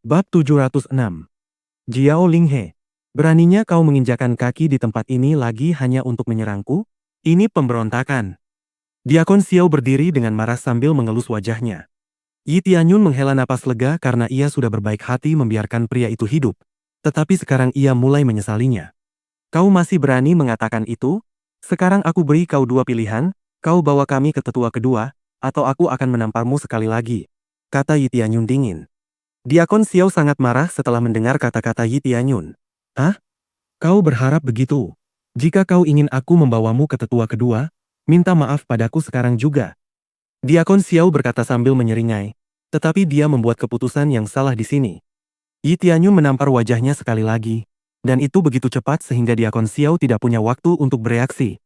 Bab 706. Jiao Linghe, beraninya kau menginjakan kaki di tempat ini lagi hanya untuk menyerangku? Ini pemberontakan. Diakon Xiao berdiri dengan marah sambil mengelus wajahnya. Yi Tianyun menghela napas lega karena ia sudah berbaik hati membiarkan pria itu hidup. Tetapi sekarang ia mulai menyesalinya. Kau masih berani mengatakan itu? Sekarang aku beri kau dua pilihan, kau bawa kami ke tetua kedua, atau aku akan menamparmu sekali lagi, kata Yi Tianyun dingin. Diakon Xiao sangat marah setelah mendengar kata-kata Yi Tianyun. Hah? Kau berharap begitu? Jika kau ingin aku membawamu ke tetua kedua, minta maaf padaku sekarang juga. Diakon Xiao berkata sambil menyeringai. Tetapi dia membuat keputusan yang salah di sini. Yi Tianyun menampar wajahnya sekali lagi. Dan itu begitu cepat sehingga Diakon Xiao tidak punya waktu untuk bereaksi.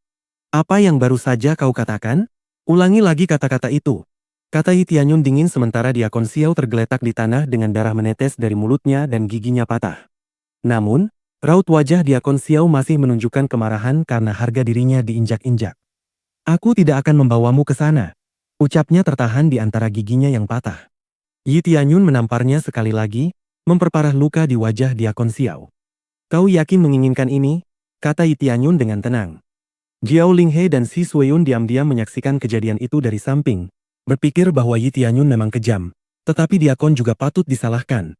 Apa yang baru saja kau katakan? Ulangi lagi kata-kata itu. Kata Yi Tianyun dingin sementara Diakon Xiao tergeletak di tanah dengan darah menetes dari mulutnya dan giginya patah. Namun, raut wajah Diakon Xiao masih menunjukkan kemarahan karena harga dirinya diinjak-injak. Aku tidak akan membawamu ke sana, ucapnya tertahan di antara giginya yang patah. Yi Tianyun menamparnya sekali lagi, memperparah luka di wajah Diakon Xiao. Kau yakin menginginkan ini? Kata Yi Tianyun dengan tenang. Jiao Linghe dan Si Sueyun diam-diam menyaksikan kejadian itu dari samping. Berpikir bahwa Yi Tianyun memang kejam, tetapi Diakon juga patut disalahkan.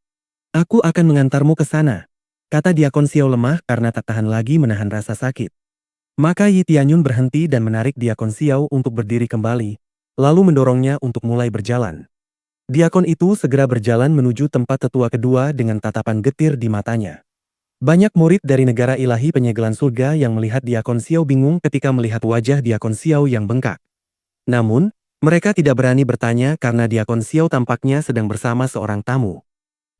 Aku akan mengantarmu ke sana, kata Diakon Xiao lemah karena tak tahan lagi menahan rasa sakit. Maka Yi Tianyun berhenti dan menarik Diakon Xiao untuk berdiri kembali, lalu mendorongnya untuk mulai berjalan. Diakon itu segera berjalan menuju tempat tetua kedua dengan tatapan getir di matanya. Banyak murid dari negara ilahi penyegelan surga yang melihat Diakon Xiao bingung ketika melihat wajah Diakon Xiao yang bengkak. Namun, mereka tidak berani bertanya karena Diakon Xiao tampaknya sedang bersama seorang tamu.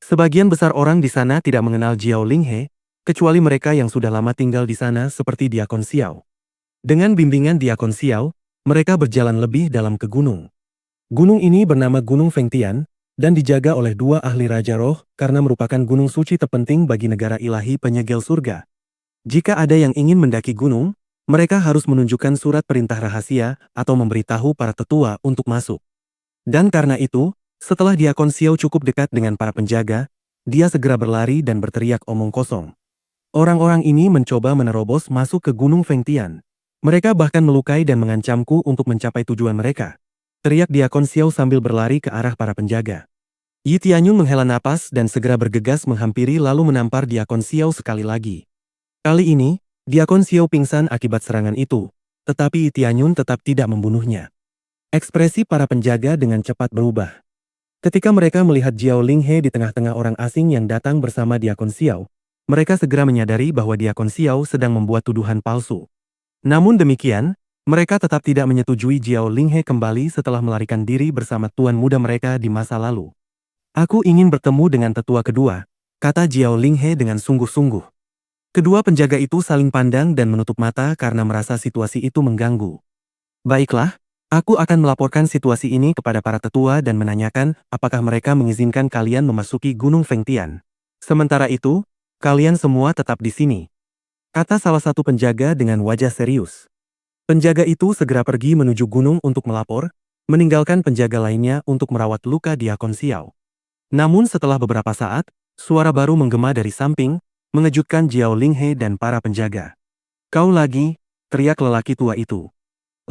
Sebagian besar orang di sana tidak mengenal Jiao Linghe, kecuali mereka yang sudah lama tinggal di sana seperti Diakon Xiao. Dengan bimbingan Diakon Xiao, mereka berjalan lebih dalam ke gunung. Gunung ini bernama Gunung Fengtian, dan dijaga oleh dua ahli Raja Roh karena merupakan gunung suci terpenting bagi negara ilahi penyegel surga. Jika ada yang ingin mendaki gunung, mereka harus menunjukkan surat perintah rahasia atau memberitahu para tetua untuk masuk. Dan karena itu, setelah Diakon Xiao cukup dekat dengan para penjaga, dia segera berlari dan berteriak omong kosong. Orang-orang ini mencoba menerobos masuk ke Gunung Fengtian. Mereka bahkan melukai dan mengancamku untuk mencapai tujuan mereka. Teriak Diakon Xiao sambil berlari ke arah para penjaga. Yi Tianyun menghela napas dan segera bergegas menghampiri lalu menampar Diakon Xiao sekali lagi. Kali ini, Diakon Xiao pingsan akibat serangan itu, tetapi Yi Tianyun tetap tidak membunuhnya. Ekspresi para penjaga dengan cepat berubah. Ketika mereka melihat Jiao Linghe di tengah-tengah orang asing yang datang bersama Diakon Xiao, mereka segera menyadari bahwa Diakon Xiao sedang membuat tuduhan palsu. Namun demikian, mereka tetap tidak menyetujui Jiao Linghe kembali setelah melarikan diri bersama tuan muda mereka di masa lalu. Aku ingin bertemu dengan tetua kedua, kata Jiao Linghe dengan sungguh-sungguh. Kedua penjaga itu saling pandang dan menutup mata karena merasa situasi itu mengganggu. Baiklah, aku akan melaporkan situasi ini kepada para tetua dan menanyakan apakah mereka mengizinkan kalian memasuki Gunung Fengtian. Sementara itu, kalian semua tetap di sini, kata salah satu penjaga dengan wajah serius. Penjaga itu segera pergi menuju gunung untuk melapor, meninggalkan penjaga lainnya untuk merawat luka Diakon Xiao. Namun setelah beberapa saat, suara baru menggema dari samping, mengejutkan Jiao Linghe dan para penjaga. Kau lagi, teriak lelaki tua itu.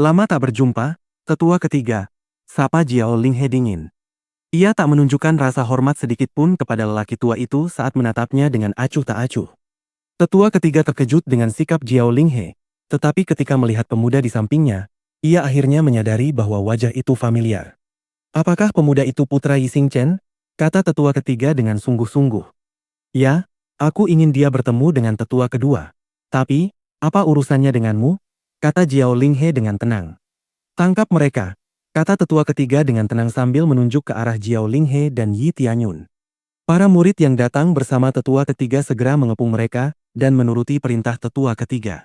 Lama tak berjumpa, tetua ketiga, sapa Jiao Linghe dingin. Ia tak menunjukkan rasa hormat sedikit pun kepada lelaki tua itu saat menatapnya dengan acuh tak acuh. Tetua ketiga terkejut dengan sikap Jiao Linghe, tetapi ketika melihat pemuda di sampingnya, ia akhirnya menyadari bahwa wajah itu familiar. Apakah pemuda itu putra Yi Xingchen? Kata tetua ketiga dengan sungguh-sungguh. Ya, aku ingin dia bertemu dengan tetua kedua. Tapi, apa urusannya denganmu? Kata Jiao Linghe dengan tenang. Tangkap mereka, kata tetua ketiga dengan tenang sambil menunjuk ke arah Jiao Linghe dan Yi Tianyun. Para murid yang datang bersama tetua ketiga segera mengepung mereka dan menuruti perintah tetua ketiga.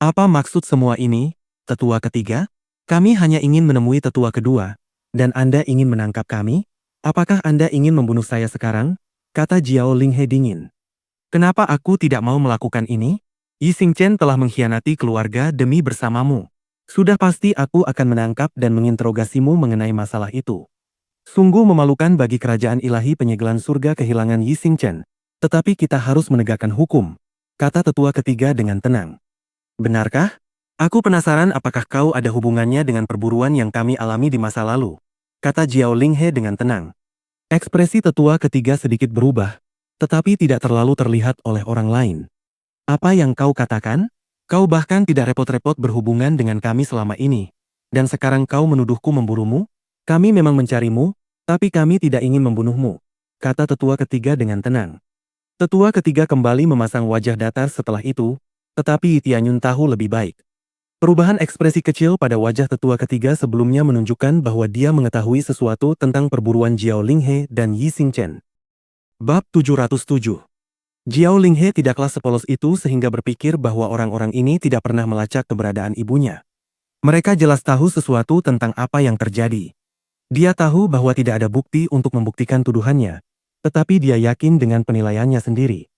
Apa maksud semua ini, tetua ketiga? Kami hanya ingin menemui tetua kedua, dan Anda ingin menangkap kami? Apakah Anda ingin membunuh saya sekarang? Kata Jiao Linghe dingin. Kenapa aku tidak mau melakukan ini? Yi Xingchen telah mengkhianati keluarga demi bersamamu. Sudah pasti aku akan menangkap dan menginterogasimu mengenai masalah itu. Sungguh memalukan bagi kerajaan ilahi penyegelan surga kehilangan Yi Xingchen. Tetapi kita harus menegakkan hukum, kata tetua ketiga dengan tenang. Benarkah? Aku penasaran apakah kau ada hubungannya dengan perburuan yang kami alami di masa lalu, kata Jiao Linghe dengan tenang. Ekspresi tetua ketiga sedikit berubah, tetapi tidak terlalu terlihat oleh orang lain. Apa yang kau katakan? Kau bahkan tidak repot-repot berhubungan dengan kami selama ini. Dan sekarang kau menuduhku memburumu? Kami memang mencarimu, tapi kami tidak ingin membunuhmu, kata tetua ketiga dengan tenang. Tetua ketiga kembali memasang wajah datar setelah itu, tetapi Yi Tianyun tahu lebih baik. Perubahan ekspresi kecil pada wajah tetua ketiga sebelumnya menunjukkan bahwa dia mengetahui sesuatu tentang perburuan Jiao Linghe dan Yi Xingchen. Bab 707. Jiao Linghe tidaklah sepolos itu sehingga berpikir bahwa orang-orang ini tidak pernah melacak keberadaan ibunya. Mereka jelas tahu sesuatu tentang apa yang terjadi. Dia tahu bahwa tidak ada bukti untuk membuktikan tuduhannya, tetapi dia yakin dengan penilaiannya sendiri.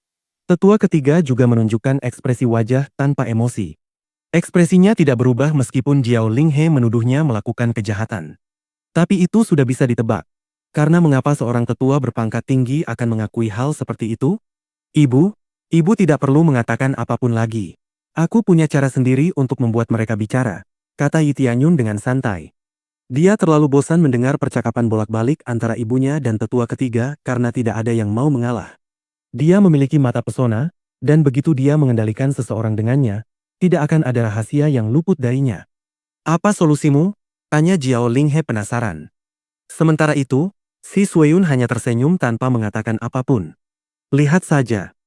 Tetua ketiga juga menunjukkan ekspresi wajah tanpa emosi. Ekspresinya tidak berubah meskipun Jiao Linghe menuduhnya melakukan kejahatan. Tapi itu sudah bisa ditebak. Karena mengapa seorang tetua berpangkat tinggi akan mengakui hal seperti itu? Ibu tidak perlu mengatakan apapun lagi. Aku punya cara sendiri untuk membuat mereka bicara, kata Yi Tianyun dengan santai. Dia terlalu bosan mendengar percakapan bolak-balik antara ibunya dan tetua ketiga karena tidak ada yang mau mengalah. Dia memiliki mata pesona, dan begitu dia mengendalikan seseorang dengannya, tidak akan ada rahasia yang luput darinya. Apa solusimu? Tanya Jiao Linghe penasaran. Sementara itu, si Sueyun hanya tersenyum tanpa mengatakan apapun. Lihat saja.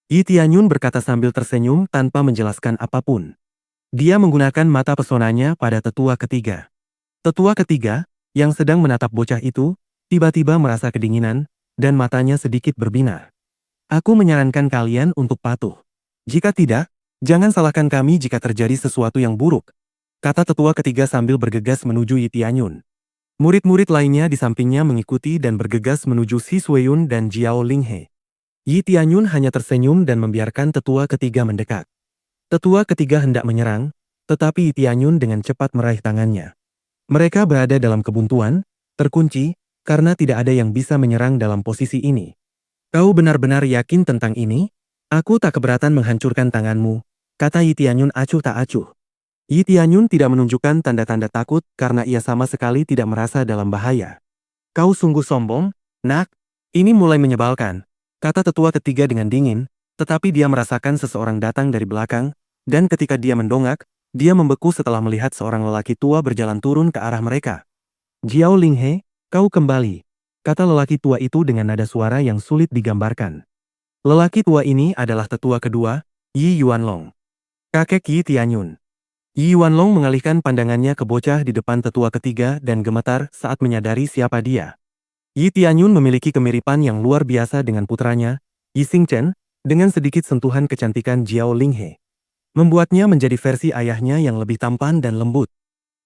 Yi Tianyun berkata sambil tersenyum tanpa menjelaskan apapun. Dia menggunakan mata pesonanya pada tetua ketiga. Tetua ketiga, yang sedang menatap bocah itu, tiba-tiba merasa kedinginan, dan matanya sedikit berbinar. Aku menyarankan kalian untuk patuh. Jika tidak, jangan salahkan kami jika terjadi sesuatu yang buruk, kata tetua ketiga sambil bergegas menuju Yi Tianyun. Murid-murid lainnya di sampingnya mengikuti dan bergegas menuju Si Sueyun dan Jiao Linghe. Yi Tianyun hanya tersenyum dan membiarkan tetua ketiga mendekat. Tetua ketiga hendak menyerang, tetapi Yi Tianyun dengan cepat meraih tangannya. Mereka berada dalam kebuntuan, terkunci, karena tidak ada yang bisa menyerang dalam posisi ini. Kau benar-benar yakin tentang ini? Aku tak keberatan menghancurkan tanganmu, kata Yi Tianyun acuh tak acuh. Yi Tianyun tidak menunjukkan tanda-tanda takut karena ia sama sekali tidak merasa dalam bahaya. Kau sungguh sombong, nak. Ini mulai menyebalkan, kata tetua ketiga dengan dingin, tetapi dia merasakan seseorang datang dari belakang, dan ketika dia mendongak, dia membeku setelah melihat seorang lelaki tua berjalan turun ke arah mereka. Jiao Linghe, kau kembali, kata lelaki tua itu dengan nada suara yang sulit digambarkan. Lelaki tua ini adalah tetua kedua, Yi Yuanlong. Kakek Yi Tianyun. Yi Yuanlong mengalihkan pandangannya ke bocah di depan tetua ketiga dan gemetar saat menyadari siapa dia. Yi Tianyun memiliki kemiripan yang luar biasa dengan putranya, Yi Xingchen, dengan sedikit sentuhan kecantikan Jiao Linghe. Membuatnya menjadi versi ayahnya yang lebih tampan dan lembut.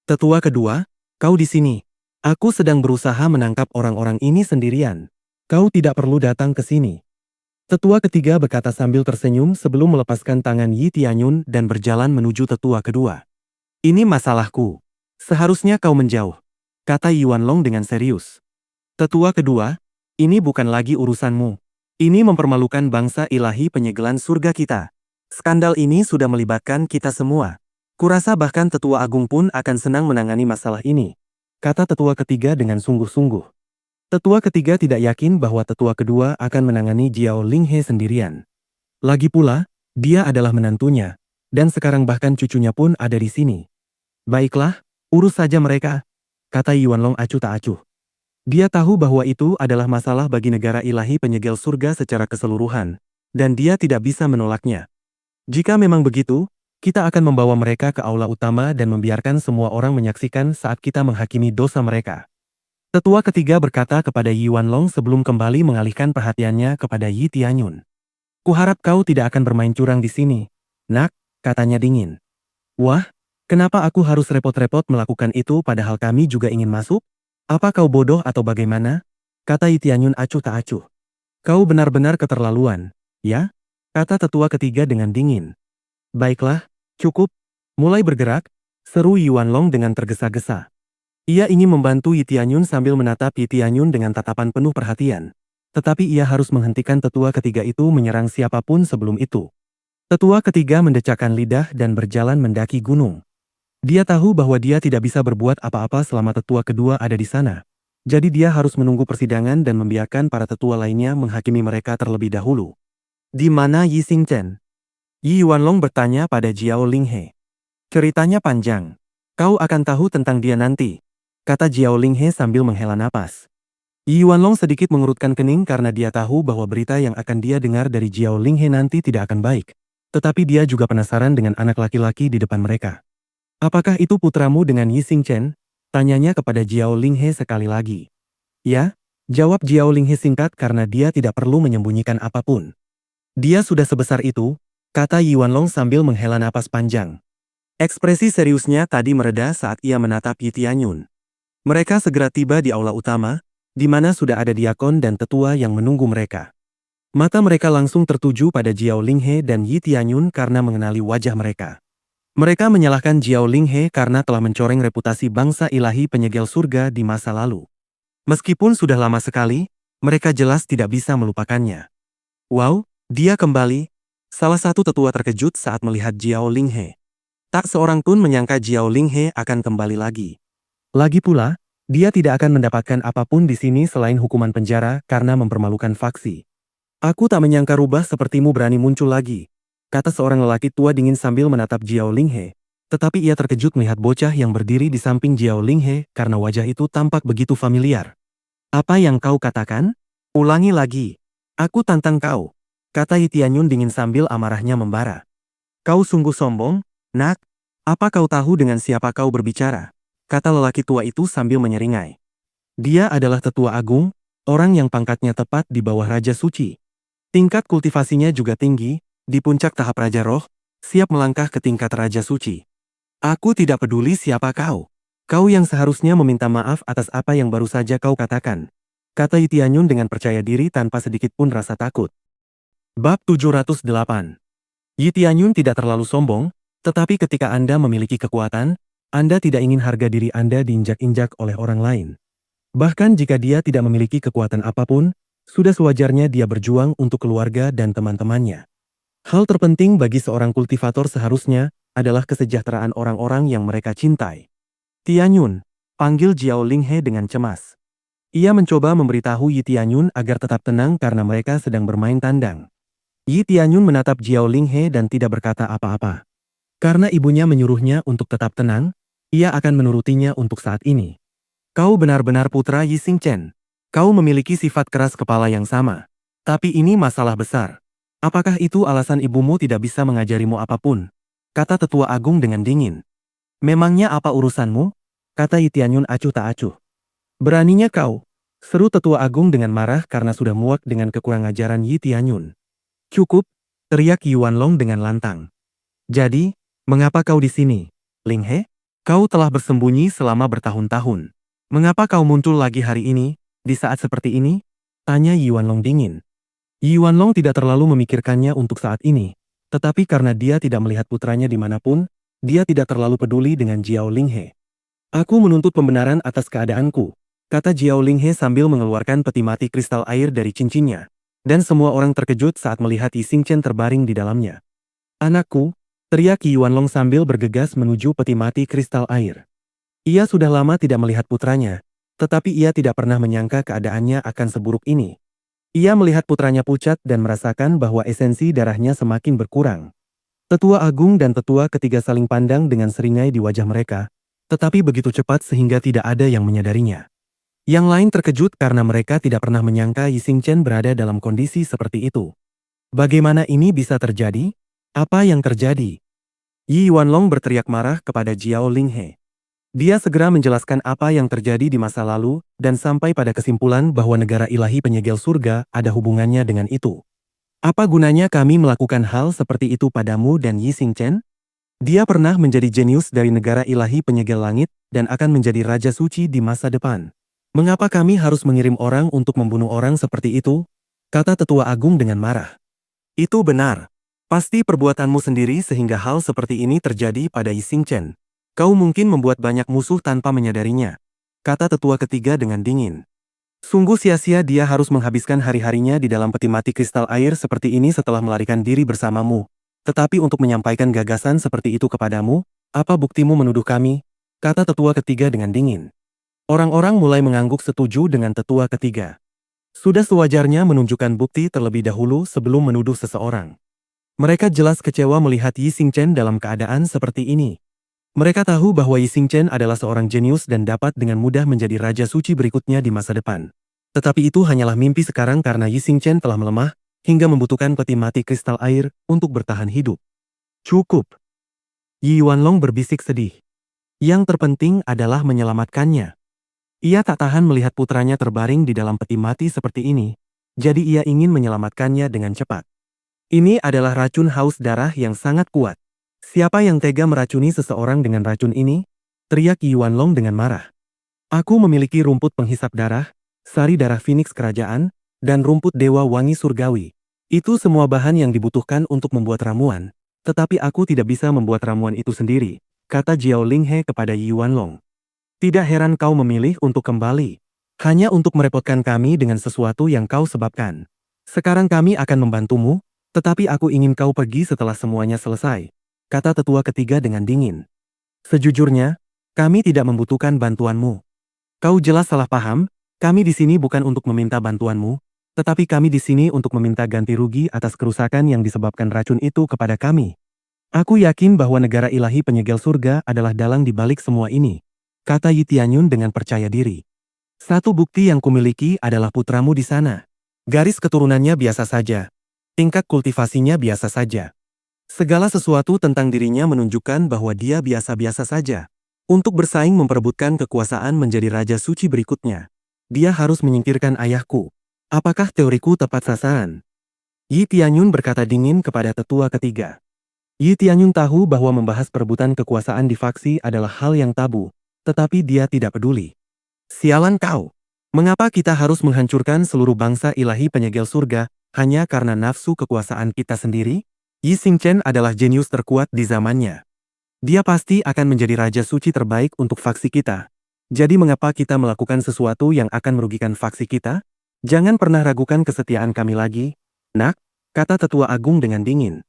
Tetua kedua, kau di sini. Aku sedang berusaha menangkap orang-orang ini sendirian. Kau tidak perlu datang ke sini. Tetua ketiga berkata sambil tersenyum sebelum melepaskan tangan Yi Tianyun dan berjalan menuju tetua kedua. Ini masalahku. Seharusnya kau menjauh, kata Yi Yuanlong dengan serius. Tetua kedua, ini bukan lagi urusanmu. Ini mempermalukan bangsa ilahi penyegelan surga kita. Skandal ini sudah melibatkan kita semua. Kurasa bahkan tetua agung pun akan senang menangani masalah ini, kata tetua ketiga dengan sungguh-sungguh. Tetua ketiga tidak yakin bahwa tetua kedua akan menangani Jiao Linghe sendirian. Lagi pula, dia adalah menantunya, dan sekarang bahkan cucunya pun ada di sini. Baiklah, urus saja mereka, kata Yi Yuanlong acuh tak acuh. Dia tahu bahwa itu adalah masalah bagi negara ilahi penyegel surga secara keseluruhan, dan dia tidak bisa menolaknya. Jika memang begitu, kita akan membawa mereka ke aula utama dan membiarkan semua orang menyaksikan saat kita menghakimi dosa mereka. Tetua ketiga berkata kepada Yi Yuanlong sebelum kembali mengalihkan perhatiannya kepada Yi Tianyun. Kuharap kau tidak akan bermain curang di sini, nak, katanya dingin. Wah, kenapa aku harus repot-repot melakukan itu padahal kami juga ingin masuk? Apa kau bodoh atau bagaimana? Kata Yi Tianyun acuh tak acuh. Kau benar-benar keterlaluan, ya? Kata tetua ketiga dengan dingin. Baiklah, cukup. Mulai bergerak, seru Yi Yuanlong dengan tergesa-gesa. Ia ingin membantu Yi Tianyun sambil menatap Yi Tianyun dengan tatapan penuh perhatian. Tetapi ia harus menghentikan tetua ketiga itu menyerang siapapun sebelum itu. Tetua ketiga mendecakkan lidah dan berjalan mendaki gunung. Dia tahu bahwa dia tidak bisa berbuat apa-apa selama tetua kedua ada di sana. Jadi dia harus menunggu persidangan dan membiarkan para tetua lainnya menghakimi mereka terlebih dahulu. Di mana Yi Xingchen? Yi Yuanlong bertanya pada Jiao Linghe. Ceritanya panjang. Kau akan tahu tentang dia nanti, kata Jiao Linghe sambil menghela napas. Yi Yuanlong sedikit mengerutkan kening karena dia tahu bahwa berita yang akan dia dengar dari Jiao Linghe nanti tidak akan baik. Tetapi dia juga penasaran dengan anak laki-laki di depan mereka. Apakah itu putramu dengan Yi Xingchen? Tanyanya kepada Jiao Linghe sekali lagi. Ya, jawab Jiao Linghe singkat karena dia tidak perlu menyembunyikan apapun. Dia sudah sebesar itu, kata Yi Yuanlong sambil menghela napas panjang. Ekspresi seriusnya tadi mereda saat ia menatap Yi Tianyun. Mereka segera tiba di aula utama, di mana sudah ada diakon dan tetua yang menunggu mereka. Mata mereka langsung tertuju pada Jiao Linghe dan Yi Tianyun karena mengenali wajah mereka. Mereka menyalahkan Jiao Linghe karena telah mencoreng reputasi bangsa ilahi penyegel surga di masa lalu. Meskipun sudah lama sekali, mereka jelas tidak bisa melupakannya. Wow, dia kembali. Salah satu tetua terkejut saat melihat Jiao Linghe. Tak seorang pun menyangka Jiao Linghe akan kembali lagi. Lagi pula, dia tidak akan mendapatkan apapun di sini selain hukuman penjara karena mempermalukan faksi. Aku tak menyangka rubah sepertimu berani muncul lagi, kata seorang lelaki tua dingin sambil menatap Jiao Linghe. Tetapi ia terkejut melihat bocah yang berdiri di samping Jiao Linghe karena wajah itu tampak begitu familiar. Apa yang kau katakan? Ulangi lagi. Aku tantang kau, kata Yi Tianyun dingin sambil amarahnya membara. Kau sungguh sombong, nak. Apa kau tahu dengan siapa kau berbicara? Kata lelaki tua itu sambil menyeringai. Dia adalah tetua agung, orang yang pangkatnya tepat di bawah Raja Suci. Tingkat kultivasinya juga tinggi, di puncak tahap Raja Roh, siap melangkah ke tingkat Raja Suci. Aku tidak peduli siapa kau. Kau yang seharusnya meminta maaf atas apa yang baru saja kau katakan, kata Yi Tianyun dengan percaya diri tanpa sedikit pun rasa takut. Bab 708. Yi Tianyun tidak terlalu sombong, tetapi ketika Anda memiliki kekuatan, Anda tidak ingin harga diri Anda diinjak-injak oleh orang lain. Bahkan jika dia tidak memiliki kekuatan apapun, sudah sewajarnya dia berjuang untuk keluarga dan teman-temannya. Hal terpenting bagi seorang kultivator seharusnya adalah kesejahteraan orang-orang yang mereka cintai. Tianyun, panggil Jiao Linghe dengan cemas. Ia mencoba memberitahu Yi Tianyun agar tetap tenang karena mereka sedang bermain tandang. Yi Tianyun menatap Jiao Linghe dan tidak berkata apa-apa. Karena ibunya menyuruhnya untuk tetap tenang, ia akan menurutinya untuk saat ini. Kau benar-benar putra Yi Xingchen. Kau memiliki sifat keras kepala yang sama. Tapi ini masalah besar. Apakah itu alasan ibumu tidak bisa mengajarimu apapun? Kata tetua agung dengan dingin. Memangnya apa urusanmu? Kata Yi Tianyun acuh tak acuh. Beraninya kau? Seru tetua agung dengan marah karena sudah muak dengan kekurang ajaran Yi Tianyun. Cukup, teriak Yi Yuanlong dengan lantang. Jadi, mengapa kau di sini, Linghe? Kau telah bersembunyi selama bertahun-tahun. Mengapa kau muncul lagi hari ini? Di saat seperti ini? Tanya Yi Yuanlong dingin. Yi Yuanlong tidak terlalu memikirkannya untuk saat ini, tetapi karena dia tidak melihat putranya dimanapun, dia tidak terlalu peduli dengan Jiao Linghe. Aku menuntut pembenaran atas keadaanku, kata Jiao Linghe sambil mengeluarkan peti mati kristal air dari cincinnya, dan semua orang terkejut saat melihat Yi Xingchen terbaring di dalamnya. Anakku, teriak Yi Yuanlong sambil bergegas menuju peti mati kristal air. Ia sudah lama tidak melihat putranya, tetapi ia tidak pernah menyangka keadaannya akan seburuk ini. Ia melihat putranya pucat dan merasakan bahwa esensi darahnya semakin berkurang. Tetua agung dan tetua ketiga saling pandang dengan seringai di wajah mereka, tetapi begitu cepat sehingga tidak ada yang menyadarinya. Yang lain terkejut karena mereka tidak pernah menyangka Yi Xingchen berada dalam kondisi seperti itu. Bagaimana ini bisa terjadi? Apa yang terjadi? Yi Yuanlong berteriak marah kepada Jiao Linghe. Dia segera menjelaskan apa yang terjadi di masa lalu dan sampai pada kesimpulan bahwa negara ilahi penyegel surga ada hubungannya dengan itu. Apa gunanya kami melakukan hal seperti itu padamu dan Yi Xingchen? Dia pernah menjadi jenius dari negara ilahi penyegel langit dan akan menjadi raja suci di masa depan. Mengapa kami harus mengirim orang untuk membunuh orang seperti itu? Kata tetua agung dengan marah. Itu benar. Pasti perbuatanmu sendiri sehingga hal seperti ini terjadi pada Yi Xingchen. Kau mungkin membuat banyak musuh tanpa menyadarinya. kata tetua ketiga dengan dingin. Sungguh sia-sia dia harus menghabiskan hari-harinya di dalam peti mati kristal air seperti ini setelah melarikan diri bersamamu. Tetapi untuk menyampaikan gagasan seperti itu kepadamu, apa buktimu menuduh kami? Kata tetua ketiga dengan dingin. Orang-orang mulai mengangguk setuju dengan tetua ketiga. Sudah sewajarnya menunjukkan bukti terlebih dahulu sebelum menuduh seseorang. Mereka jelas kecewa melihat Yi Xingchen dalam keadaan seperti ini. Mereka tahu bahwa Yi Xingchen adalah seorang jenius dan dapat dengan mudah menjadi raja suci berikutnya di masa depan. Tetapi itu hanyalah mimpi sekarang karena Yi Xingchen telah melemah hingga membutuhkan peti mati kristal air untuk bertahan hidup. Cukup. Yi Yuanlong berbisik sedih. Yang terpenting adalah menyelamatkannya. Ia tak tahan melihat putranya terbaring di dalam peti mati seperti ini, jadi ia ingin menyelamatkannya dengan cepat. Ini adalah racun haus darah yang sangat kuat. Siapa yang tega meracuni seseorang dengan racun ini? Teriak Yi Yuanlong dengan marah. Aku memiliki rumput penghisap darah, sari darah Phoenix kerajaan, dan rumput dewa wangi surgawi. Itu semua bahan yang dibutuhkan untuk membuat ramuan, tetapi aku tidak bisa membuat ramuan itu sendiri, kata Jiao Linghe kepada Yi Yuanlong. Tidak heran kau memilih untuk kembali. Hanya untuk merepotkan kami dengan sesuatu yang kau sebabkan. Sekarang kami akan membantumu, tetapi aku ingin kau pergi setelah semuanya selesai, kata tetua ketiga dengan dingin. Sejujurnya, kami tidak membutuhkan bantuanmu. Kau jelas salah paham, kami di sini bukan untuk meminta bantuanmu, tetapi kami di sini untuk meminta ganti rugi atas kerusakan yang disebabkan racun itu kepada kami. Aku yakin bahwa negara ilahi penyegel surga adalah dalang di balik semua ini, kata Yi Tianyun dengan percaya diri. Satu bukti yang kumiliki adalah putramu di sana. Garis keturunannya biasa saja. Tingkat kultivasinya biasa saja. Segala sesuatu tentang dirinya menunjukkan bahwa dia biasa-biasa saja. Untuk bersaing memperebutkan kekuasaan menjadi raja suci berikutnya, dia harus menyingkirkan ayahku. Apakah teoriku tepat sasaran? Yi Tianyun berkata dingin kepada tetua ketiga. Yi Tianyun tahu bahwa membahas perebutan kekuasaan di faksi adalah hal yang tabu. Tetapi dia tidak peduli. Sialan kau! Mengapa kita harus menghancurkan seluruh bangsa ilahi penyegel surga hanya karena nafsu kekuasaan kita sendiri? Yi Xingchen adalah jenius terkuat di zamannya. Dia pasti akan menjadi raja suci terbaik untuk faksi kita. Jadi mengapa kita melakukan sesuatu yang akan merugikan faksi kita? Jangan pernah ragukan kesetiaan kami lagi, nak, kata tetua agung dengan dingin.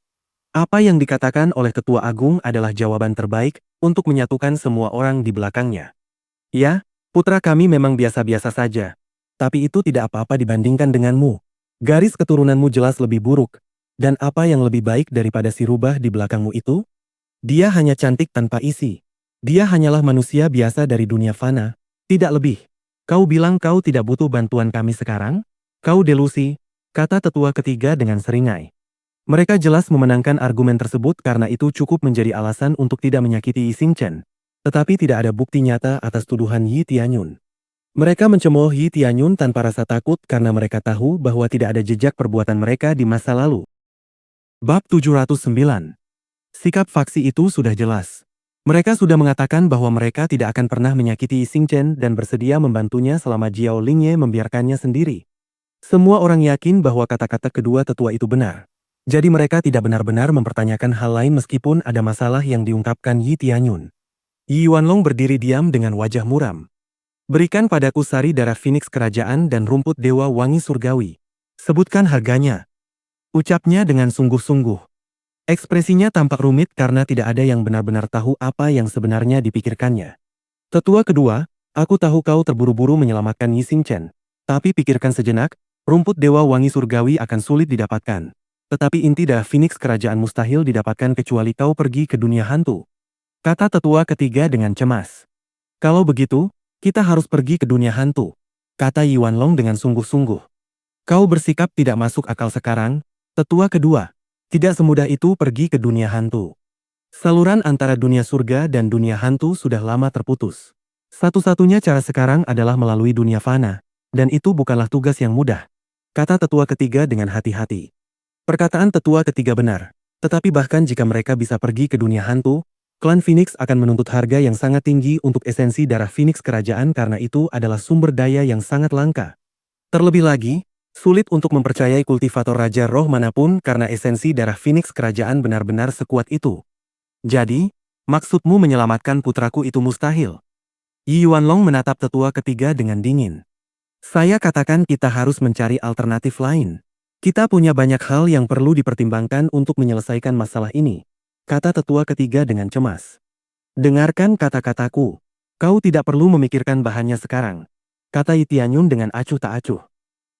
Apa yang dikatakan oleh tetua agung adalah jawaban terbaik untuk menyatukan semua orang di belakangnya. Ya, putra kami memang biasa-biasa saja. Tapi itu tidak apa-apa dibandingkan denganmu. Garis keturunanmu jelas lebih buruk. Dan apa yang lebih baik daripada si rubah di belakangmu itu? Dia hanya cantik tanpa isi. Dia hanyalah manusia biasa dari dunia fana. Tidak lebih. Kau bilang kau tidak butuh bantuan kami sekarang? Kau delusi, kata tetua ketiga dengan seringai. Mereka jelas memenangkan argumen tersebut karena itu cukup menjadi alasan untuk tidak menyakiti Yi Xingchen. Tetapi tidak ada bukti nyata atas tuduhan Yi Tianyun. Mereka mencemooh Yi Tianyun tanpa rasa takut karena mereka tahu bahwa tidak ada jejak perbuatan mereka di masa lalu. Bab 709. Sikap faksi itu sudah jelas. Mereka sudah mengatakan bahwa mereka tidak akan pernah menyakiti Yi Xingchen dan bersedia membantunya selama Jiao Lingye membiarkannya sendiri. Semua orang yakin bahwa kata-kata kedua tetua itu benar. Jadi mereka tidak benar-benar mempertanyakan hal lain meskipun ada masalah yang diungkapkan Yi Tianyun. Yi Yuanlong berdiri diam dengan wajah muram. Berikan padaku sari darah Phoenix kerajaan dan rumput dewa wangi surgawi. Sebutkan harganya. Ucapnya dengan sungguh-sungguh. Ekspresinya tampak rumit karena tidak ada yang benar-benar tahu apa yang sebenarnya dipikirkannya. Tetua kedua, aku tahu kau terburu-buru menyelamatkan Yi Xingchen. Tapi pikirkan sejenak, rumput dewa wangi surgawi akan sulit didapatkan. Tetapi inti darah Phoenix kerajaan mustahil didapatkan kecuali kau pergi ke dunia hantu. Kata tetua ketiga dengan cemas. Kalau begitu, kita harus pergi ke dunia hantu. Kata Yi Yuanlong dengan sungguh-sungguh. Kau bersikap tidak masuk akal sekarang, tetua kedua. Tidak semudah itu pergi ke dunia hantu. Saluran antara dunia surga dan dunia hantu sudah lama terputus. Satu-satunya cara sekarang adalah melalui dunia fana, dan itu bukanlah tugas yang mudah. Kata tetua ketiga dengan hati-hati. Perkataan tetua ketiga benar, tetapi bahkan jika mereka bisa pergi ke dunia hantu, klan Phoenix akan menuntut harga yang sangat tinggi untuk esensi darah Phoenix kerajaan karena itu adalah sumber daya yang sangat langka. Terlebih lagi, sulit untuk mempercayai kultivator raja roh manapun karena esensi darah Phoenix kerajaan benar-benar sekuat itu. Jadi, maksudmu menyelamatkan putraku itu mustahil. Yi Yuanlong menatap tetua ketiga dengan dingin. Saya katakan kita harus mencari alternatif lain. Kita punya banyak hal yang perlu dipertimbangkan untuk menyelesaikan masalah ini, kata tetua ketiga dengan cemas. Dengarkan kata-kataku. Kau tidak perlu memikirkan bahannya sekarang, kata Yi Tianyun dengan acuh tak acuh.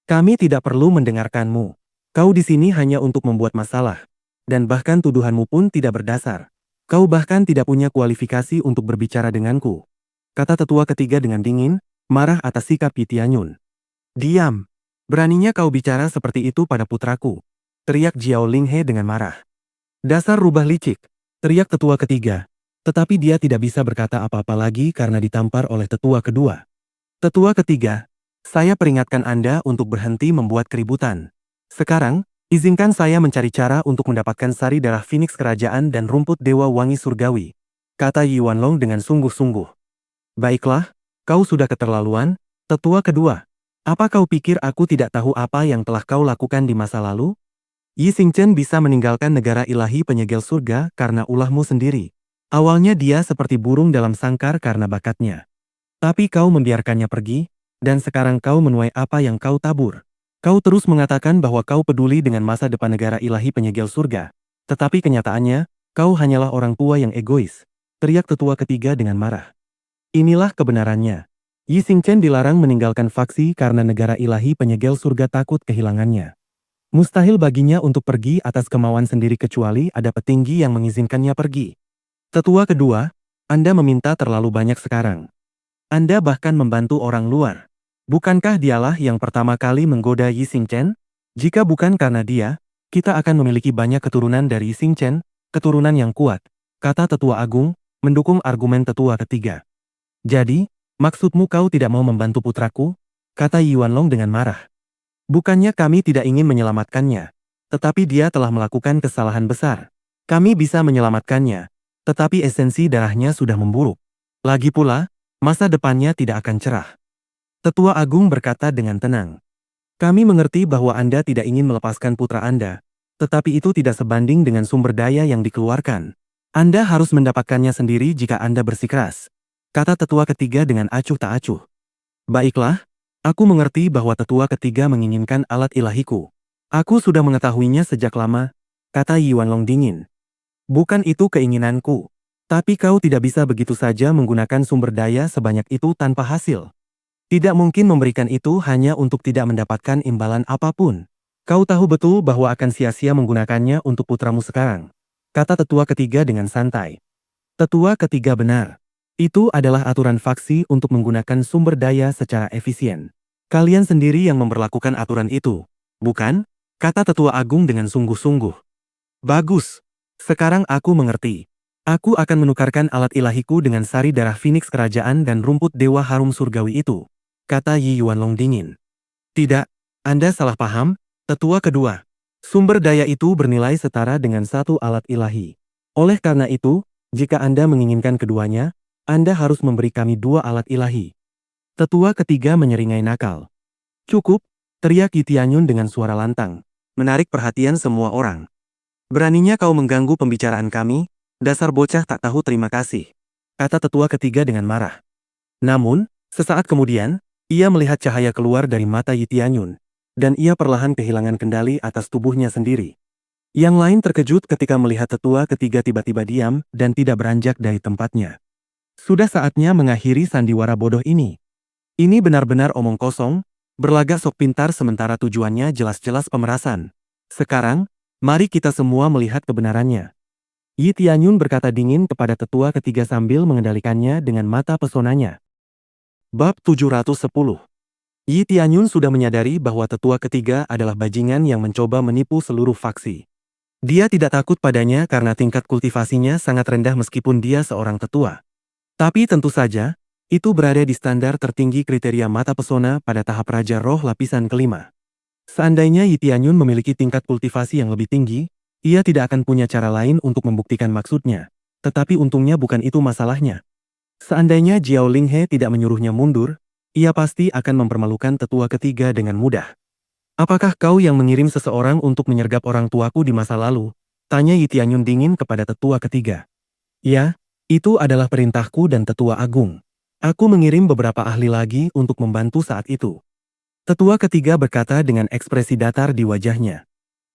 Kami tidak perlu mendengarkanmu. Kau di sini hanya untuk membuat masalah. Dan bahkan tuduhanmu pun tidak berdasar. Kau bahkan tidak punya kualifikasi untuk berbicara denganku, kata tetua ketiga dengan dingin, marah atas sikap Yi Tianyun. Diam. Beraninya kau bicara seperti itu pada putraku, teriak Jiao Linghe dengan marah. Dasar rubah licik, teriak tetua ketiga. Tetapi dia tidak bisa berkata apa-apa lagi karena ditampar oleh tetua kedua. Tetua ketiga, saya peringatkan Anda untuk berhenti membuat keributan. Sekarang, izinkan saya mencari cara untuk mendapatkan sari darah Phoenix kerajaan dan rumput dewa wangi surgawi, kata Yi Yuanlong dengan sungguh-sungguh. Baiklah, kau sudah keterlaluan, tetua kedua. Apa kau pikir aku tidak tahu apa yang telah kau lakukan di masa lalu? Yi Xingchen bisa meninggalkan negara ilahi penyegel surga karena ulahmu sendiri. Awalnya dia seperti burung dalam sangkar karena bakatnya. Tapi kau membiarkannya pergi, dan sekarang kau menuai apa yang kau tabur. Kau terus mengatakan bahwa kau peduli dengan masa depan negara ilahi penyegel surga. Tetapi kenyataannya, kau hanyalah orang tua yang egois, teriak tetua ketiga dengan marah. Inilah kebenarannya. Yi Xingchen dilarang meninggalkan faksi karena negara ilahi penyegel surga takut kehilangannya. Mustahil baginya untuk pergi atas kemauan sendiri kecuali ada petinggi yang mengizinkannya pergi. Tetua kedua, Anda meminta terlalu banyak sekarang. Anda bahkan membantu orang luar. Bukankah dialah yang pertama kali menggoda Yi Xingchen? Jika bukan karena dia, kita akan memiliki banyak keturunan dari Yi Xingchen, keturunan yang kuat, kata tetua agung, mendukung argumen tetua ketiga. Jadi, maksudmu kau tidak mau membantu putraku? Kata Yi Yuanlong dengan marah. Bukannya kami tidak ingin menyelamatkannya, tetapi dia telah melakukan kesalahan besar. Kami bisa menyelamatkannya, tetapi esensi darahnya sudah memburuk. Lagi pula, masa depannya tidak akan cerah. Tetua Agung berkata dengan tenang. Kami mengerti bahwa Anda tidak ingin melepaskan putra Anda, tetapi itu tidak sebanding dengan sumber daya yang dikeluarkan. Anda harus mendapatkannya sendiri jika Anda bersikeras, kata tetua ketiga dengan acuh tak acuh. Baiklah, aku mengerti bahwa tetua ketiga menginginkan alat ilahiku. Aku sudah mengetahuinya sejak lama, kata Yi Yuanlong dingin. Bukan itu keinginanku, tapi kau tidak bisa begitu saja menggunakan sumber daya sebanyak itu tanpa hasil. Tidak mungkin memberikan itu hanya untuk tidak mendapatkan imbalan apapun. Kau tahu betul bahwa akan sia-sia menggunakannya untuk putramu sekarang, kata tetua ketiga dengan santai. Tetua ketiga benar. Itu adalah aturan faksi untuk menggunakan sumber daya secara efisien. Kalian sendiri yang memberlakukan aturan itu, bukan? Kata tetua agung dengan sungguh-sungguh. Bagus. Sekarang aku mengerti. Aku akan menukarkan alat ilahiku dengan sari darah Phoenix kerajaan dan rumput dewa harum surgawi itu, kata Yi Yuanlong dingin. Tidak, Anda salah paham, tetua kedua. Sumber daya itu bernilai setara dengan satu alat ilahi. Oleh karena itu, jika Anda menginginkan keduanya, Anda harus memberi kami dua alat ilahi. Tetua ketiga menyeringai nakal. Cukup, teriak Yi Tianyun dengan suara lantang, menarik perhatian semua orang. Beraninya kau mengganggu pembicaraan kami, dasar bocah tak tahu terima kasih, kata tetua ketiga dengan marah. Namun, sesaat kemudian, ia melihat cahaya keluar dari mata Yi Tianyun, dan ia perlahan kehilangan kendali atas tubuhnya sendiri. Yang lain terkejut ketika melihat tetua ketiga tiba-tiba diam dan tidak beranjak dari tempatnya. Sudah saatnya mengakhiri sandiwara bodoh ini. Ini benar-benar omong kosong, berlagak sok pintar sementara tujuannya jelas-jelas pemerasan. Sekarang, mari kita semua melihat kebenarannya. Yi Tianyun berkata dingin kepada tetua ketiga sambil mengendalikannya dengan mata pesonanya. Bab 710. Yi Tianyun sudah menyadari bahwa tetua ketiga adalah bajingan yang mencoba menipu seluruh faksi. Dia tidak takut padanya karena tingkat kultivasinya sangat rendah meskipun dia seorang tetua. Tapi tentu saja, itu berada di standar tertinggi kriteria mata pesona pada tahap Raja Roh lapisan kelima. Seandainya Yi Tianyun memiliki tingkat kultivasi yang lebih tinggi, ia tidak akan punya cara lain untuk membuktikan maksudnya. Tetapi untungnya bukan itu masalahnya. Seandainya Jiao Linghe tidak menyuruhnya mundur, ia pasti akan mempermalukan tetua ketiga dengan mudah. Apakah kau yang mengirim seseorang untuk menyergap orang tuaku di masa lalu? Tanya Yi Tianyun dingin kepada tetua ketiga. Ya, itu adalah perintahku dan tetua agung. Aku mengirim beberapa ahli lagi untuk membantu saat itu. Tetua ketiga berkata dengan ekspresi datar di wajahnya.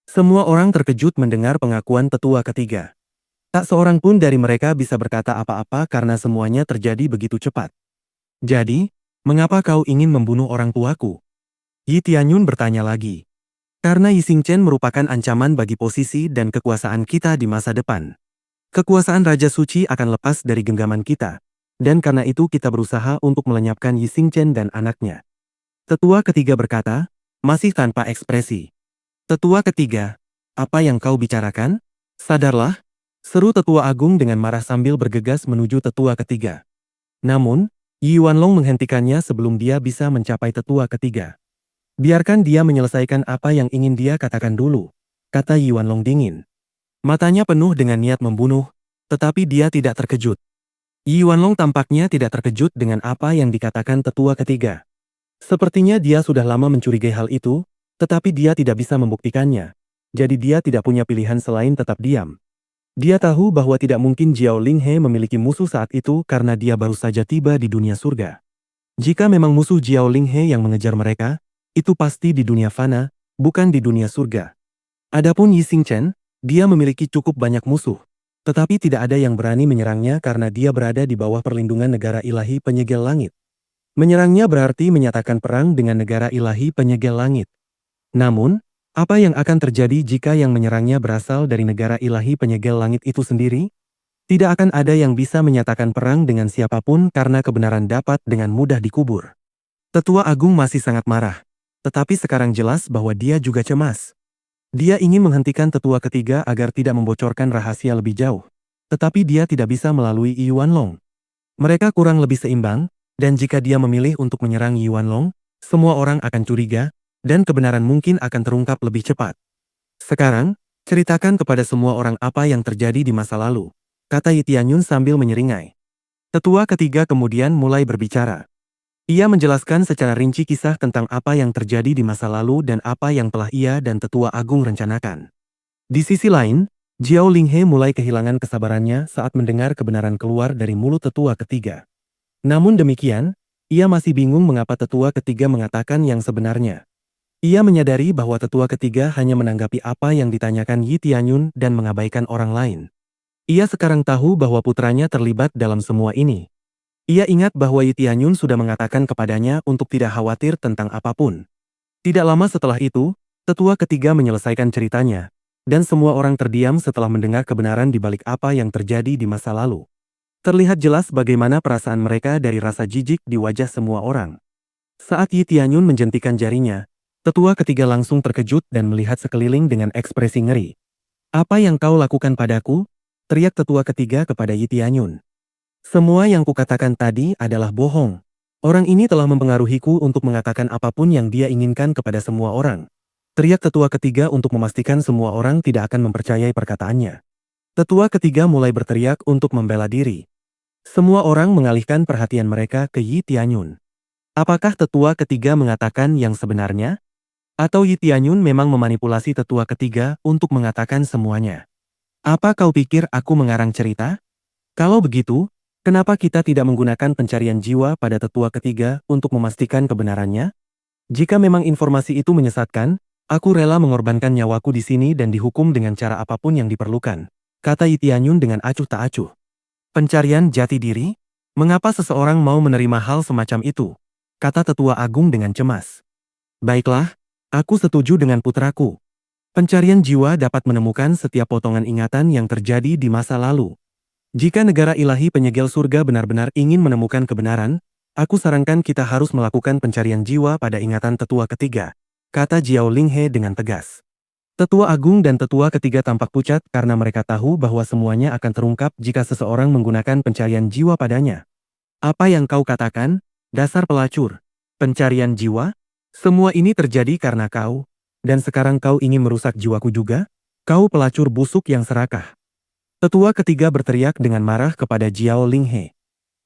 Semua orang terkejut mendengar pengakuan tetua ketiga. Tak seorang pun dari mereka bisa berkata apa-apa karena semuanya terjadi begitu cepat. Jadi, mengapa kau ingin membunuh orang tuaku? Yi Tianyun bertanya lagi. Karena Yi Xingchen merupakan ancaman bagi posisi dan kekuasaan kita di masa depan. Kekuasaan Raja Suci akan lepas dari genggaman kita. Dan karena itu kita berusaha untuk melenyapkan Yi Xingchen dan anaknya. Tetua ketiga berkata, masih tanpa ekspresi. Tetua ketiga, apa yang kau bicarakan? Sadarlah, seru Tetua Agung dengan marah sambil bergegas menuju tetua ketiga. Namun, Yi Wanlong menghentikannya sebelum dia bisa mencapai tetua ketiga. Biarkan dia menyelesaikan apa yang ingin dia katakan dulu, kata Yi Wanlong dingin. Matanya penuh dengan niat membunuh, tetapi dia tidak terkejut. Yi Wanlong tampaknya tidak terkejut dengan apa yang dikatakan tetua ketiga. Sepertinya dia sudah lama mencurigai hal itu, tetapi dia tidak bisa membuktikannya. Jadi dia tidak punya pilihan selain tetap diam. Dia tahu bahwa tidak mungkin Jiao Linghe memiliki musuh saat itu karena dia baru saja tiba di dunia surga. Jika memang musuh Jiao Linghe yang mengejar mereka, itu pasti di dunia fana, bukan di dunia surga. Adapun Yi Xingchen, dia memiliki cukup banyak musuh. Tetapi tidak ada yang berani menyerangnya karena dia berada di bawah perlindungan negara ilahi penyegel langit. Menyerangnya berarti menyatakan perang dengan negara ilahi penyegel langit. Namun, apa yang akan terjadi jika yang menyerangnya berasal dari negara ilahi penyegel langit itu sendiri? Tidak akan ada yang bisa menyatakan perang dengan siapapun karena kebenaran dapat dengan mudah dikubur. Tetua Agung masih sangat marah, tetapi sekarang jelas bahwa dia juga cemas. Dia ingin menghentikan tetua ketiga agar tidak membocorkan rahasia lebih jauh. Tetapi dia tidak bisa melalui Yi Wanlong. Mereka kurang lebih seimbang, dan jika dia memilih untuk menyerang Yi Wanlong, semua orang akan curiga, dan kebenaran mungkin akan terungkap lebih cepat. Sekarang, ceritakan kepada semua orang apa yang terjadi di masa lalu, kata Yi Tianyun sambil menyeringai. Tetua ketiga kemudian mulai berbicara. Ia menjelaskan secara rinci kisah tentang apa yang terjadi di masa lalu dan apa yang telah ia dan Tetua Agung rencanakan. Di sisi lain, Jiao Linghe mulai kehilangan kesabarannya saat mendengar kebenaran keluar dari mulut tetua ketiga. Namun demikian, ia masih bingung mengapa tetua ketiga mengatakan yang sebenarnya. Ia menyadari bahwa tetua ketiga hanya menanggapi apa yang ditanyakan Yi Tianyun dan mengabaikan orang lain. Ia sekarang tahu bahwa putranya terlibat dalam semua ini. Ia ingat bahwa Yi Tianyun sudah mengatakan kepadanya untuk tidak khawatir tentang apapun. Tidak lama setelah itu, tetua ketiga menyelesaikan ceritanya, dan semua orang terdiam setelah mendengar kebenaran di balik apa yang terjadi di masa lalu. Terlihat jelas bagaimana perasaan mereka dari rasa jijik di wajah semua orang. Saat Yi Tianyun menjentikan jarinya, tetua ketiga langsung terkejut dan melihat sekeliling dengan ekspresi ngeri. Apa yang kau lakukan padaku? Teriak tetua ketiga kepada Yi Tianyun. Semua yang kukatakan tadi adalah bohong. Orang ini telah mempengaruhiku untuk mengatakan apapun yang dia inginkan kepada semua orang. Teriak tetua ketiga untuk memastikan semua orang tidak akan mempercayai perkataannya. Tetua ketiga mulai berteriak untuk membela diri. Semua orang mengalihkan perhatian mereka ke Yi Tianyun. Apakah tetua ketiga mengatakan yang sebenarnya? Atau Yi Tianyun memang memanipulasi tetua ketiga untuk mengatakan semuanya? Apa kau pikir aku mengarang cerita? Kalau begitu, kenapa kita tidak menggunakan pencarian jiwa pada tetua ketiga untuk memastikan kebenarannya? Jika memang informasi itu menyesatkan, aku rela mengorbankan nyawaku di sini dan dihukum dengan cara apapun yang diperlukan, kata Yi Tianyun dengan acuh tak acuh. Pencarian jati diri? Mengapa seseorang mau menerima hal semacam itu? Kata tetua agung dengan cemas. Baiklah, aku setuju dengan putraku. Pencarian jiwa dapat menemukan setiap potongan ingatan yang terjadi di masa lalu. Jika negara ilahi penyegel surga benar-benar ingin menemukan kebenaran, aku sarankan kita harus melakukan pencarian jiwa pada ingatan tetua ketiga, kata Jiao Linghe dengan tegas. Tetua agung dan tetua ketiga tampak pucat karena mereka tahu bahwa semuanya akan terungkap jika seseorang menggunakan pencarian jiwa padanya. Apa yang kau katakan, dasar pelacur? Pencarian jiwa? Semua ini terjadi karena kau, dan sekarang kau ingin merusak jiwaku juga? Kau pelacur busuk yang serakah. Tetua ketiga berteriak dengan marah kepada Jiao Linghe.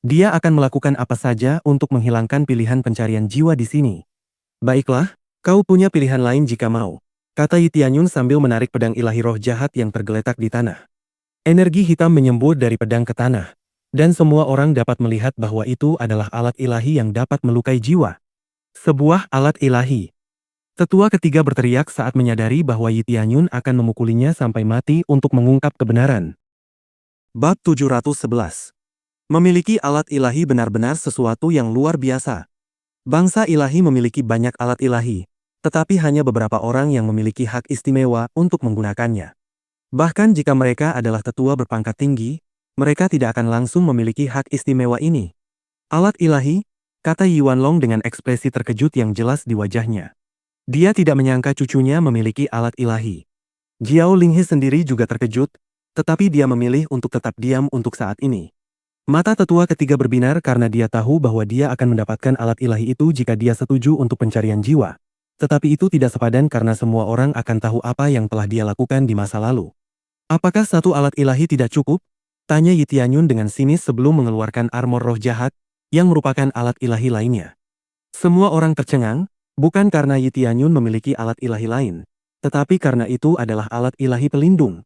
Dia akan melakukan apa saja untuk menghilangkan pilihan pencarian jiwa di sini. Baiklah, kau punya pilihan lain jika mau, kata Yi Tianyun sambil menarik pedang ilahi roh jahat yang tergeletak di tanah. Energi hitam menyembur dari pedang ke tanah. Dan semua orang dapat melihat bahwa itu adalah alat ilahi yang dapat melukai jiwa. Sebuah alat ilahi. Tetua ketiga berteriak saat menyadari bahwa Yi Tianyun akan memukulinya sampai mati untuk mengungkap kebenaran. Bab 711. Memiliki alat ilahi benar-benar sesuatu yang luar biasa. Bangsa ilahi memiliki banyak alat ilahi, tetapi hanya beberapa orang yang memiliki hak istimewa untuk menggunakannya. Bahkan jika mereka adalah tetua berpangkat tinggi, mereka tidak akan langsung memiliki hak istimewa ini. Alat ilahi, kata Yi Wanlong dengan ekspresi terkejut yang jelas di wajahnya. Dia tidak menyangka cucunya memiliki alat ilahi. Jiao Linghe sendiri juga terkejut, tetapi dia memilih untuk tetap diam untuk saat ini. Mata tetua ketiga berbinar karena dia tahu bahwa dia akan mendapatkan alat ilahi itu jika dia setuju untuk pencarian jiwa. Tetapi itu tidak sepadan karena semua orang akan tahu apa yang telah dia lakukan di masa lalu. Apakah satu alat ilahi tidak cukup? Tanya Yi Tianyun dengan sinis sebelum mengeluarkan armor roh jahat, yang merupakan alat ilahi lainnya. Semua orang tercengang, bukan karena Yi Tianyun memiliki alat ilahi lain, tetapi karena itu adalah alat ilahi pelindung.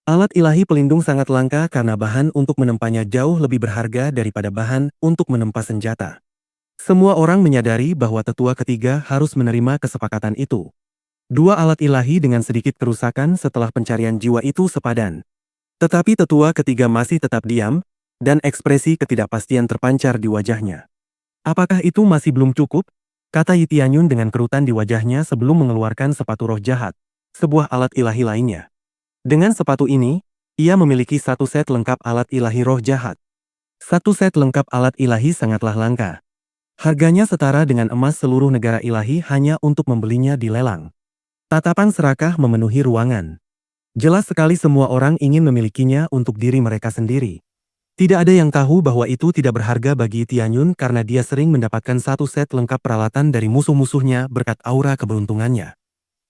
Alat ilahi pelindung sangat langka karena bahan untuk menempanya jauh lebih berharga daripada bahan untuk menempa senjata. Semua orang menyadari bahwa tetua ketiga harus menerima kesepakatan itu. Dua alat ilahi dengan sedikit kerusakan setelah pencarian jiwa itu sepadan. Tetapi tetua ketiga masih tetap diam, dan ekspresi ketidakpastian terpancar di wajahnya. Apakah itu masih belum cukup? Kata Yi Tianyun dengan kerutan di wajahnya sebelum mengeluarkan sepatu roh jahat, sebuah alat ilahi lainnya. Dengan sepatu ini, ia memiliki satu set lengkap alat ilahi roh jahat. Satu set lengkap alat ilahi sangatlah langka. Harganya setara dengan emas seluruh negara ilahi hanya untuk membelinya di lelang. Tatapan serakah memenuhi ruangan. Jelas sekali semua orang ingin memilikinya untuk diri mereka sendiri. Tidak ada yang tahu bahwa itu tidak berharga bagi Tianyun karena dia sering mendapatkan satu set lengkap peralatan dari musuh-musuhnya berkat aura keberuntungannya.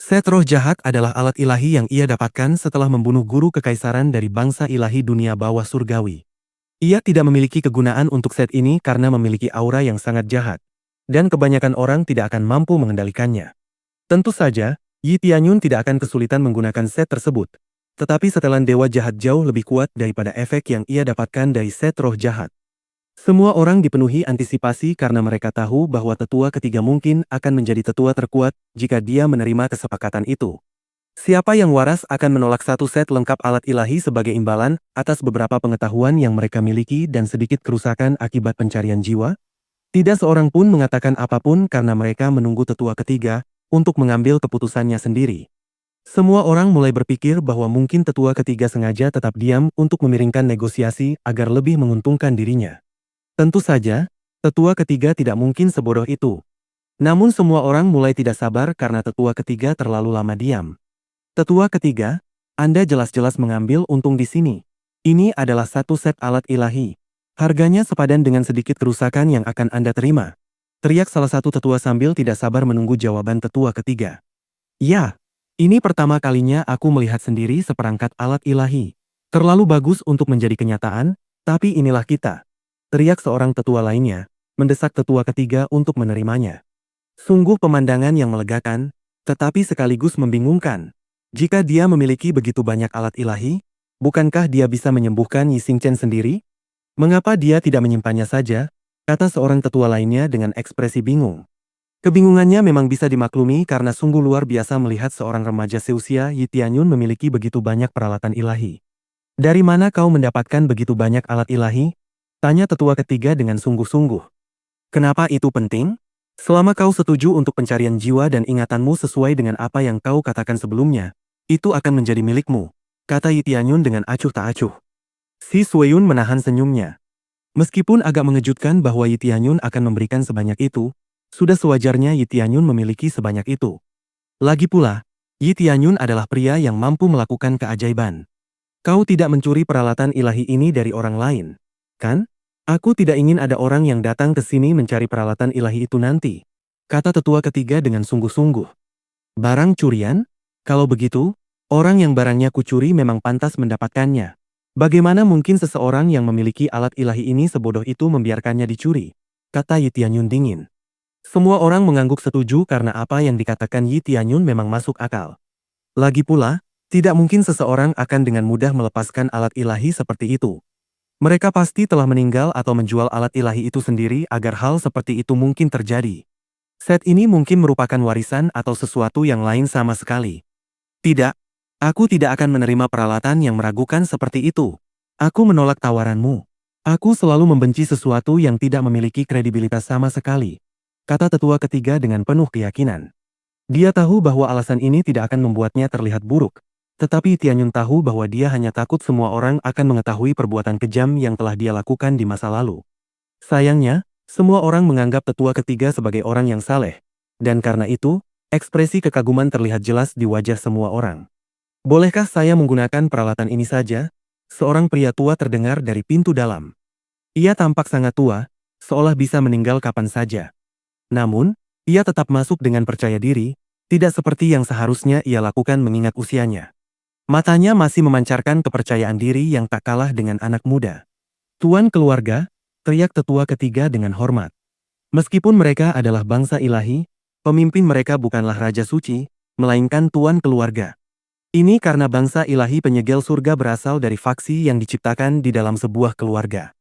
Set roh jahat adalah alat ilahi yang ia dapatkan setelah membunuh guru kekaisaran dari bangsa ilahi dunia bawah surgawi. Ia tidak memiliki kegunaan untuk set ini karena memiliki aura yang sangat jahat, dan kebanyakan orang tidak akan mampu mengendalikannya. Tentu saja, Yi Tianyun tidak akan kesulitan menggunakan set tersebut. Tetapi setelan dewa jahat jauh lebih kuat daripada efek yang ia dapatkan dari set roh jahat. Semua orang dipenuhi antisipasi karena mereka tahu bahwa tetua ketiga mungkin akan menjadi tetua terkuat jika dia menerima kesepakatan itu. Siapa yang waras akan menolak satu set lengkap alat ilahi sebagai imbalan atas beberapa pengetahuan yang mereka miliki dan sedikit kerusakan akibat pencarian jiwa? Tidak seorang pun mengatakan apapun karena mereka menunggu tetua ketiga untuk mengambil keputusannya sendiri. Semua orang mulai berpikir bahwa mungkin tetua ketiga sengaja tetap diam untuk memiringkan negosiasi agar lebih menguntungkan dirinya. Tentu saja, tetua ketiga tidak mungkin sebodoh itu. Namun semua orang mulai tidak sabar karena tetua ketiga terlalu lama diam. Tetua ketiga, Anda jelas-jelas mengambil untung di sini. Ini adalah satu set alat ilahi. Harganya sepadan dengan sedikit kerusakan yang akan Anda terima. Teriak salah satu tetua sambil tidak sabar menunggu jawaban tetua ketiga. Ya, ini pertama kalinya aku melihat sendiri seperangkat alat ilahi. Terlalu bagus untuk menjadi kenyataan, tapi inilah kita. Teriak seorang tetua lainnya, mendesak tetua ketiga untuk menerimanya. Sungguh pemandangan yang melegakan, tetapi sekaligus membingungkan. Jika dia memiliki begitu banyak alat ilahi, bukankah dia bisa menyembuhkan Yi Xingchen sendiri? Mengapa dia tidak menyimpannya saja? Kata seorang tetua lainnya dengan ekspresi bingung. Kebingungannya memang bisa dimaklumi karena sungguh luar biasa melihat seorang remaja seusia Yi Tianyun memiliki begitu banyak peralatan ilahi. Dari mana kau mendapatkan begitu banyak alat ilahi? Tanya tetua ketiga dengan sungguh-sungguh. Kenapa itu penting? Selama kau setuju untuk pencarian jiwa dan ingatanmu sesuai dengan apa yang kau katakan sebelumnya, itu akan menjadi milikmu, kata Yi Tianyun dengan acuh tak acuh. Si Sueyun menahan senyumnya. Meskipun agak mengejutkan bahwa Yi Tianyun akan memberikan sebanyak itu, sudah sewajarnya Yi Tianyun memiliki sebanyak itu. Lagi pula, Yi Tianyun adalah pria yang mampu melakukan keajaiban. Kau tidak mencuri peralatan ilahi ini dari orang lain, kan? Aku tidak ingin ada orang yang datang ke sini mencari peralatan ilahi itu nanti, kata tetua ketiga dengan sungguh-sungguh. Barang curian? Kalau begitu, orang yang barangnya kucuri memang pantas mendapatkannya. Bagaimana mungkin seseorang yang memiliki alat ilahi ini sebodoh itu membiarkannya dicuri? Kata Yi Tianyun dingin. Semua orang mengangguk setuju karena apa yang dikatakan Yi Tianyun memang masuk akal. Lagi pula, tidak mungkin seseorang akan dengan mudah melepaskan alat ilahi seperti itu. Mereka pasti telah meninggal atau menjual alat ilahi itu sendiri agar hal seperti itu mungkin terjadi. Set ini mungkin merupakan warisan atau sesuatu yang lain sama sekali. Tidak, aku tidak akan menerima peralatan yang meragukan seperti itu. Aku menolak tawaranmu. Aku selalu membenci sesuatu yang tidak memiliki kredibilitas sama sekali, kata tetua ketiga dengan penuh keyakinan. Dia tahu bahwa alasan ini tidak akan membuatnya terlihat buruk, tetapi Tianyun tahu bahwa dia hanya takut semua orang akan mengetahui perbuatan kejam yang telah dia lakukan di masa lalu. Sayangnya, semua orang menganggap tetua ketiga sebagai orang yang saleh, dan karena itu, ekspresi kekaguman terlihat jelas di wajah semua orang. Bolehkah saya menggunakan peralatan ini saja? Seorang pria tua terdengar dari pintu dalam. Ia tampak sangat tua, seolah bisa meninggal kapan saja. Namun, ia tetap masuk dengan percaya diri, tidak seperti yang seharusnya ia lakukan mengingat usianya. Matanya masih memancarkan kepercayaan diri yang tak kalah dengan anak muda. Tuan keluarga, teriak tetua ketiga dengan hormat. Meskipun mereka adalah bangsa ilahi, pemimpin mereka bukanlah raja suci, melainkan tuan keluarga. Ini karena bangsa ilahi penyegel surga berasal dari faksi yang diciptakan di dalam sebuah keluarga.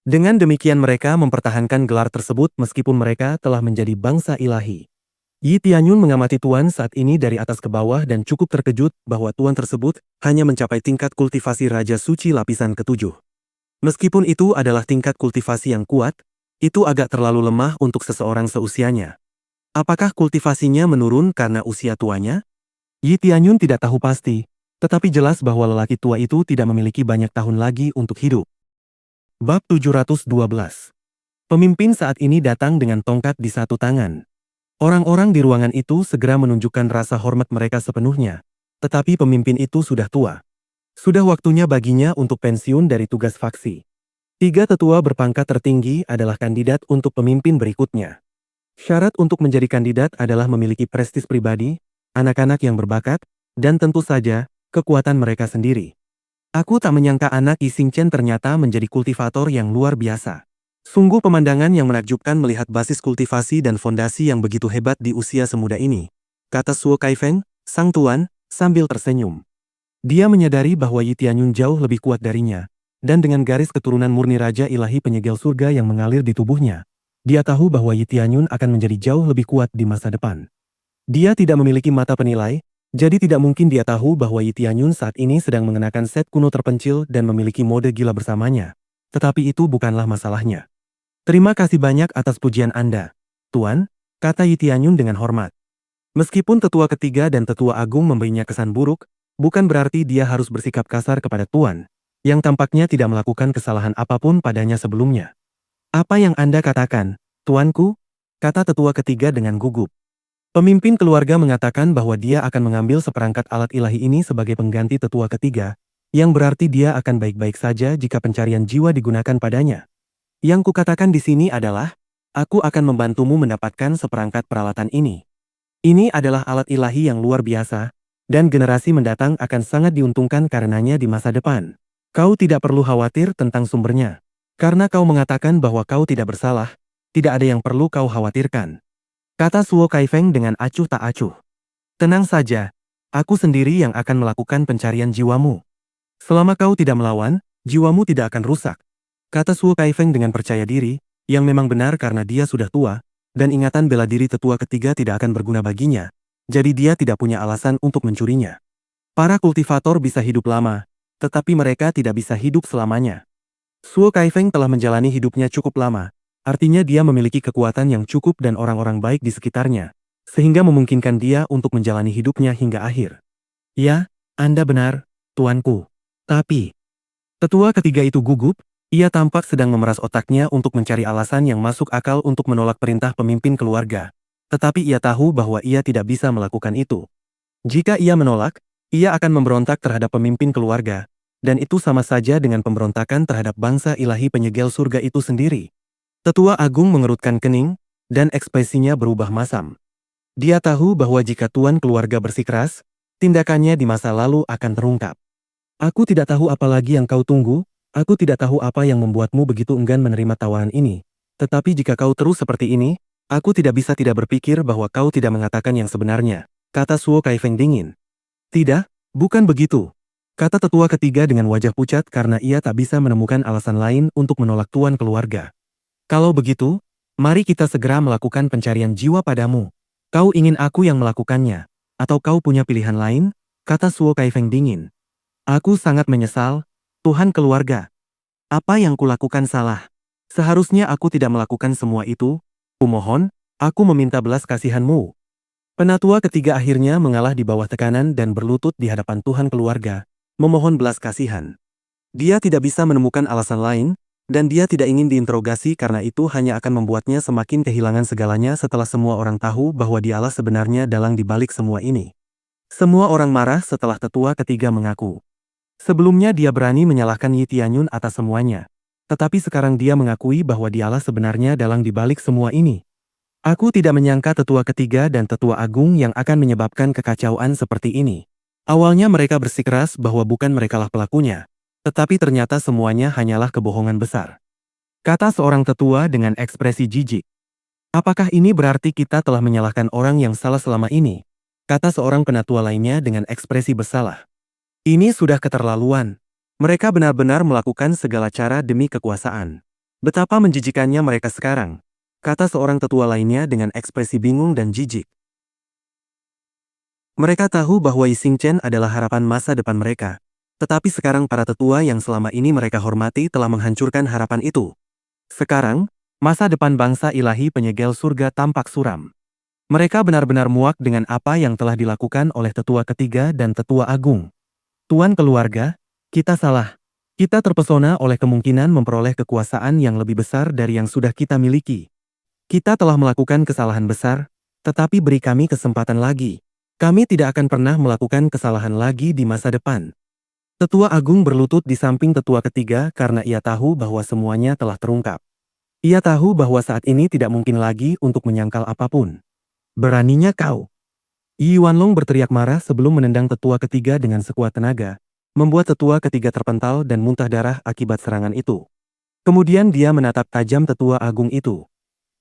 Dengan demikian mereka mempertahankan gelar tersebut meskipun mereka telah menjadi bangsa ilahi. Yi Tianyun mengamati tuan saat ini dari atas ke bawah dan cukup terkejut bahwa tuan tersebut hanya mencapai tingkat kultivasi Raja Suci lapisan ke-7. Meskipun itu adalah tingkat kultivasi yang kuat, itu agak terlalu lemah untuk seseorang seusianya. Apakah kultivasinya menurun karena usia tuanya? Yi Tianyun tidak tahu pasti, tetapi jelas bahwa lelaki tua itu tidak memiliki banyak tahun lagi untuk hidup. Bab 712. Pemimpin saat ini datang dengan tongkat di satu tangan. Orang-orang di ruangan itu segera menunjukkan rasa hormat mereka sepenuhnya, tetapi pemimpin itu sudah tua. Sudah waktunya baginya untuk pensiun dari tugas faksi. 3 tetua berpangkat tertinggi adalah kandidat untuk pemimpin berikutnya. Syarat untuk menjadi kandidat adalah memiliki prestis pribadi, anak-anak yang berbakat, dan tentu saja, kekuatan mereka sendiri. Aku tak menyangka anak Yi Xingchen ternyata menjadi kultivator yang luar biasa. Sungguh pemandangan yang menakjubkan melihat basis kultivasi dan fondasi yang begitu hebat di usia semuda ini, kata Suo Kaifeng, sang tuan, sambil tersenyum. Dia menyadari bahwa Yi Tianyun jauh lebih kuat darinya, dan dengan garis keturunan murni Raja Ilahi penyegel surga yang mengalir di tubuhnya, dia tahu bahwa Yi Tianyun akan menjadi jauh lebih kuat di masa depan. Dia tidak memiliki mata penilai, jadi tidak mungkin dia tahu bahwa Yi Tianyun saat ini sedang mengenakan set kuno terpencil dan memiliki mode gila bersamanya. Tetapi itu bukanlah masalahnya. Terima kasih banyak atas pujian Anda, Tuan, kata Yi Tianyun dengan hormat. Meskipun tetua ketiga dan tetua agung memberinya kesan buruk, bukan berarti dia harus bersikap kasar kepada Tuan, yang tampaknya tidak melakukan kesalahan apapun padanya sebelumnya. Apa yang Anda katakan, Tuanku? Kata tetua ketiga dengan gugup. Pemimpin keluarga mengatakan bahwa dia akan mengambil seperangkat alat ilahi ini sebagai pengganti tetua ketiga, yang berarti dia akan baik-baik saja jika pencarian jiwa digunakan padanya. Yang kukatakan di sini adalah, aku akan membantumu mendapatkan seperangkat peralatan ini. Ini adalah alat ilahi yang luar biasa, dan generasi mendatang akan sangat diuntungkan karenanya di masa depan. Kau tidak perlu khawatir tentang sumbernya. Karena kau mengatakan bahwa kau tidak bersalah, tidak ada yang perlu kau khawatirkan. Kata Suo Kaifeng dengan acuh tak acuh. Tenang saja, aku sendiri yang akan melakukan pencarian jiwamu. Selama kau tidak melawan, jiwamu tidak akan rusak. Kata Suo Kaifeng dengan percaya diri, yang memang benar karena dia sudah tua, dan ingatan bela diri tetua ketiga tidak akan berguna baginya, jadi dia tidak punya alasan untuk mencurinya. Para kultivator bisa hidup lama, tetapi mereka tidak bisa hidup selamanya. Suo Kaifeng telah menjalani hidupnya cukup lama, artinya dia memiliki kekuatan yang cukup dan orang-orang baik di sekitarnya, sehingga memungkinkan dia untuk menjalani hidupnya hingga akhir. Ya, Anda benar, Tuanku. Tapi, tetua ketiga itu gugup, ia tampak sedang memeras otaknya untuk mencari alasan yang masuk akal untuk menolak perintah pemimpin keluarga. Tetapi ia tahu bahwa ia tidak bisa melakukan itu. Jika ia menolak, ia akan memberontak terhadap pemimpin keluarga, dan itu sama saja dengan pemberontakan terhadap bangsa ilahi penyegel surga itu sendiri. Tetua agung mengerutkan kening, dan ekspresinya berubah masam. Dia tahu bahwa jika tuan keluarga bersikeras, tindakannya di masa lalu akan terungkap. Aku tidak tahu apa lagi yang kau tunggu, aku tidak tahu apa yang membuatmu begitu enggan menerima tawaran ini. Tetapi jika kau terus seperti ini, aku tidak bisa tidak berpikir bahwa kau tidak mengatakan yang sebenarnya, kata Suo Kaifeng dingin. Tidak, bukan begitu. kata tetua ketiga dengan wajah pucat karena ia tak bisa menemukan alasan lain untuk menolak tuan keluarga. Kalau begitu, mari kita segera melakukan pencarian jiwa padamu. Kau ingin aku yang melakukannya, atau kau punya pilihan lain? Kata Suo Kaifeng dingin. Aku sangat menyesal, Tuhan keluarga. Apa yang kulakukan salah? Seharusnya aku tidak melakukan semua itu. Kumohon, aku meminta belas kasihanmu. Penatua ketiga akhirnya mengalah di bawah tekanan dan berlutut di hadapan Tuhan keluarga, memohon belas kasihan. Dia tidak bisa menemukan alasan lain, dan dia tidak ingin diinterogasi karena itu hanya akan membuatnya semakin kehilangan segalanya setelah semua orang tahu bahwa dialah sebenarnya dalang di balik semua ini. Semua orang marah setelah tetua ketiga mengaku. Sebelumnya dia berani menyalahkan Yi Tianyun atas semuanya. Tetapi sekarang dia mengakui bahwa dialah sebenarnya dalang di balik semua ini. Aku tidak menyangka tetua ketiga dan tetua agung yang akan menyebabkan kekacauan seperti ini. Awalnya mereka bersikeras bahwa bukan merekalah pelakunya. Tetapi ternyata semuanya hanyalah kebohongan besar. Kata seorang tetua dengan ekspresi jijik. Apakah ini berarti kita telah menyalahkan orang yang salah selama ini? Kata seorang penatua lainnya dengan ekspresi bersalah. Ini sudah keterlaluan. Mereka benar-benar melakukan segala cara demi kekuasaan. Betapa menjijikannya mereka sekarang, kata seorang tetua lainnya dengan ekspresi bingung dan jijik. Mereka tahu bahwa Yi Xingchen adalah harapan masa depan mereka. Tetapi sekarang para tetua yang selama ini mereka hormati telah menghancurkan harapan itu. Sekarang, masa depan bangsa ilahi penyegel surga tampak suram. Mereka benar-benar muak dengan apa yang telah dilakukan oleh tetua ketiga dan tetua agung. Tuan keluarga, kita salah. Kita terpesona oleh kemungkinan memperoleh kekuasaan yang lebih besar dari yang sudah kita miliki. Kita telah melakukan kesalahan besar, tetapi beri kami kesempatan lagi. Kami tidak akan pernah melakukan kesalahan lagi di masa depan. Tetua agung berlutut di samping tetua ketiga karena ia tahu bahwa semuanya telah terungkap. Ia tahu bahwa saat ini tidak mungkin lagi untuk menyangkal apapun. Beraninya kau. Yi Wanlong berteriak marah sebelum menendang tetua ketiga dengan sekuat tenaga, membuat tetua ketiga terpental dan muntah darah akibat serangan itu. Kemudian dia menatap tajam tetua agung itu.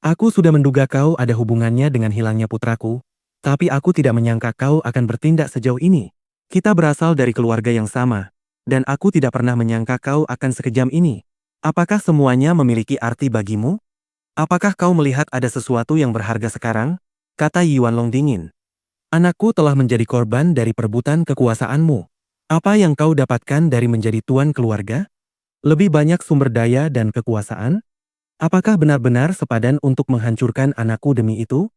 Aku sudah menduga kau ada hubungannya dengan hilangnya putraku, tapi aku tidak menyangka kau akan bertindak sejauh ini. Kita berasal dari keluarga yang sama, dan aku tidak pernah menyangka kau akan sekejam ini. Apakah semuanya memiliki arti bagimu? Apakah kau melihat ada sesuatu yang berharga sekarang? Kata Yi Wanlong dingin. Anakku telah menjadi korban dari perebutan kekuasaanmu. Apa yang kau dapatkan dari menjadi tuan keluarga? Lebih banyak sumber daya dan kekuasaan? Apakah benar-benar sepadan untuk menghancurkan anakku demi itu?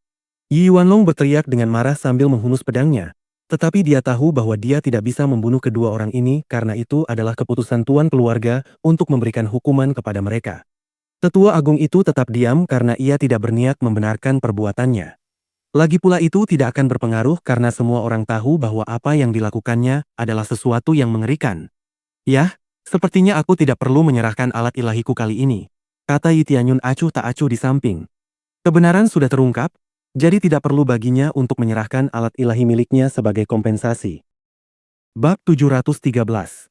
Yi Wanlong berteriak dengan marah sambil menghunus pedangnya. Tetapi dia tahu bahwa dia tidak bisa membunuh kedua orang ini karena itu adalah keputusan tuan keluarga untuk memberikan hukuman kepada mereka. Tetua agung itu tetap diam karena ia tidak berniat membenarkan perbuatannya. Lagi pula itu tidak akan berpengaruh karena semua orang tahu bahwa apa yang dilakukannya adalah sesuatu yang mengerikan. Yah, sepertinya aku tidak perlu menyerahkan alat ilahiku kali ini, kata Yi Tianyun acuh tak acuh di samping. Kebenaran sudah terungkap, jadi tidak perlu baginya untuk menyerahkan alat ilahi miliknya sebagai kompensasi. Bab 713.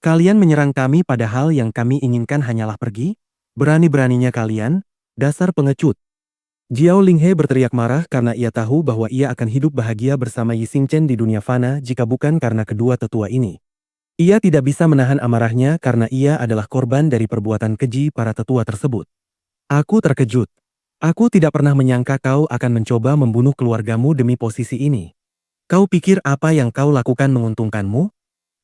Kalian menyerang kami padahal yang kami inginkan hanyalah pergi? Berani-beraninya kalian, dasar pengecut. Jiao Linghe berteriak marah karena ia tahu bahwa ia akan hidup bahagia bersama Yi Xingchen di dunia fana jika bukan karena kedua tetua ini. Ia tidak bisa menahan amarahnya karena ia adalah korban dari perbuatan keji para tetua tersebut. Aku terkejut. Aku tidak pernah menyangka kau akan mencoba membunuh keluargamu demi posisi ini. Kau pikir apa yang kau lakukan menguntungkanmu?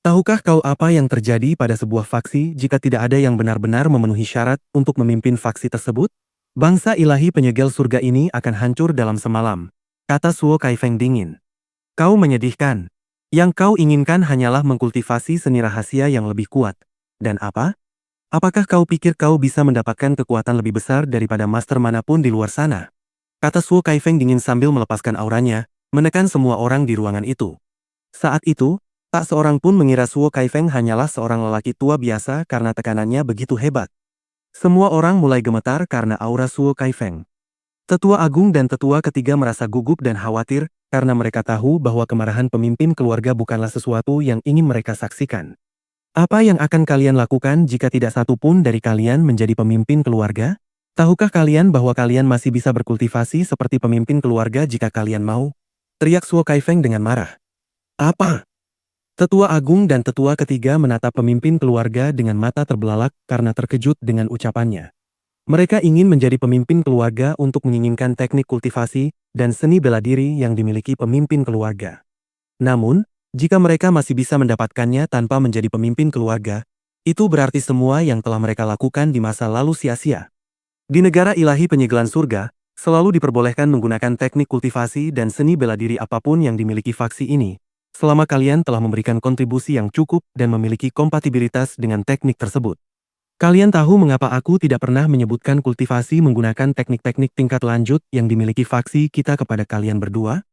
Tahukah kau apa yang terjadi pada sebuah faksi jika tidak ada yang benar-benar memenuhi syarat untuk memimpin faksi tersebut? Bangsa ilahi penyegel surga ini akan hancur dalam semalam, kata Suo Kaifeng dingin. Kau menyedihkan. Yang kau inginkan hanyalah mengkultivasi seni rahasia yang lebih kuat. Dan apa? Apakah kau pikir kau bisa mendapatkan kekuatan lebih besar daripada master manapun di luar sana? Kata Suo Kaifeng dingin sambil melepaskan auranya, menekan semua orang di ruangan itu. Saat itu, tak seorang pun mengira Suo Kaifeng hanyalah seorang lelaki tua biasa karena tekanannya begitu hebat. Semua orang mulai gemetar karena aura Suo Kaifeng. Tetua agung dan tetua ketiga merasa gugup dan khawatir karena mereka tahu bahwa kemarahan pemimpin keluarga bukanlah sesuatu yang ingin mereka saksikan. Apa yang akan kalian lakukan jika tidak satu pun dari kalian menjadi pemimpin keluarga? Tahukah kalian bahwa kalian masih bisa berkultivasi seperti pemimpin keluarga jika kalian mau? Teriak Suo Kaifeng dengan marah. Apa? Tetua Agung dan Tetua Ketiga menatap pemimpin keluarga dengan mata terbelalak karena terkejut dengan ucapannya. Mereka ingin menjadi pemimpin keluarga untuk menginginkan teknik kultivasi dan seni bela diri yang dimiliki pemimpin keluarga. Namun, jika mereka masih bisa mendapatkannya tanpa menjadi pemimpin keluarga, itu berarti semua yang telah mereka lakukan di masa lalu sia-sia. Di negara ilahi penyegelan surga, selalu diperbolehkan menggunakan teknik kultivasi dan seni bela diri apapun yang dimiliki faksi ini, selama kalian telah memberikan kontribusi yang cukup dan memiliki kompatibilitas dengan teknik tersebut. Kalian tahu mengapa aku tidak pernah menyebutkan kultivasi menggunakan teknik-teknik tingkat lanjut yang dimiliki faksi kita kepada kalian berdua?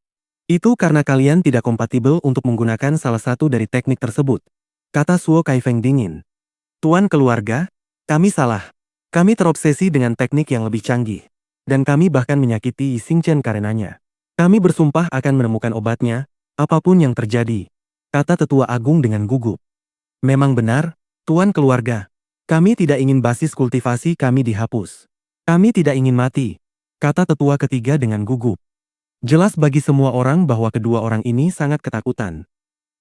Itu karena kalian tidak kompatibel untuk menggunakan salah satu dari teknik tersebut, kata Suo Kaifeng dingin. Tuan keluarga, kami salah. Kami terobsesi dengan teknik yang lebih canggih. Dan kami bahkan menyakiti Yi Xingchen karenanya. Kami bersumpah akan menemukan obatnya, apapun yang terjadi, kata Tetua Agung dengan gugup. Memang benar, Tuan keluarga. Kami tidak ingin basis kultivasi kami dihapus. Kami tidak ingin mati, kata Tetua Ketiga dengan gugup. Jelas bagi semua orang bahwa kedua orang ini sangat ketakutan.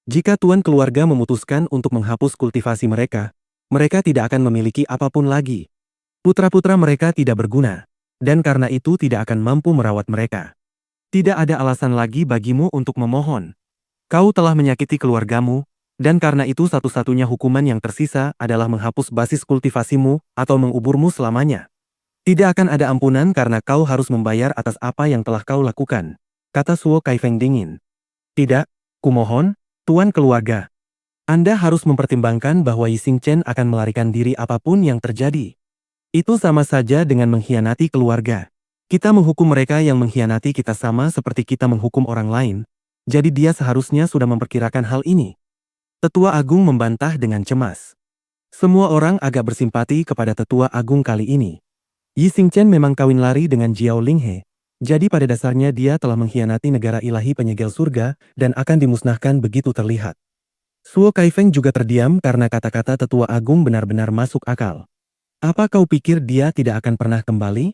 Jika Tuan keluarga memutuskan untuk menghapus kultivasi mereka, mereka tidak akan memiliki apapun lagi. Putra-putra mereka tidak berguna, dan karena itu tidak akan mampu merawat mereka. Tidak ada alasan lagi bagimu untuk memohon. Kau telah menyakiti keluargamu, dan karena itu satu-satunya hukuman yang tersisa adalah menghapus basis kultivasimu atau menguburmu selamanya. Tidak akan ada ampunan karena kau harus membayar atas apa yang telah kau lakukan, kata Suo Kaifeng dingin. Tidak, kumohon, Tuan keluarga. Anda harus mempertimbangkan bahwa Yi Xingchen akan melarikan diri apapun yang terjadi. Itu sama saja dengan mengkhianati keluarga. Kita menghukum mereka yang mengkhianati kita sama seperti kita menghukum orang lain, jadi dia seharusnya sudah memperkirakan hal ini. Tetua Agung membantah dengan cemas. Semua orang agak bersimpati kepada Tetua Agung kali ini. Yi Xingchen memang kawin lari dengan Jiao Linghe, jadi pada dasarnya dia telah mengkhianati negara ilahi penyegel surga dan akan dimusnahkan begitu terlihat. Suo Kaifeng juga terdiam karena kata-kata Tetua Agung benar-benar masuk akal. Apa kau pikir dia tidak akan pernah kembali?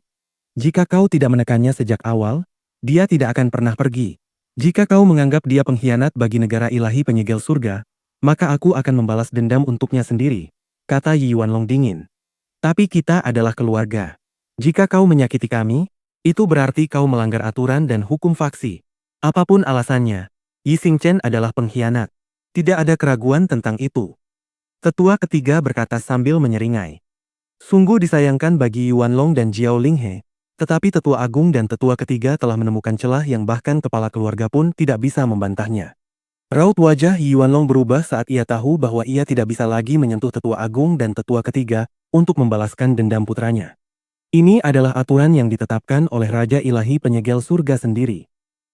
Jika kau tidak menekannya sejak awal, dia tidak akan pernah pergi. Jika kau menganggap dia pengkhianat bagi negara ilahi penyegel surga, maka aku akan membalas dendam untuknya sendiri, kata Yi Yuanlong dingin. Tapi kita adalah keluarga. Jika kau menyakiti kami, itu berarti kau melanggar aturan dan hukum faksi. Apapun alasannya, Yi Xingchen adalah pengkhianat. Tidak ada keraguan tentang itu. Tetua Ketiga berkata sambil menyeringai. Sungguh disayangkan bagi Yuanlong dan Jiao Linghe, tetapi Tetua Agung dan Tetua Ketiga telah menemukan celah yang bahkan kepala keluarga pun tidak bisa membantahnya. Raut wajah Yuanlong berubah saat ia tahu bahwa ia tidak bisa lagi menyentuh Tetua Agung dan Tetua Ketiga untuk membalaskan dendam putranya. Ini adalah aturan yang ditetapkan oleh Raja Ilahi Penyegel Surga sendiri.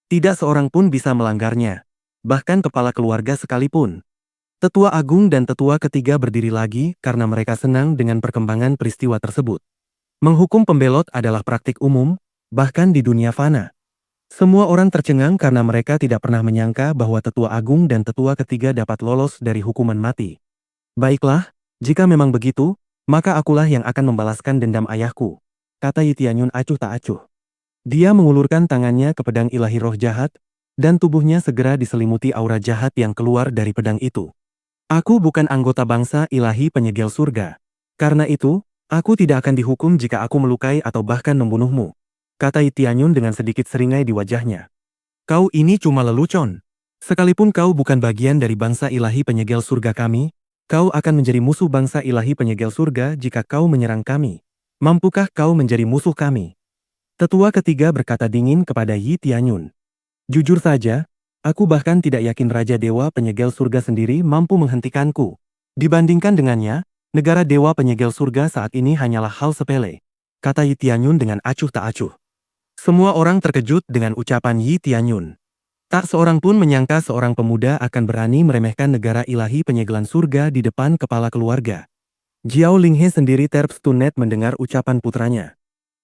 Tidak seorang pun bisa melanggarnya, bahkan kepala keluarga sekalipun. Tetua Agung dan Tetua Ketiga berdiri lagi karena mereka senang dengan perkembangan peristiwa tersebut. Menghukum pembelot adalah praktik umum, bahkan di dunia fana. Semua orang tercengang karena mereka tidak pernah menyangka bahwa Tetua Agung dan Tetua Ketiga dapat lolos dari hukuman mati. Baiklah, jika memang begitu, maka akulah yang akan membalaskan dendam ayahku, kata Yi Tianyun acuh tak acuh. Dia mengulurkan tangannya ke pedang ilahi roh jahat, dan tubuhnya segera diselimuti aura jahat yang keluar dari pedang itu. Aku bukan anggota bangsa ilahi penyegel surga. Karena itu, aku tidak akan dihukum jika aku melukai atau bahkan membunuhmu, kata Yi Tianyun dengan sedikit seringai di wajahnya. Kau ini cuma lelucon. Sekalipun kau bukan bagian dari bangsa ilahi penyegel surga kami, kau akan menjadi musuh bangsa ilahi penyegel surga jika kau menyerang kami. Mampukah kau menjadi musuh kami? Tetua Ketiga berkata dingin kepada Yi Tianyun. Jujur saja, aku bahkan tidak yakin Raja Dewa Penyegel Surga sendiri mampu menghentikanku. Dibandingkan dengannya, negara Dewa Penyegel Surga saat ini hanyalah hal sepele, kata Yi Tianyun dengan acuh tak acuh. Semua orang terkejut dengan ucapan Yi Tianyun. Tak seorang pun menyangka seorang pemuda akan berani meremehkan negara ilahi penyegelan surga di depan kepala keluarga. Jiao Linghe sendiri terpstunet mendengar ucapan putranya.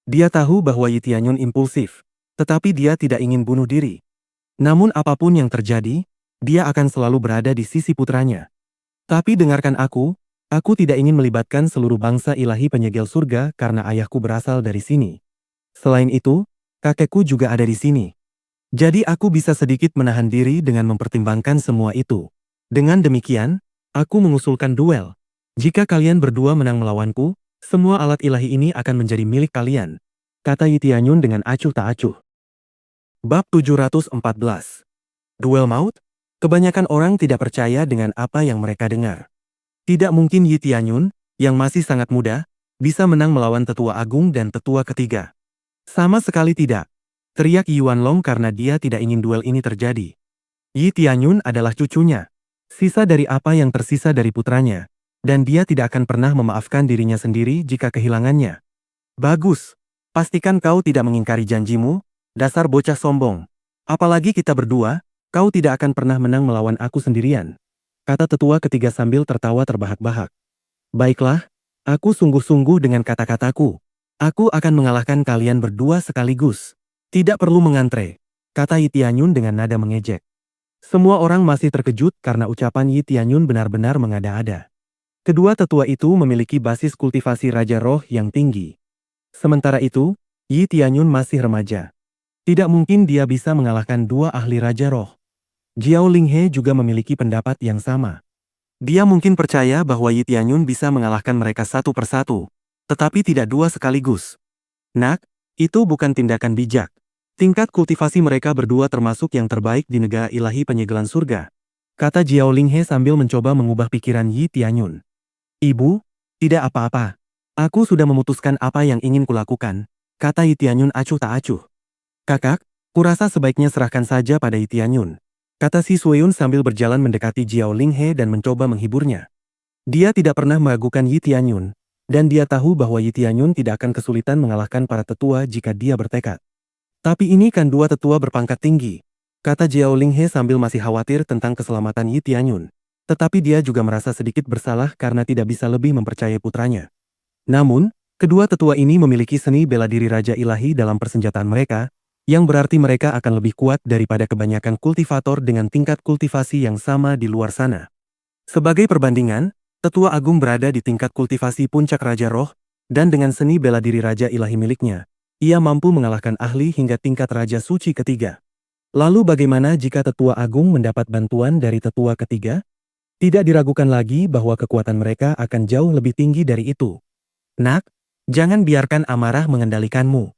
Dia tahu bahwa Yi Tianyun impulsif, tetapi dia tidak ingin bunuh diri. Namun apapun yang terjadi, dia akan selalu berada di sisi putranya. Tapi dengarkan aku tidak ingin melibatkan seluruh bangsa ilahi penyegel surga karena ayahku berasal dari sini. Selain itu, kakekku juga ada di sini. Jadi aku bisa sedikit menahan diri dengan mempertimbangkan semua itu. Dengan demikian, aku mengusulkan duel. Jika kalian berdua menang melawanku, semua alat ilahi ini akan menjadi milik kalian, kata Yi Tianyun dengan acuh tak acuh. Bab 714. Duel maut? Kebanyakan orang tidak percaya dengan apa yang mereka dengar. Tidak mungkin Yi Tianyun, yang masih sangat muda, bisa menang melawan tetua agung dan tetua ketiga. Sama sekali tidak, teriak Yi Wanlong karena dia tidak ingin duel ini terjadi. Yi Tianyun adalah cucunya, sisa dari apa yang tersisa dari putranya, dan dia tidak akan pernah memaafkan dirinya sendiri jika kehilangannya. Bagus, pastikan kau tidak mengingkari janjimu, dasar bocah sombong. Apalagi kita berdua, kau tidak akan pernah menang melawan aku sendirian, kata tetua ketiga sambil tertawa terbahak-bahak. Baiklah, aku sungguh-sungguh dengan kata-kataku. Aku akan mengalahkan kalian berdua sekaligus. Tidak perlu mengantre, kata Yi Tianyun dengan nada mengejek. Semua orang masih terkejut karena ucapan Yi Tianyun benar-benar mengada-ada. Kedua tetua itu memiliki basis kultivasi Raja Roh yang tinggi. Sementara itu, Yi Tianyun masih remaja. Tidak mungkin dia bisa mengalahkan dua ahli Raja Roh. Jiao Linghe juga memiliki pendapat yang sama. Dia mungkin percaya bahwa Yi Tianyun bisa mengalahkan mereka satu persatu, tetapi tidak dua sekaligus. Nak, itu bukan tindakan bijak. Tingkat kultivasi mereka berdua termasuk yang terbaik di negara ilahi penyegelan surga, kata Jiao Linghe sambil mencoba mengubah pikiran Yi Tianyun. Ibu, tidak apa-apa. Aku sudah memutuskan apa yang ingin kulakukan, kata Yi Tianyun acuh tak acuh. Kakak, kurasa sebaiknya serahkan saja pada Yi Tianyun, kata Si Sueyun sambil berjalan mendekati Jiao Linghe dan mencoba menghiburnya. Dia tidak pernah meragukan Yi Tianyun, dan dia tahu bahwa Yi Tianyun tidak akan kesulitan mengalahkan para tetua jika dia bertekad. Tapi ini kan dua tetua berpangkat tinggi, kata Jiao Linghe sambil masih khawatir tentang keselamatan Yi Tianyun. Tetapi dia juga merasa sedikit bersalah karena tidak bisa lebih mempercayai putranya. Namun, kedua tetua ini memiliki seni bela diri Raja Ilahi dalam persenjataan mereka, yang berarti mereka akan lebih kuat daripada kebanyakan kultivator dengan tingkat kultivasi yang sama di luar sana. Sebagai perbandingan, Tetua Agung berada di tingkat kultivasi puncak Raja Roh, dan dengan seni bela diri Raja Ilahi miliknya, ia mampu mengalahkan ahli hingga tingkat Raja Suci ketiga. Lalu bagaimana jika Tetua Agung mendapat bantuan dari Tetua ketiga? Tidak diragukan lagi bahwa kekuatan mereka akan jauh lebih tinggi dari itu. Nak, jangan biarkan amarah mengendalikanmu.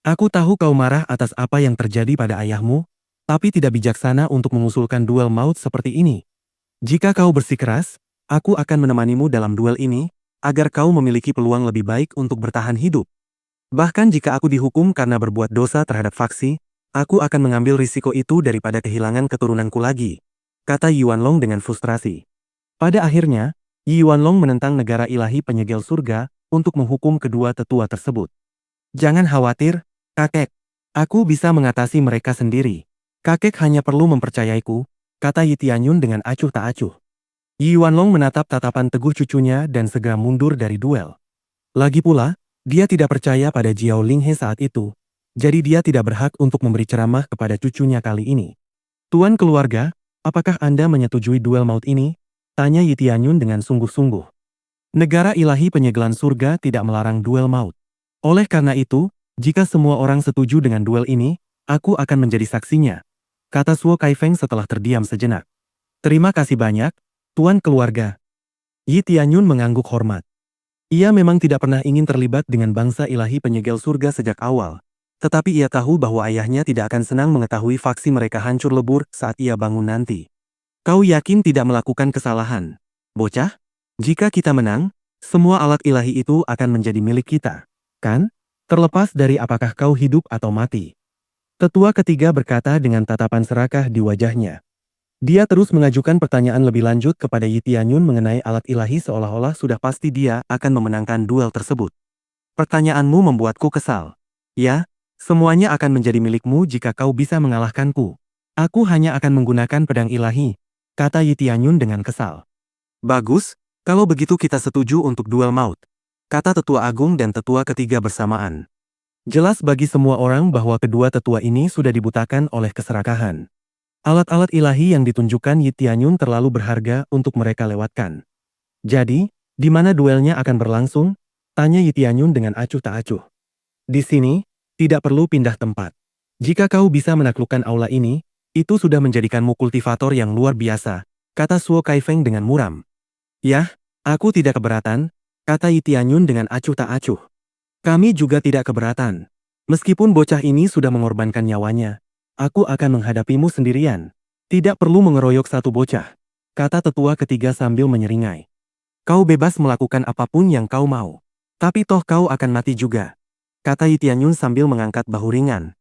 Aku tahu kau marah atas apa yang terjadi pada ayahmu, tapi tidak bijaksana untuk mengusulkan duel maut seperti ini. Jika kau bersikeras, aku akan menemanimu dalam duel ini, agar kau memiliki peluang lebih baik untuk bertahan hidup. Bahkan jika aku dihukum karena berbuat dosa terhadap faksi, aku akan mengambil risiko itu daripada kehilangan keturunanku lagi, kata Yi Wanlong dengan frustrasi. Pada akhirnya, Yi Wanlong menentang negara ilahi penyegel surga untuk menghukum kedua tetua tersebut. Jangan khawatir, kakek. Aku bisa mengatasi mereka sendiri. Kakek hanya perlu mempercayaiku, kata Yi Tianyun dengan acuh tak acuh. Yi Wanlong menatap tatapan teguh cucunya dan segera mundur dari duel. Lagi pula, dia tidak percaya pada Jiao Linghe saat itu, jadi dia tidak berhak untuk memberi ceramah kepada cucunya kali ini. Tuan keluarga, apakah Anda menyetujui duel maut ini? Tanya Yi Tianyun dengan sungguh-sungguh. Negara ilahi penyegelan surga tidak melarang duel maut. Oleh karena itu, jika semua orang setuju dengan duel ini, aku akan menjadi saksinya, kata Suo Kaifeng setelah terdiam sejenak. Terima kasih banyak, Tuan keluarga. Yi Tianyun mengangguk hormat. Ia memang tidak pernah ingin terlibat dengan bangsa ilahi penyegel surga sejak awal, tetapi ia tahu bahwa ayahnya tidak akan senang mengetahui faksi mereka hancur lebur saat ia bangun nanti. Kau yakin tidak melakukan kesalahan, bocah? Jika kita menang, semua alat ilahi itu akan menjadi milik kita, kan? Terlepas dari apakah kau hidup atau mati. Tetua ketiga berkata dengan tatapan serakah di wajahnya. Dia terus mengajukan pertanyaan lebih lanjut kepada Yi Tianyun mengenai alat ilahi seolah-olah sudah pasti dia akan memenangkan duel tersebut. Pertanyaanmu membuatku kesal. Ya, semuanya akan menjadi milikmu jika kau bisa mengalahkanku. Aku hanya akan menggunakan pedang ilahi, kata Yi Tianyun dengan kesal. Bagus, kalau begitu kita setuju untuk duel maut, kata Tetua Agung dan Tetua ketiga bersamaan. Jelas bagi semua orang bahwa kedua tetua ini sudah dibutakan oleh keserakahan. Alat-alat ilahi yang ditunjukkan Yi Tianyun terlalu berharga untuk mereka lewatkan. Jadi, di mana duelnya akan berlangsung? Tanya Yi Tianyun dengan acuh tak acuh. Di sini, tidak perlu pindah tempat. Jika kau bisa menaklukkan aula ini, itu sudah menjadikanmu kultivator yang luar biasa, kata Suo Kaifeng dengan muram. Yah, aku tidak keberatan, kata Yi Tianyun dengan acuh tak acuh. Kami juga tidak keberatan. Meskipun bocah ini sudah mengorbankan nyawanya, aku akan menghadapimu sendirian. Tidak perlu mengeroyok satu bocah, kata tetua ketiga sambil menyeringai. Kau bebas melakukan apapun yang kau mau. Tapi toh kau akan mati juga, kata Yi Tianyun sambil mengangkat bahu ringan.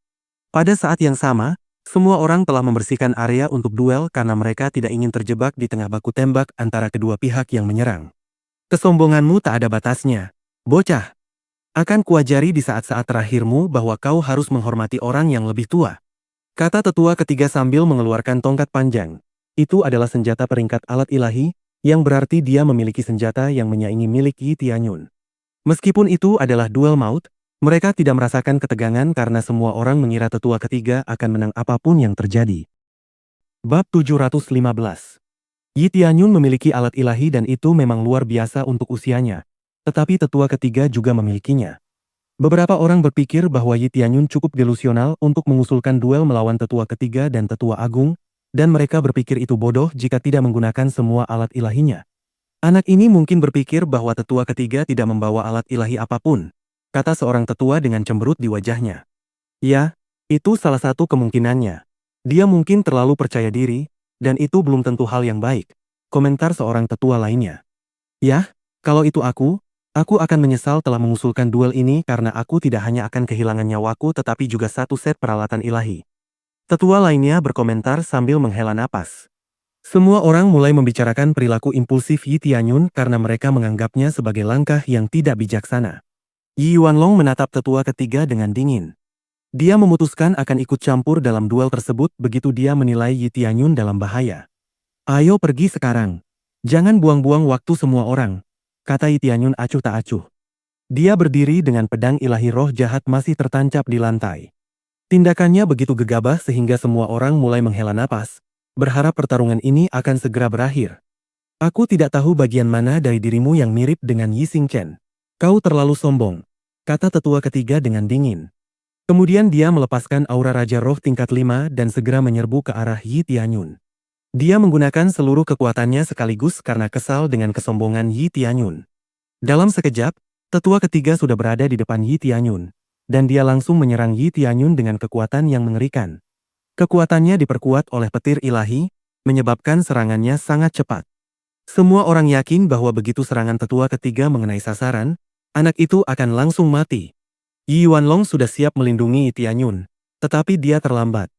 Pada saat yang sama, semua orang telah membersihkan area untuk duel karena mereka tidak ingin terjebak di tengah baku tembak antara kedua pihak yang menyerang. Kesombonganmu tak ada batasnya, bocah. Akan kuajari di saat-saat terakhirmu bahwa kau harus menghormati orang yang lebih tua, kata tetua ketiga sambil mengeluarkan tongkat panjang. Itu adalah senjata peringkat alat ilahi, yang berarti dia memiliki senjata yang menyaingi milik Yi Tianyun. Meskipun itu adalah duel maut, mereka tidak merasakan ketegangan karena semua orang mengira tetua ketiga akan menang apapun yang terjadi. Bab 715. Yi Tianyun memiliki alat ilahi dan itu memang luar biasa untuk usianya. Tetapi tetua ketiga juga memilikinya. Beberapa orang berpikir bahwa Yi Tianyun cukup delusional untuk mengusulkan duel melawan tetua ketiga dan tetua agung, dan mereka berpikir itu bodoh jika tidak menggunakan semua alat ilahinya. Anak ini mungkin berpikir bahwa tetua ketiga tidak membawa alat ilahi apapun, kata seorang tetua dengan cemberut di wajahnya. Ya, itu salah satu kemungkinannya. Dia mungkin terlalu percaya diri, dan itu belum tentu hal yang baik, komentar seorang tetua lainnya. Yah, kalau itu aku akan menyesal telah mengusulkan duel ini karena aku tidak hanya akan kehilangan nyawaku tetapi juga satu set peralatan ilahi. Tetua lainnya berkomentar sambil menghela napas. Semua orang mulai membicarakan perilaku impulsif Yi Tianyun karena mereka menganggapnya sebagai langkah yang tidak bijaksana. Yi Yuanlong menatap tetua ketiga dengan dingin. Dia memutuskan akan ikut campur dalam duel tersebut begitu dia menilai Yi Tianyun dalam bahaya. Ayo pergi sekarang. Jangan buang-buang waktu semua orang, kata Yi Tianyun acuh tak acuh. Dia berdiri dengan pedang ilahi roh jahat masih tertancap di lantai. Tindakannya begitu gegabah sehingga semua orang mulai menghela napas, berharap pertarungan ini akan segera berakhir. Aku tidak tahu bagian mana dari dirimu yang mirip dengan Yi Xingchen. Kau terlalu sombong, kata tetua ketiga dengan dingin. Kemudian dia melepaskan aura Raja Roh tingkat 5 dan segera menyerbu ke arah Yi Tianyun. Dia menggunakan seluruh kekuatannya sekaligus karena kesal dengan kesombongan Yi Tianyun. Dalam sekejap, tetua ketiga sudah berada di depan Yi Tianyun, dan dia langsung menyerang Yi Tianyun dengan kekuatan yang mengerikan. Kekuatannya diperkuat oleh petir ilahi, menyebabkan serangannya sangat cepat. Semua orang yakin bahwa begitu serangan tetua ketiga mengenai sasaran, anak itu akan langsung mati. Yi Yuanlong sudah siap melindungi Yi Tianyun, tetapi dia terlambat.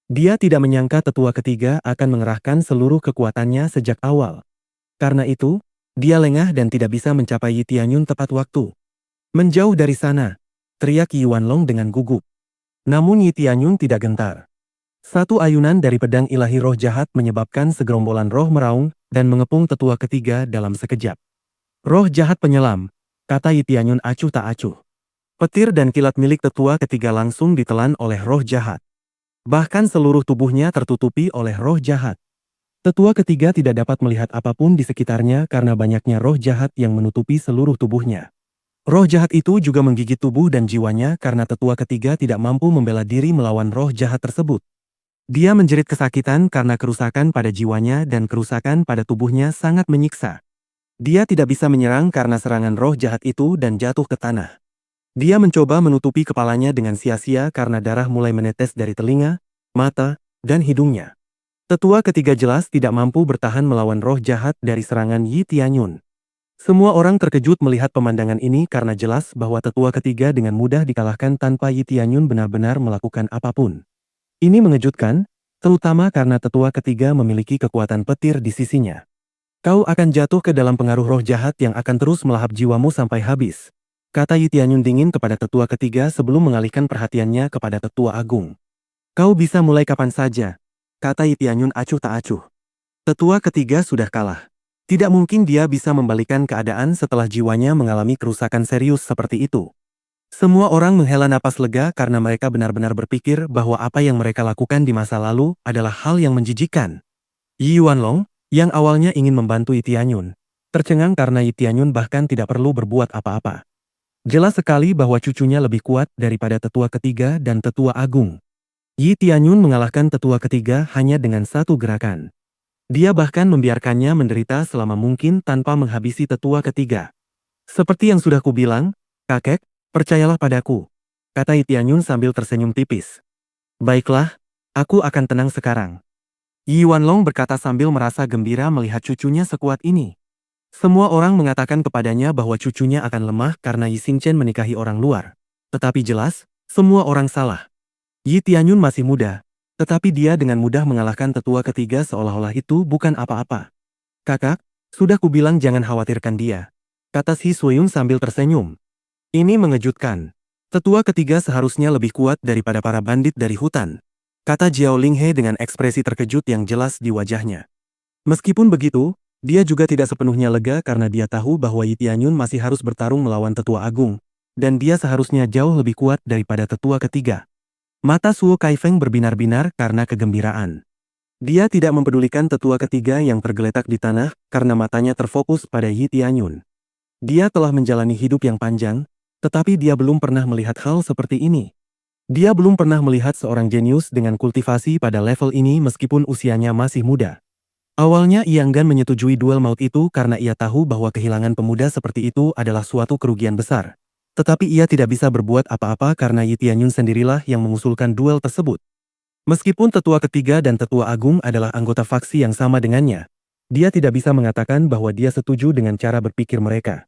Dia tidak menyangka tetua ketiga akan mengerahkan seluruh kekuatannya sejak awal. Karena itu, dia lengah dan tidak bisa mencapai Yi Tianyun tepat waktu. Menjauh dari sana, teriak Yi Yuanlong dengan gugup. Namun Yi Tianyun tidak gentar. Satu ayunan dari pedang ilahi roh jahat menyebabkan segerombolan roh meraung dan mengepung tetua ketiga dalam sekejap. Roh jahat penyelam, kata Yi Tianyun acuh tak acuh. Petir dan kilat milik tetua ketiga langsung ditelan oleh roh jahat. Bahkan seluruh tubuhnya tertutupi oleh roh jahat. Tetua ketiga tidak dapat melihat apapun di sekitarnya karena banyaknya roh jahat yang menutupi seluruh tubuhnya. Roh jahat itu juga menggigit tubuh dan jiwanya karena tetua ketiga tidak mampu membela diri melawan roh jahat tersebut. Dia menjerit kesakitan karena kerusakan pada jiwanya dan kerusakan pada tubuhnya sangat menyiksa. Dia tidak bisa menyerang karena serangan roh jahat itu dan jatuh ke tanah. Dia mencoba menutupi kepalanya dengan sia-sia karena darah mulai menetes dari telinga, mata, dan hidungnya. Tetua ketiga jelas tidak mampu bertahan melawan roh jahat dari serangan Yi Tianyun. Semua orang terkejut melihat pemandangan ini karena jelas bahwa tetua ketiga dengan mudah dikalahkan tanpa Yi Tianyun benar-benar melakukan apapun. Ini mengejutkan, terutama karena tetua ketiga memiliki kekuatan petir di sisinya. Kau akan jatuh ke dalam pengaruh roh jahat yang akan terus melahap jiwamu sampai habis, kata Yi Tianyun dingin kepada tetua ketiga sebelum mengalihkan perhatiannya kepada tetua agung. Kau bisa mulai kapan saja, kata Yi Tianyun acuh tak acuh. Tetua ketiga sudah kalah. Tidak mungkin dia bisa membalikan keadaan setelah jiwanya mengalami kerusakan serius seperti itu. Semua orang menghela napas lega karena mereka benar-benar berpikir bahwa apa yang mereka lakukan di masa lalu adalah hal yang menjijikan. Yi Yuanlong, yang awalnya ingin membantu Yi Tianyun, tercengang karena Yi Tianyun bahkan tidak perlu berbuat apa-apa. Jelas sekali bahwa cucunya lebih kuat daripada tetua ketiga dan tetua agung. Yi Tianyun mengalahkan tetua ketiga hanya dengan satu gerakan. Dia bahkan membiarkannya menderita selama mungkin tanpa menghabisi tetua ketiga. Seperti yang sudah kubilang, kakek, percayalah padaku, kata Yi Tianyun sambil tersenyum tipis. Baiklah, aku akan tenang sekarang. Yi Wanlong berkata sambil merasa gembira melihat cucunya sekuat ini. Semua orang mengatakan kepadanya bahwa cucunya akan lemah karena Yi Xingchen menikahi orang luar. Tetapi jelas, semua orang salah. Yi Tianyun masih muda, tetapi dia dengan mudah mengalahkan tetua ketiga seolah-olah itu bukan apa-apa. Kakak, sudah kubilang jangan khawatirkan dia, kata Shi Suyung sambil tersenyum. Ini mengejutkan. Tetua ketiga seharusnya lebih kuat daripada para bandit dari hutan, kata Jiao Linghe dengan ekspresi terkejut yang jelas di wajahnya. Meskipun begitu, dia juga tidak sepenuhnya lega karena dia tahu bahwa Yi Tianyun masih harus bertarung melawan tetua agung, dan dia seharusnya jauh lebih kuat daripada tetua ketiga. Mata Suo Kaifeng berbinar-binar karena kegembiraan. Dia tidak mempedulikan tetua ketiga yang tergeletak di tanah karena matanya terfokus pada Yi Tianyun. Dia telah menjalani hidup yang panjang, tetapi dia belum pernah melihat hal seperti ini. Dia belum pernah melihat seorang jenius dengan kultivasi pada level ini meskipun usianya masih muda. Awalnya ia enggan menyetujui duel maut itu karena ia tahu bahwa kehilangan pemuda seperti itu adalah suatu kerugian besar. Tetapi ia tidak bisa berbuat apa-apa karena Yi Tianyun sendirilah yang mengusulkan duel tersebut. Meskipun tetua ketiga dan tetua agung adalah anggota faksi yang sama dengannya, dia tidak bisa mengatakan bahwa dia setuju dengan cara berpikir mereka.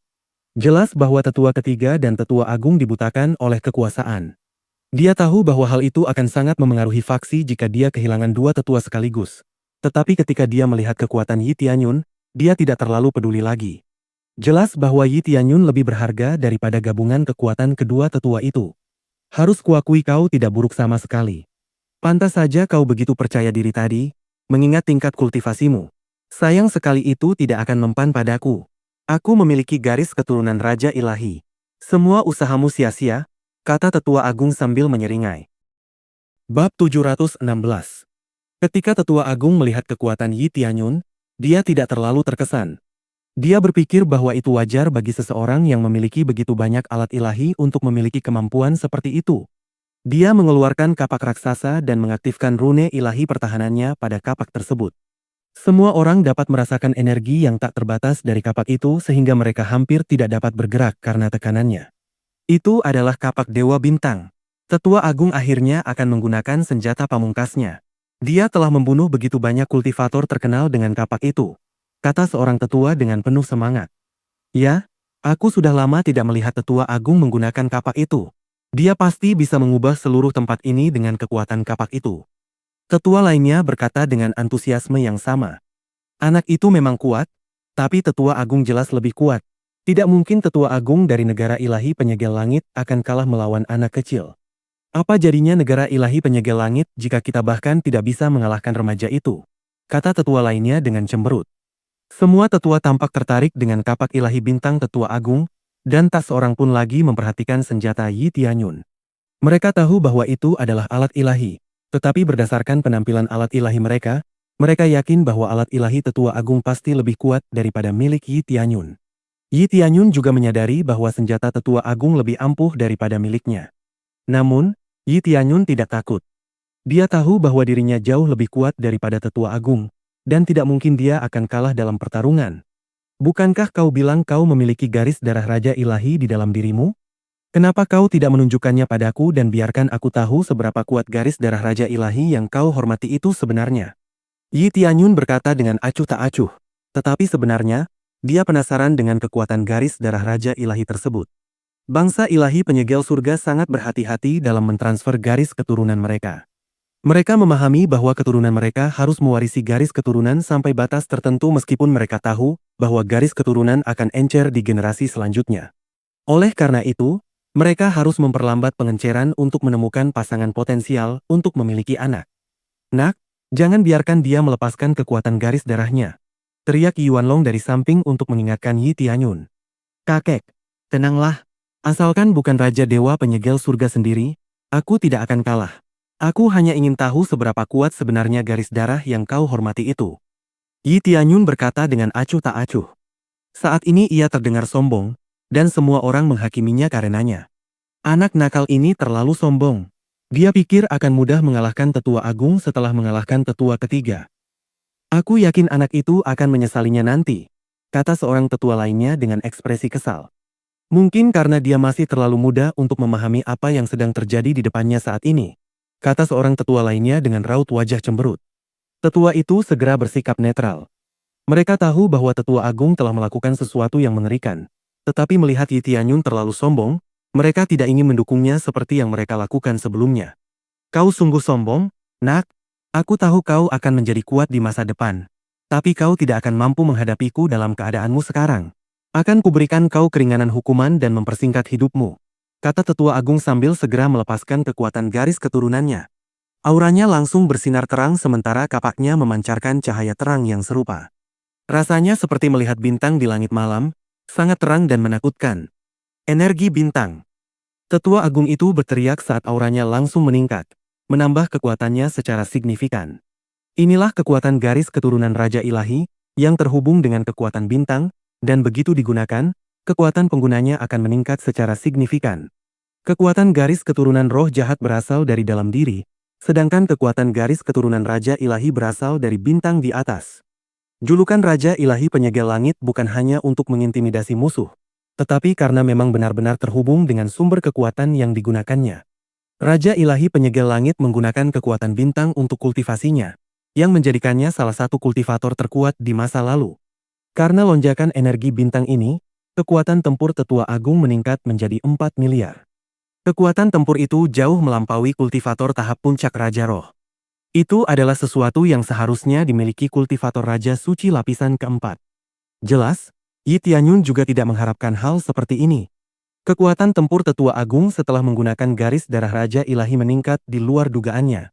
Jelas bahwa tetua ketiga dan tetua agung dibutakan oleh kekuasaan. Dia tahu bahwa hal itu akan sangat memengaruhi faksi jika dia kehilangan dua tetua sekaligus. Tetapi ketika dia melihat kekuatan Yi Tianyun, dia tidak terlalu peduli lagi. Jelas bahwa Yi Tianyun lebih berharga daripada gabungan kekuatan kedua tetua itu. Harus kuakui kau tidak buruk sama sekali. Pantas saja kau begitu percaya diri tadi, mengingat tingkat kultivasimu. Sayang sekali itu tidak akan mempan padaku. Aku memiliki garis keturunan Raja Ilahi. Semua usahamu sia-sia, kata tetua agung sambil menyeringai. Bab 716. Ketika tetua agung melihat kekuatan Yi Tianyun, dia tidak terlalu terkesan. Dia berpikir bahwa itu wajar bagi seseorang yang memiliki begitu banyak alat ilahi untuk memiliki kemampuan seperti itu. Dia mengeluarkan kapak raksasa dan mengaktifkan rune ilahi pertahanannya pada kapak tersebut. Semua orang dapat merasakan energi yang tak terbatas dari kapak itu sehingga mereka hampir tidak dapat bergerak karena tekanannya. Itu adalah kapak Dewa Bintang. Tetua Agung akhirnya akan menggunakan senjata pamungkasnya. Dia telah membunuh begitu banyak kultivator terkenal dengan kapak itu, kata seorang tetua dengan penuh semangat. Ya, aku sudah lama tidak melihat tetua agung menggunakan kapak itu. Dia pasti bisa mengubah seluruh tempat ini dengan kekuatan kapak itu. Tetua lainnya berkata dengan antusiasme yang sama. Anak itu memang kuat, tapi tetua agung jelas lebih kuat. Tidak mungkin tetua agung dari negara ilahi penyegel langit akan kalah melawan anak kecil. Apa jadinya negara ilahi penyegel langit jika kita bahkan tidak bisa mengalahkan remaja itu? Kata tetua lainnya dengan cemberut. Semua tetua tampak tertarik dengan kapak ilahi bintang tetua agung, dan tak seorang pun lagi memperhatikan senjata Yi Tianyun. Mereka tahu bahwa itu adalah alat ilahi, tetapi berdasarkan penampilan alat ilahi mereka yakin bahwa alat ilahi tetua agung pasti lebih kuat daripada milik Yi Tianyun. Yi Tianyun juga menyadari bahwa senjata tetua agung lebih ampuh daripada miliknya. Namun, Yi Tianyun tidak takut. Dia tahu bahwa dirinya jauh lebih kuat daripada tetua agung, dan tidak mungkin dia akan kalah dalam pertarungan. Bukankah kau bilang kau memiliki garis darah Raja Ilahi di dalam dirimu? Kenapa kau tidak menunjukkannya padaku dan biarkan aku tahu seberapa kuat garis darah Raja Ilahi yang kau hormati itu sebenarnya? Yi Tianyun berkata dengan acuh tak acuh. Tetapi sebenarnya, dia penasaran dengan kekuatan garis darah Raja Ilahi tersebut. Bangsa ilahi penyegel surga sangat berhati-hati dalam mentransfer garis keturunan mereka. Mereka memahami bahwa keturunan mereka harus mewarisi garis keturunan sampai batas tertentu meskipun mereka tahu bahwa garis keturunan akan encer di generasi selanjutnya. Oleh karena itu, mereka harus memperlambat pengenceran untuk menemukan pasangan potensial untuk memiliki anak. Nak, jangan biarkan dia melepaskan kekuatan garis darahnya, teriak Yi Wanlong dari samping untuk mengingatkan Yi Tianyun. Kakek, tenanglah. Asalkan bukan Raja Dewa Penyegel Surga sendiri, aku tidak akan kalah. Aku hanya ingin tahu seberapa kuat sebenarnya garis darah yang kau hormati itu. Yi Tianyun berkata dengan acuh tak acuh. Saat ini ia terdengar sombong, dan semua orang menghakiminya karenanya. Anak nakal ini terlalu sombong. Dia pikir akan mudah mengalahkan tetua agung setelah mengalahkan tetua ketiga. Aku yakin anak itu akan menyesalinya nanti, kata seorang tetua lainnya dengan ekspresi kesal. Mungkin karena dia masih terlalu muda untuk memahami apa yang sedang terjadi di depannya saat ini, kata seorang tetua lainnya dengan raut wajah cemberut. Tetua itu segera bersikap netral. Mereka tahu bahwa tetua agung telah melakukan sesuatu yang mengerikan. Tetapi melihat Yi Tianyun terlalu sombong, mereka tidak ingin mendukungnya seperti yang mereka lakukan sebelumnya. Kau sungguh sombong, nak. Aku tahu kau akan menjadi kuat di masa depan. Tapi kau tidak akan mampu menghadapiku dalam keadaanmu sekarang. Akan kuberikan kau keringanan hukuman dan mempersingkat hidupmu, kata tetua agung sambil segera melepaskan kekuatan garis keturunannya. Auranya langsung bersinar terang sementara kapaknya memancarkan cahaya terang yang serupa. Rasanya seperti melihat bintang di langit malam, sangat terang dan menakutkan. Energi bintang. Tetua agung itu berteriak saat auranya langsung meningkat, menambah kekuatannya secara signifikan. Inilah kekuatan garis keturunan Raja Ilahi, yang terhubung dengan kekuatan bintang, dan begitu digunakan, kekuatan penggunanya akan meningkat secara signifikan. Kekuatan garis keturunan roh jahat berasal dari dalam diri, sedangkan kekuatan garis keturunan Raja Ilahi berasal dari bintang di atas. Julukan Raja Ilahi Penyegel Langit bukan hanya untuk mengintimidasi musuh, tetapi karena memang benar-benar terhubung dengan sumber kekuatan yang digunakannya. Raja Ilahi Penyegel Langit menggunakan kekuatan bintang untuk kultivasinya, yang menjadikannya salah satu kultivator terkuat di masa lalu. Karena lonjakan energi bintang ini, kekuatan tempur Tetua Agung meningkat menjadi 4 miliar. Kekuatan tempur itu jauh melampaui kultivator tahap puncak Raja Roh. Itu adalah sesuatu yang seharusnya dimiliki kultivator Raja Suci lapisan keempat. Jelas, Yi Tianyun juga tidak mengharapkan hal seperti ini. Kekuatan tempur Tetua Agung setelah menggunakan garis darah Raja Ilahi meningkat di luar dugaannya.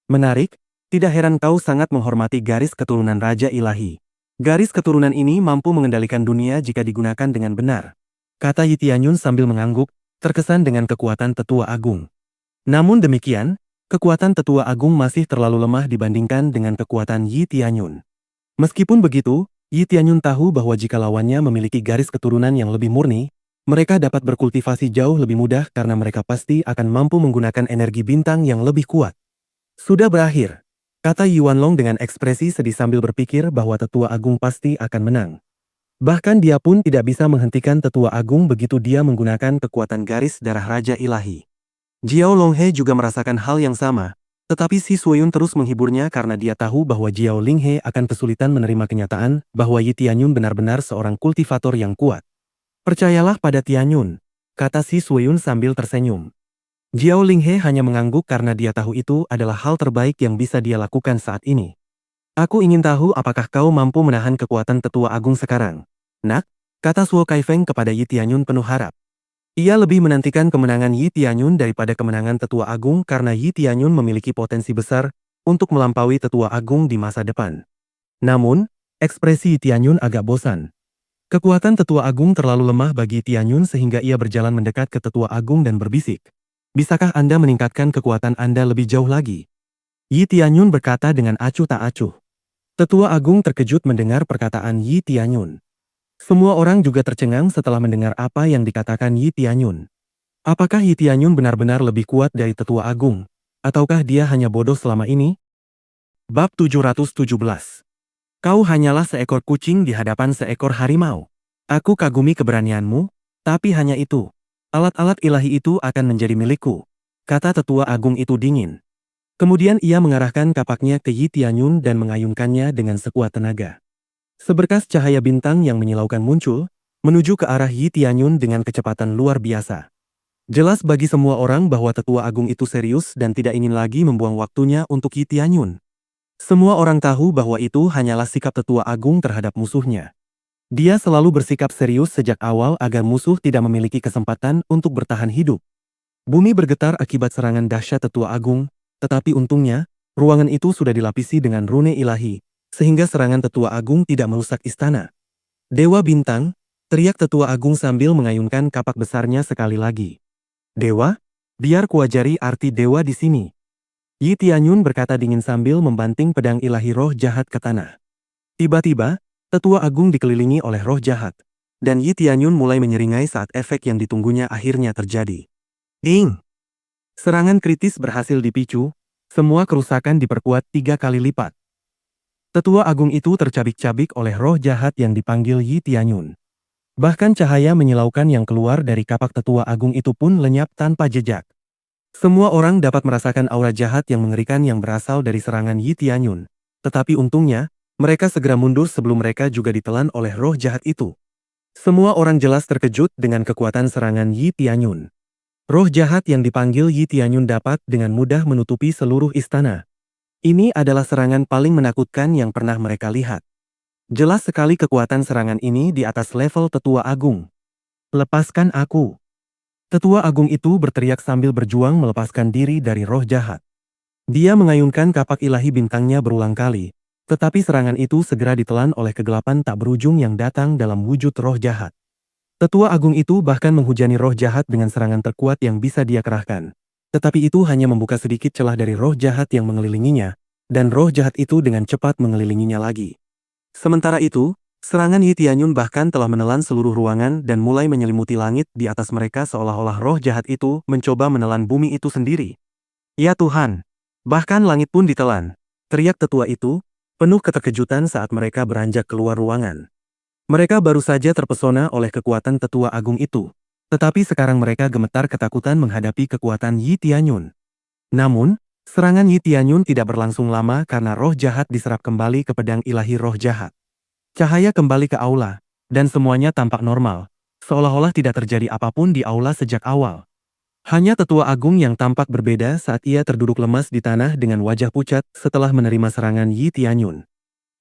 Menarik, tidak heran kau sangat menghormati garis keturunan Raja Ilahi. Garis keturunan ini mampu mengendalikan dunia jika digunakan dengan benar, kata Yi Tianyun sambil mengangguk, terkesan dengan kekuatan Tetua Agung. Namun demikian, kekuatan Tetua Agung masih terlalu lemah dibandingkan dengan kekuatan Yi Tianyun. Meskipun begitu, Yi Tianyun tahu bahwa jika lawannya memiliki garis keturunan yang lebih murni, mereka dapat berkultivasi jauh lebih mudah karena mereka pasti akan mampu menggunakan energi bintang yang lebih kuat. Sudah berakhir, kata Yuan Long dengan ekspresi sedih sambil berpikir bahwa Tetua Agung pasti akan menang. Bahkan dia pun tidak bisa menghentikan Tetua Agung begitu dia menggunakan kekuatan garis darah Raja Ilahi. Jiao Longhe juga merasakan hal yang sama, tetapi Si Suiyun terus menghiburnya karena dia tahu bahwa Jiao Linghe akan kesulitan menerima kenyataan bahwa Yi Tianyun benar-benar seorang kultivator yang kuat. Percayalah pada Tianyun, kata Si Suiyun sambil tersenyum. Jiao Linghe hanya mengangguk karena dia tahu itu adalah hal terbaik yang bisa dia lakukan saat ini. Aku ingin tahu apakah kau mampu menahan kekuatan Tetua Agung sekarang, nak, kata Suo Kaifeng kepada Yi Tianyun penuh harap. Ia lebih menantikan kemenangan Yi Tianyun daripada kemenangan Tetua Agung karena Yi Tianyun memiliki potensi besar untuk melampaui Tetua Agung di masa depan. Namun, ekspresi Yi Tianyun agak bosan. Kekuatan Tetua Agung terlalu lemah bagi Tianyun sehingga ia berjalan mendekat ke Tetua Agung dan berbisik. Bisakah Anda meningkatkan kekuatan Anda lebih jauh lagi? Yi Tianyun berkata dengan acuh tak acuh. Tetua Agung terkejut mendengar perkataan Yi Tianyun. Semua orang juga tercengang setelah mendengar apa yang dikatakan Yi Tianyun. Apakah Yi Tianyun benar-benar lebih kuat dari Tetua Agung? Ataukah dia hanya bodoh selama ini? Bab 717. Kau hanyalah seekor kucing di hadapan seekor harimau. Aku kagumi keberanianmu, tapi hanya itu. Alat-alat ilahi itu akan menjadi milikku, kata Tetua Agung itu dingin. Kemudian ia mengarahkan kapaknya ke Yi Tianyun dan mengayunkannya dengan sekuat tenaga. Seberkas cahaya bintang yang menyilaukan muncul, menuju ke arah Yi Tianyun dengan kecepatan luar biasa. Jelas bagi semua orang bahwa Tetua Agung itu serius dan tidak ingin lagi membuang waktunya untuk Yi Tianyun. Semua orang tahu bahwa itu hanyalah sikap Tetua Agung terhadap musuhnya. Dia selalu bersikap serius sejak awal agar musuh tidak memiliki kesempatan untuk bertahan hidup. Bumi bergetar akibat serangan dahsyat Tetua Agung, tetapi untungnya, ruangan itu sudah dilapisi dengan rune ilahi, sehingga serangan Tetua Agung tidak merusak istana. Dewa Bintang, teriak Tetua Agung sambil mengayunkan kapak besarnya sekali lagi. Dewa, biar kuajari arti dewa di sini. Yi Tianyun berkata dingin sambil membanting pedang ilahi roh jahat ke tanah. Tiba-tiba, Tetua Agung dikelilingi oleh roh jahat, dan Yi Tianyun mulai menyeringai saat efek yang ditunggunya akhirnya terjadi. Ding! Serangan kritis berhasil dipicu, semua kerusakan diperkuat 3 kali lipat. Tetua agung itu tercabik-cabik oleh roh jahat yang dipanggil Yi Tianyun. Bahkan cahaya menyilaukan yang keluar dari kapak tetua agung itu pun lenyap tanpa jejak. Semua orang dapat merasakan aura jahat yang mengerikan yang berasal dari serangan Yi Tianyun. Tetapi untungnya, mereka segera mundur sebelum mereka juga ditelan oleh roh jahat itu. Semua orang jelas terkejut dengan kekuatan serangan Yi Tianyun. Roh jahat yang dipanggil Yi Tianyun dapat dengan mudah menutupi seluruh istana. Ini adalah serangan paling menakutkan yang pernah mereka lihat. Jelas sekali kekuatan serangan ini di atas level tetua agung. Lepaskan aku. Tetua agung itu berteriak sambil berjuang melepaskan diri dari roh jahat. Dia mengayunkan kapak ilahi bintangnya berulang kali, tetapi serangan itu segera ditelan oleh kegelapan tak berujung yang datang dalam wujud roh jahat. Tetua agung itu bahkan menghujani roh jahat dengan serangan terkuat yang bisa dia kerahkan. Tetapi itu hanya membuka sedikit celah dari roh jahat yang mengelilinginya, dan roh jahat itu dengan cepat mengelilinginya lagi. Sementara itu, serangan Yi Tianyun bahkan telah menelan seluruh ruangan dan mulai menyelimuti langit di atas mereka seolah-olah roh jahat itu mencoba menelan bumi itu sendiri. Ya Tuhan! Bahkan langit pun ditelan. Teriak tetua itu, penuh keterkejutan saat mereka beranjak keluar ruangan. Mereka baru saja terpesona oleh kekuatan tetua agung itu. Tetapi sekarang mereka gemetar ketakutan menghadapi kekuatan Yi Tianyun. Namun, serangan Yi Tianyun tidak berlangsung lama karena roh jahat diserap kembali ke pedang ilahi roh jahat. Cahaya kembali ke aula, dan semuanya tampak normal, seolah-olah tidak terjadi apapun di aula sejak awal. Hanya tetua agung yang tampak berbeda saat ia terduduk lemas di tanah dengan wajah pucat setelah menerima serangan Yi Tianyun.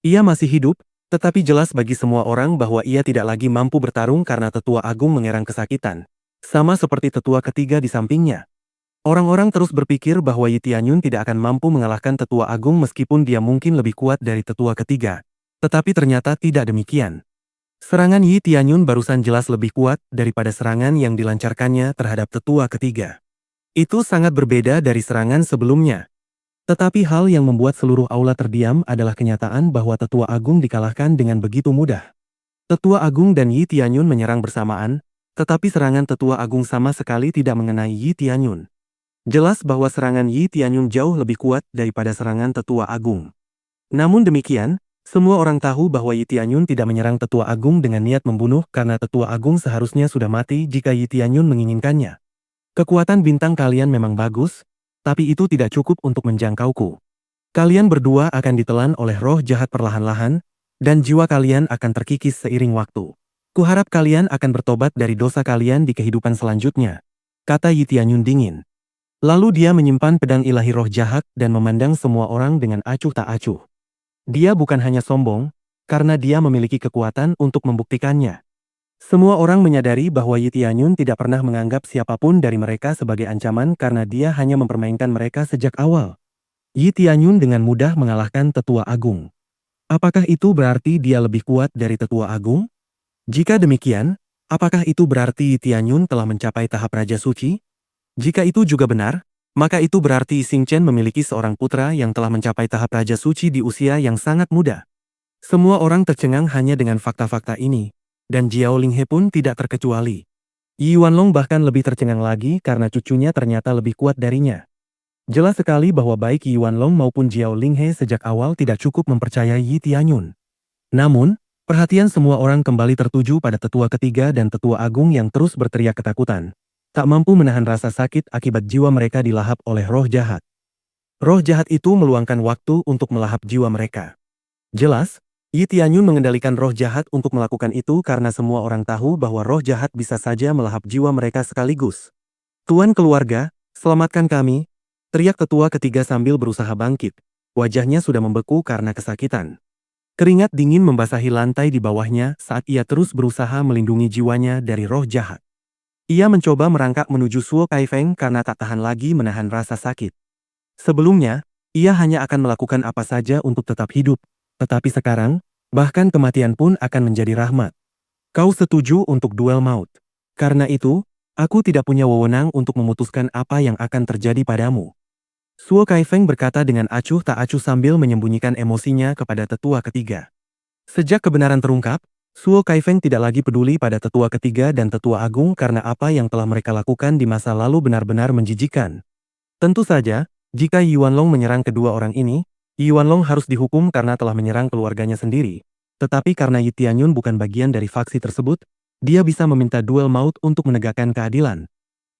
Ia masih hidup, tetapi jelas bagi semua orang bahwa ia tidak lagi mampu bertarung karena tetua agung mengerang kesakitan. Sama seperti tetua ketiga di sampingnya. Orang-orang terus berpikir bahwa Yi Tianyun tidak akan mampu mengalahkan tetua agung meskipun dia mungkin lebih kuat dari tetua ketiga. Tetapi ternyata tidak demikian. Serangan Yi Tianyun barusan jelas lebih kuat daripada serangan yang dilancarkannya terhadap tetua ketiga. Itu sangat berbeda dari serangan sebelumnya. Tetapi hal yang membuat seluruh aula terdiam adalah kenyataan bahwa tetua agung dikalahkan dengan begitu mudah. Tetua agung dan Yi Tianyun menyerang bersamaan, tetapi serangan tetua agung sama sekali tidak mengenai Yi Tianyun. Jelas bahwa serangan Yi Tianyun jauh lebih kuat daripada serangan tetua agung. Namun demikian, semua orang tahu bahwa Yi Tianyun tidak menyerang tetua agung dengan niat membunuh karena tetua agung seharusnya sudah mati jika Yi Tianyun menginginkannya. Kekuatan bintang kalian memang bagus, tapi itu tidak cukup untuk menjangkauku. Kalian berdua akan ditelan oleh roh jahat perlahan-lahan, dan jiwa kalian akan terkikis seiring waktu. Kuharap kalian akan bertobat dari dosa kalian di kehidupan selanjutnya, kata Yi Tianyun dingin. Lalu dia menyimpan pedang ilahi roh jahat dan memandang semua orang dengan acuh tak acuh. Dia bukan hanya sombong, karena dia memiliki kekuatan untuk membuktikannya. Semua orang menyadari bahwa Yi Tianyun tidak pernah menganggap siapapun dari mereka sebagai ancaman karena dia hanya mempermainkan mereka sejak awal. Yi Tianyun dengan mudah mengalahkan tetua agung. Apakah itu berarti dia lebih kuat dari tetua agung? Jika demikian, apakah itu berarti Yi Tianyun telah mencapai tahap Raja Suci? Jika itu juga benar, maka itu berarti Xing Chen memiliki seorang putra yang telah mencapai tahap Raja Suci di usia yang sangat muda. Semua orang tercengang hanya dengan fakta-fakta ini. Dan Jiao Linghe pun tidak terkecuali. Yi Yuanlong bahkan lebih tercengang lagi karena cucunya ternyata lebih kuat darinya. Jelas sekali bahwa baik Yi Yuanlong maupun Jiao Linghe sejak awal tidak cukup mempercayai Yi Tianyun. Namun, perhatian semua orang kembali tertuju pada tetua ketiga dan tetua agung yang terus berteriak ketakutan. Tak mampu menahan rasa sakit akibat jiwa mereka dilahap oleh roh jahat. Roh jahat itu meluangkan waktu untuk melahap jiwa mereka. Jelas, Yi Tianyun mengendalikan roh jahat untuk melakukan itu karena semua orang tahu bahwa roh jahat bisa saja melahap jiwa mereka sekaligus. Tuan keluarga, selamatkan kami, teriak tetua ketiga sambil berusaha bangkit. Wajahnya sudah membeku karena kesakitan. Keringat dingin membasahi lantai di bawahnya saat ia terus berusaha melindungi jiwanya dari roh jahat. Ia mencoba merangkak menuju Suo Kaifeng karena tak tahan lagi menahan rasa sakit. Sebelumnya, ia hanya akan melakukan apa saja untuk tetap hidup. Tetapi sekarang, bahkan kematian pun akan menjadi rahmat. Kau setuju untuk duel maut. Karena itu, aku tidak punya wewenang untuk memutuskan apa yang akan terjadi padamu. Suo Kaifeng berkata dengan acuh tak acuh sambil menyembunyikan emosinya kepada tetua ketiga. Sejak kebenaran terungkap, Suo Kaifeng tidak lagi peduli pada tetua ketiga dan tetua agung karena apa yang telah mereka lakukan di masa lalu benar-benar menjijikan. Tentu saja, jika Yi Yuanlong menyerang kedua orang ini, Yi Yuanlong harus dihukum karena telah menyerang keluarganya sendiri. Tetapi karena Yi Tianyun bukan bagian dari faksi tersebut, dia bisa meminta duel maut untuk menegakkan keadilan.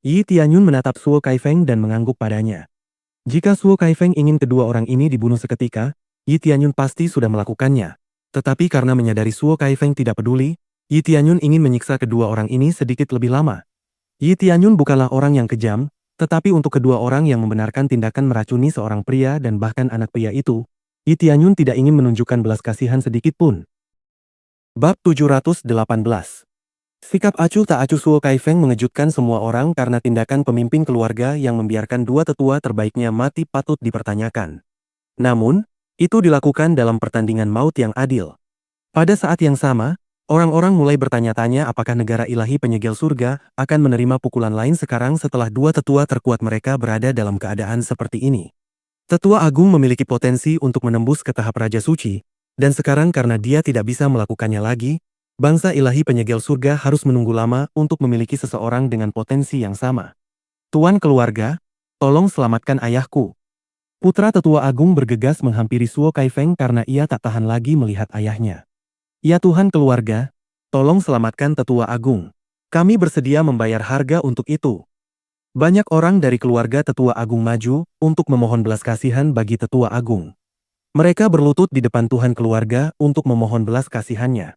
Yi Tianyun menatap Suo Kaifeng dan mengangguk padanya. Jika Suo Kaifeng ingin kedua orang ini dibunuh seketika, Yi Tianyun pasti sudah melakukannya. Tetapi karena menyadari Suo Kaifeng tidak peduli, Yi Tianyun ingin menyiksa kedua orang ini sedikit lebih lama. Yi Tianyun bukanlah orang yang kejam, tetapi untuk kedua orang yang membenarkan tindakan meracuni seorang pria dan bahkan anak pria itu, Yi Tianyun tidak ingin menunjukkan belas kasihan sedikit pun. Bab 718. Sikap acuh tak acuh Suo Kaifeng mengejutkan semua orang karena tindakan pemimpin keluarga yang membiarkan dua tetua terbaiknya mati patut dipertanyakan. Namun, itu dilakukan dalam pertandingan maut yang adil. Pada saat yang sama, orang-orang mulai bertanya-tanya apakah negara ilahi penyegel surga akan menerima pukulan lain sekarang setelah dua tetua terkuat mereka berada dalam keadaan seperti ini. Tetua Agung memiliki potensi untuk menembus ke tahap Raja Suci, dan sekarang karena dia tidak bisa melakukannya lagi, bangsa ilahi penyegel surga harus menunggu lama untuk memiliki seseorang dengan potensi yang sama. Tuan keluarga, tolong selamatkan ayahku. Putra Tetua Agung bergegas menghampiri Suo Kaifeng karena ia tak tahan lagi melihat ayahnya. Ya Tuhan keluarga, tolong selamatkan Tetua Agung. Kami bersedia membayar harga untuk itu. Banyak orang dari keluarga Tetua Agung maju untuk memohon belas kasihan bagi Tetua Agung. Mereka berlutut di depan Tuhan keluarga untuk memohon belas kasihannya.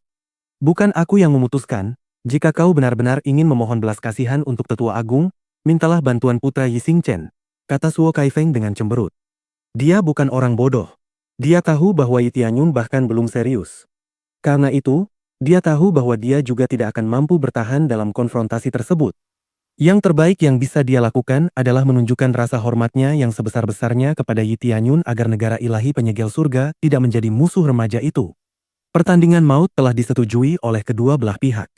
Bukan aku yang memutuskan, jika kau benar-benar ingin memohon belas kasihan untuk Tetua Agung, mintalah bantuan putra Yi Xingchen, kata Suo Kaifeng dengan cemberut. Dia bukan orang bodoh. Dia tahu bahwa Yi Tianyun bahkan belum serius. Karena itu, dia tahu bahwa dia juga tidak akan mampu bertahan dalam konfrontasi tersebut. Yang terbaik yang bisa dia lakukan adalah menunjukkan rasa hormatnya yang sebesar-besarnya kepada Yi Tianyun agar negara ilahi penyegel surga tidak menjadi musuh remaja itu. Pertandingan maut telah disetujui oleh kedua belah pihak.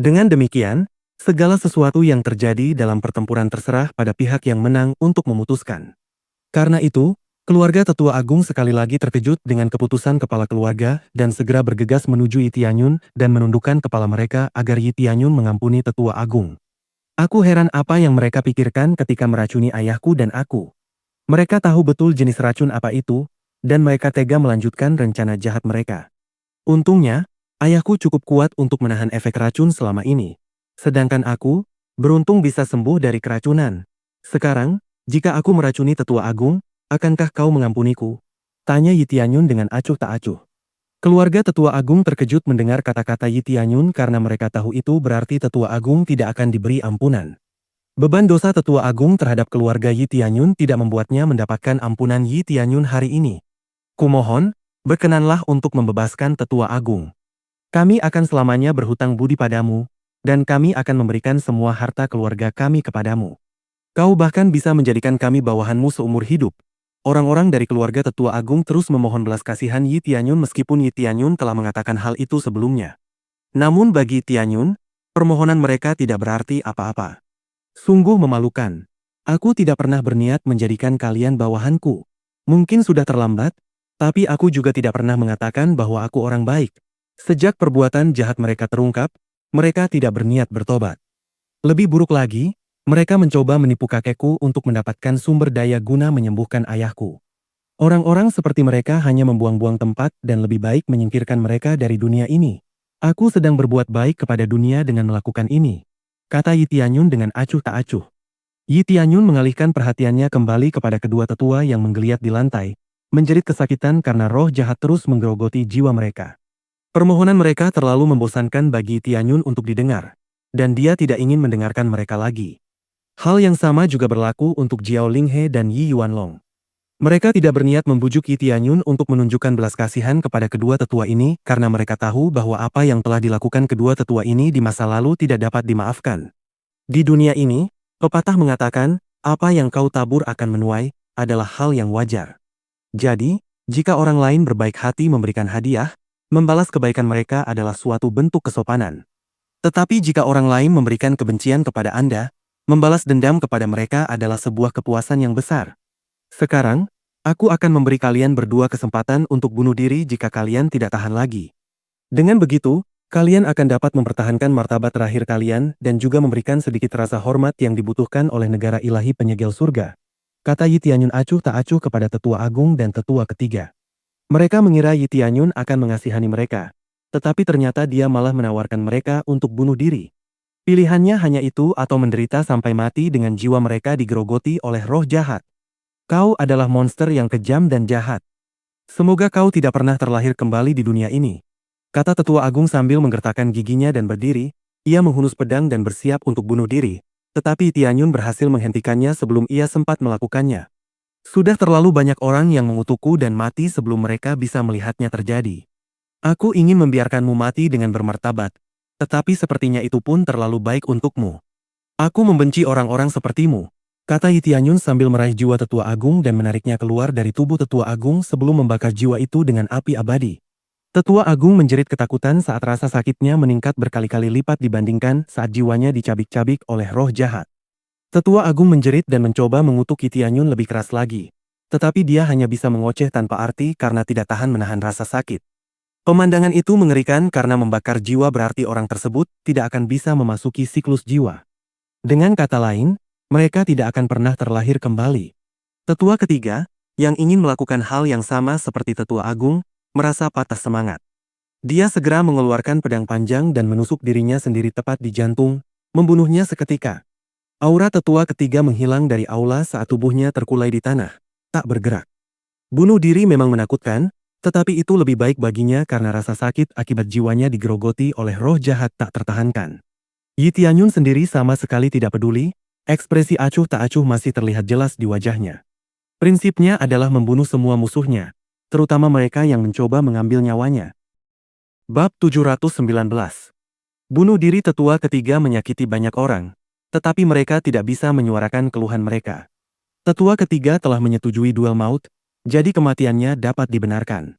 Dengan demikian, segala sesuatu yang terjadi dalam pertempuran terserah pada pihak yang menang untuk memutuskan. Karena itu, keluarga Tetua Agung sekali lagi terkejut dengan keputusan kepala keluarga dan segera bergegas menuju Yi Tianyun dan menundukkan kepala mereka agar Yi Tianyun mengampuni Tetua Agung. Aku heran apa yang mereka pikirkan ketika meracuni ayahku dan aku. Mereka tahu betul jenis racun apa itu, dan mereka tega melanjutkan rencana jahat mereka. Untungnya, ayahku cukup kuat untuk menahan efek racun selama ini. Sedangkan aku, beruntung bisa sembuh dari keracunan. Sekarang, jika aku meracuni Tetua Agung, akankah kau mengampuniku? Tanya Yi Tianyun dengan acuh tak acuh. Keluarga Tetua Agung terkejut mendengar kata-kata Yi Tianyun karena mereka tahu itu berarti Tetua Agung tidak akan diberi ampunan. Beban dosa Tetua Agung terhadap keluarga Yi Tianyun tidak membuatnya mendapatkan ampunan Yi Tianyun hari ini. Kumohon, berkenanlah untuk membebaskan Tetua Agung. Kami akan selamanya berhutang budi padamu, dan kami akan memberikan semua harta keluarga kami kepadamu. Kau bahkan bisa menjadikan kami bawahanmu seumur hidup. Orang-orang dari keluarga Tetua Agung terus memohon belas kasihan Yi Tianyun meskipun Yi Tianyun telah mengatakan hal itu sebelumnya. Namun bagi Tianyun, permohonan mereka tidak berarti apa-apa. Sungguh memalukan. Aku tidak pernah berniat menjadikan kalian bawahanku. Mungkin sudah terlambat, tapi aku juga tidak pernah mengatakan bahwa aku orang baik. Sejak perbuatan jahat mereka terungkap, mereka tidak berniat bertobat. Lebih buruk lagi, mereka mencoba menipu kakekku untuk mendapatkan sumber daya guna menyembuhkan ayahku. Orang-orang seperti mereka hanya membuang-buang tempat dan lebih baik menyingkirkan mereka dari dunia ini. Aku sedang berbuat baik kepada dunia dengan melakukan ini, kata Yi Tianyun dengan acuh tak acuh. Yi Tianyun mengalihkan perhatiannya kembali kepada kedua tetua yang menggeliat di lantai, menjerit kesakitan karena roh jahat terus menggerogoti jiwa mereka. Permohonan mereka terlalu membosankan bagi Tianyun untuk didengar, dan dia tidak ingin mendengarkan mereka lagi. Hal yang sama juga berlaku untuk Jiao Linghe dan Yi Yuanlong. Mereka tidak berniat membujuk Yi Tianyun untuk menunjukkan belas kasihan kepada kedua tetua ini karena mereka tahu bahwa apa yang telah dilakukan kedua tetua ini di masa lalu tidak dapat dimaafkan. Di dunia ini, pepatah mengatakan, apa yang kau tabur akan menuai, adalah hal yang wajar. Jadi, jika orang lain berbaik hati memberikan hadiah, membalas kebaikan mereka adalah suatu bentuk kesopanan. Tetapi jika orang lain memberikan kebencian kepada Anda, membalas dendam kepada mereka adalah sebuah kepuasan yang besar. Sekarang, aku akan memberi kalian berdua kesempatan untuk bunuh diri jika kalian tidak tahan lagi. Dengan begitu, kalian akan dapat mempertahankan martabat terakhir kalian dan juga memberikan sedikit rasa hormat yang dibutuhkan oleh negara ilahi penyegel surga. kata Yi Tianyun acuh tak acuh kepada tetua agung dan tetua ketiga. Mereka mengira Yi Tianyun akan mengasihani mereka, tetapi ternyata dia malah menawarkan mereka untuk bunuh diri. Pilihannya hanya itu atau menderita sampai mati dengan jiwa mereka digerogoti oleh roh jahat. Kau adalah monster yang kejam dan jahat. Semoga kau tidak pernah terlahir kembali di dunia ini, kata tetua agung sambil menggertakkan giginya dan berdiri. Ia menghunus pedang dan bersiap untuk bunuh diri, tetapi Tianyun berhasil menghentikannya sebelum ia sempat melakukannya. Sudah terlalu banyak orang yang mengutukku dan mati sebelum mereka bisa melihatnya terjadi. Aku ingin membiarkanmu mati dengan bermartabat, tetapi sepertinya itu pun terlalu baik untukmu. Aku membenci orang-orang sepertimu, kata Yi Tianyun sambil meraih jiwa tetua agung dan menariknya keluar dari tubuh tetua agung sebelum membakar jiwa itu dengan api abadi. Tetua agung menjerit ketakutan saat rasa sakitnya meningkat berkali-kali lipat dibandingkan saat jiwanya dicabik-cabik oleh roh jahat. Tetua agung menjerit dan mencoba mengutuk Yi Tianyun lebih keras lagi, tetapi dia hanya bisa mengoceh tanpa arti karena tidak tahan menahan rasa sakit. Pemandangan itu mengerikan karena membakar jiwa berarti orang tersebut tidak akan bisa memasuki siklus jiwa. Dengan kata lain, mereka tidak akan pernah terlahir kembali. Tetua ketiga, yang ingin melakukan hal yang sama seperti tetua agung, merasa patah semangat. Dia segera mengeluarkan pedang panjang dan menusuk dirinya sendiri tepat di jantung, membunuhnya seketika. Aura tetua ketiga menghilang dari aula saat tubuhnya terkulai di tanah, tak bergerak. Bunuh diri memang menakutkan, tetapi itu lebih baik baginya karena rasa sakit akibat jiwanya digerogoti oleh roh jahat tak tertahankan. Yi Tianyun sendiri sama sekali tidak peduli, ekspresi acuh tak acuh masih terlihat jelas di wajahnya. Prinsipnya adalah membunuh semua musuhnya, terutama mereka yang mencoba mengambil nyawanya. Bab 719. Bunuh diri tetua ketiga menyakiti banyak orang, tetapi mereka tidak bisa menyuarakan keluhan mereka. Tetua ketiga telah menyetujui duel maut, jadi kematiannya dapat dibenarkan.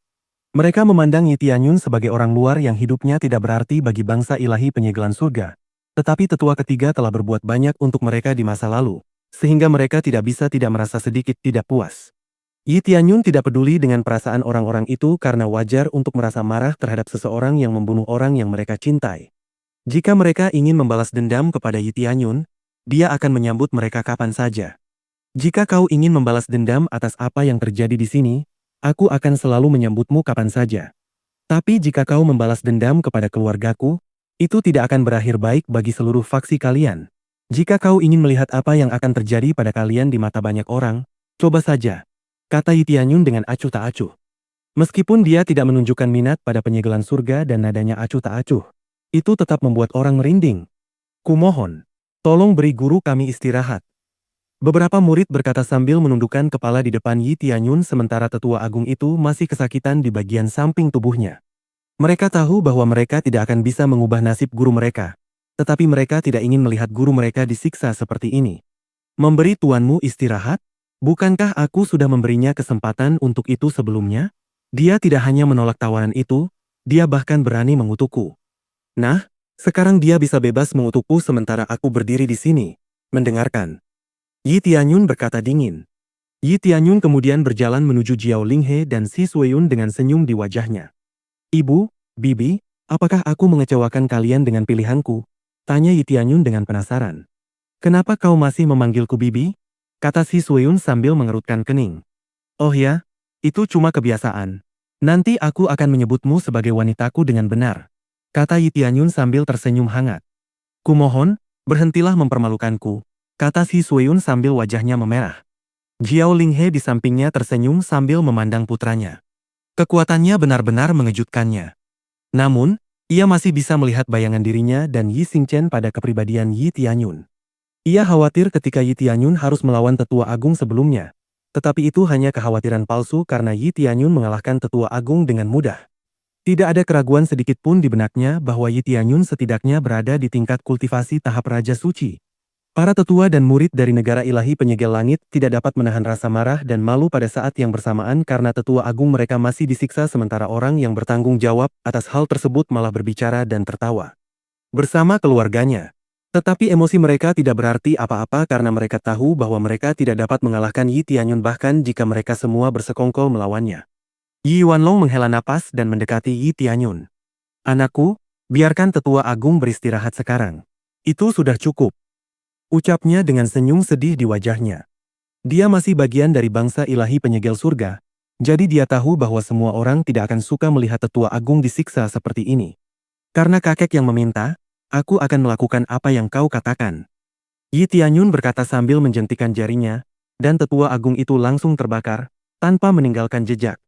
Mereka memandang Yi Tianyun sebagai orang luar yang hidupnya tidak berarti bagi bangsa ilahi penyegelan surga. Tetapi tetua ketiga telah berbuat banyak untuk mereka di masa lalu, sehingga mereka tidak bisa tidak merasa sedikit tidak puas. Yi Tianyun tidak peduli dengan perasaan orang-orang itu karena wajar untuk merasa marah terhadap seseorang yang membunuh orang yang mereka cintai. Jika mereka ingin membalas dendam kepada Yi Tianyun, dia akan menyambut mereka kapan saja. Jika kau ingin membalas dendam atas apa yang terjadi di sini, aku akan selalu menyambutmu kapan saja. Tapi jika kau membalas dendam kepada keluargaku, itu tidak akan berakhir baik bagi seluruh faksi kalian. Jika kau ingin melihat apa yang akan terjadi pada kalian di mata banyak orang, coba saja, kata Yi Tianyun dengan acuh tak acuh. Meskipun dia tidak menunjukkan minat pada penyegelan surga dan nadanya acuh tak acuh, itu tetap membuat orang merinding. Kumohon, tolong beri guru kami istirahat. Beberapa murid berkata sambil menundukkan kepala di depan Yi Tianyun sementara tetua agung itu masih kesakitan di bagian samping tubuhnya. Mereka tahu bahwa mereka tidak akan bisa mengubah nasib guru mereka, tetapi mereka tidak ingin melihat guru mereka disiksa seperti ini. Memberi tuanmu istirahat? Bukankah aku sudah memberinya kesempatan untuk itu sebelumnya? Dia tidak hanya menolak tawaran itu, dia bahkan berani mengutukku. Nah, sekarang dia bisa bebas mengutukku sementara aku berdiri di sini, mendengarkan. Yi Tianyun berkata dingin. Yi Tianyun kemudian berjalan menuju Jiao Linghe dan Si Sueyun dengan senyum di wajahnya. Ibu, Bibi, apakah aku mengecewakan kalian dengan pilihanku? Tanya Yi Tianyun dengan penasaran. Kenapa kau masih memanggilku Bibi? Kata Si Sueyun sambil mengerutkan kening. Oh ya, itu cuma kebiasaan. Nanti aku akan menyebutmu sebagai wanitaku dengan benar. Kata Yi Tianyun sambil tersenyum hangat. Kumohon, berhentilah mempermalukanku. Kata Si Sueyun sambil wajahnya memerah. Jiao Linghe di sampingnya tersenyum sambil memandang putranya. Kekuatannya benar-benar mengejutkannya. Namun, ia masih bisa melihat bayangan dirinya dan Yi Xingchen pada kepribadian Yi Tianyun. Ia khawatir ketika Yi Tianyun harus melawan tetua agung sebelumnya. Tetapi itu hanya kekhawatiran palsu karena Yi Tianyun mengalahkan tetua agung dengan mudah. Tidak ada keraguan sedikit pun di benaknya bahwa Yi Tianyun setidaknya berada di tingkat kultivasi tahap Raja Suci. Para tetua dan murid dari negara ilahi penyegel langit tidak dapat menahan rasa marah dan malu pada saat yang bersamaan karena tetua agung mereka masih disiksa sementara orang yang bertanggung jawab atas hal tersebut malah berbicara dan tertawa bersama keluarganya. Tetapi emosi mereka tidak berarti apa-apa karena mereka tahu bahwa mereka tidak dapat mengalahkan Yi Tianyun bahkan jika mereka semua bersekongkol melawannya. Yi Wanlong menghela napas dan mendekati Yi Tianyun. Anakku, biarkan tetua agung beristirahat sekarang. Itu sudah cukup. Ucapnya dengan senyum sedih di wajahnya. Dia masih bagian dari bangsa ilahi penyegel surga, jadi dia tahu bahwa semua orang tidak akan suka melihat tetua agung disiksa seperti ini. Karena kakek yang meminta, aku akan melakukan apa yang kau katakan. Yi Tianyun berkata sambil menjentikan jarinya, dan tetua agung itu langsung terbakar, tanpa meninggalkan jejak.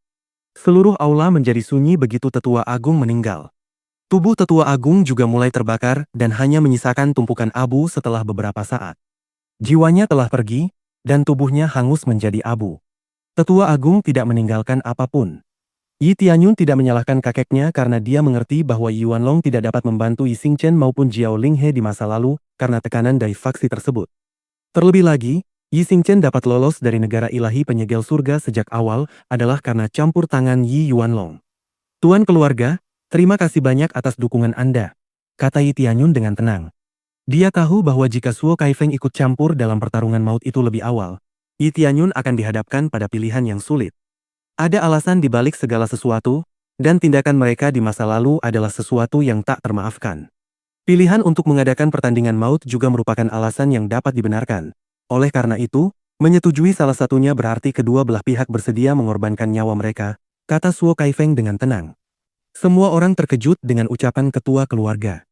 Seluruh aula menjadi sunyi begitu tetua agung meninggal. Tubuh tetua agung juga mulai terbakar dan hanya menyisakan tumpukan abu setelah beberapa saat. Jiwanya telah pergi, dan tubuhnya hangus menjadi abu. Tetua agung tidak meninggalkan apapun. Yi Tianyun tidak menyalahkan kakeknya karena dia mengerti bahwa Yi Yuanlong tidak dapat membantu Yi Xingchen maupun Jiao Linghe di masa lalu karena tekanan dari faksi tersebut. Terlebih lagi, Yi Xingchen dapat lolos dari negara ilahi penyegel surga sejak awal adalah karena campur tangan Yi Yuanlong. Tuan keluarga, terima kasih banyak atas dukungan Anda, kata Yi Tianyun dengan tenang. Dia tahu bahwa jika Suo Kaifeng ikut campur dalam pertarungan maut itu lebih awal, Yi Tianyun akan dihadapkan pada pilihan yang sulit. Ada alasan di balik segala sesuatu, dan tindakan mereka di masa lalu adalah sesuatu yang tak termaafkan. Pilihan untuk mengadakan pertandingan maut juga merupakan alasan yang dapat dibenarkan. Oleh karena itu, menyetujui salah satunya berarti kedua belah pihak bersedia mengorbankan nyawa mereka, kata Suo Kaifeng dengan tenang. Semua orang terkejut dengan ucapan ketua keluarga.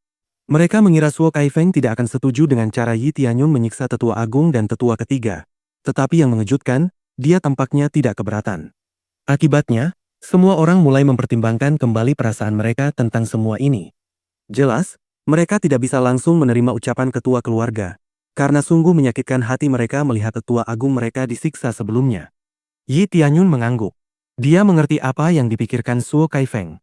Mereka mengira Suo Kaifeng tidak akan setuju dengan cara Yi Tianyun menyiksa tetua agung dan tetua ketiga. Tetapi yang mengejutkan, dia tampaknya tidak keberatan. Akibatnya, semua orang mulai mempertimbangkan kembali perasaan mereka tentang semua ini. Jelas, mereka tidak bisa langsung menerima ucapan ketua keluarga, karena sungguh menyakitkan hati mereka melihat tetua agung mereka disiksa sebelumnya. Yi Tianyun mengangguk. Dia mengerti apa yang dipikirkan Suo Kaifeng.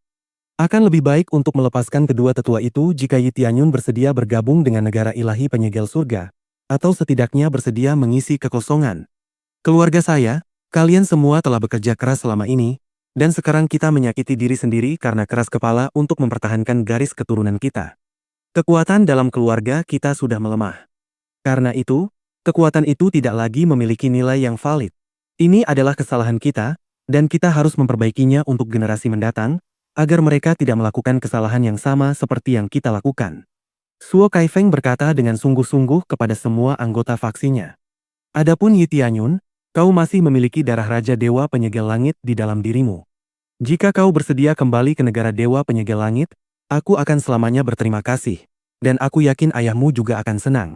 Akan lebih baik untuk melepaskan kedua tetua itu jika Yi Tianyun bersedia bergabung dengan negara ilahi penyegel surga, atau setidaknya bersedia mengisi kekosongan. Keluarga saya, kalian semua telah bekerja keras selama ini, dan sekarang kita menyakiti diri sendiri karena keras kepala untuk mempertahankan garis keturunan kita. Kekuatan dalam keluarga kita sudah melemah. Karena itu, kekuatan itu tidak lagi memiliki nilai yang valid. Ini adalah kesalahan kita, dan kita harus memperbaikinya untuk generasi mendatang, agar mereka tidak melakukan kesalahan yang sama seperti yang kita lakukan. Suo Kaifeng berkata dengan sungguh-sungguh kepada semua anggota faksinya. Adapun Yi Tianyun, kau masih memiliki darah Raja Dewa Penyegel Langit di dalam dirimu. Jika kau bersedia kembali ke negara Dewa Penyegel Langit, aku akan selamanya berterima kasih, dan aku yakin ayahmu juga akan senang.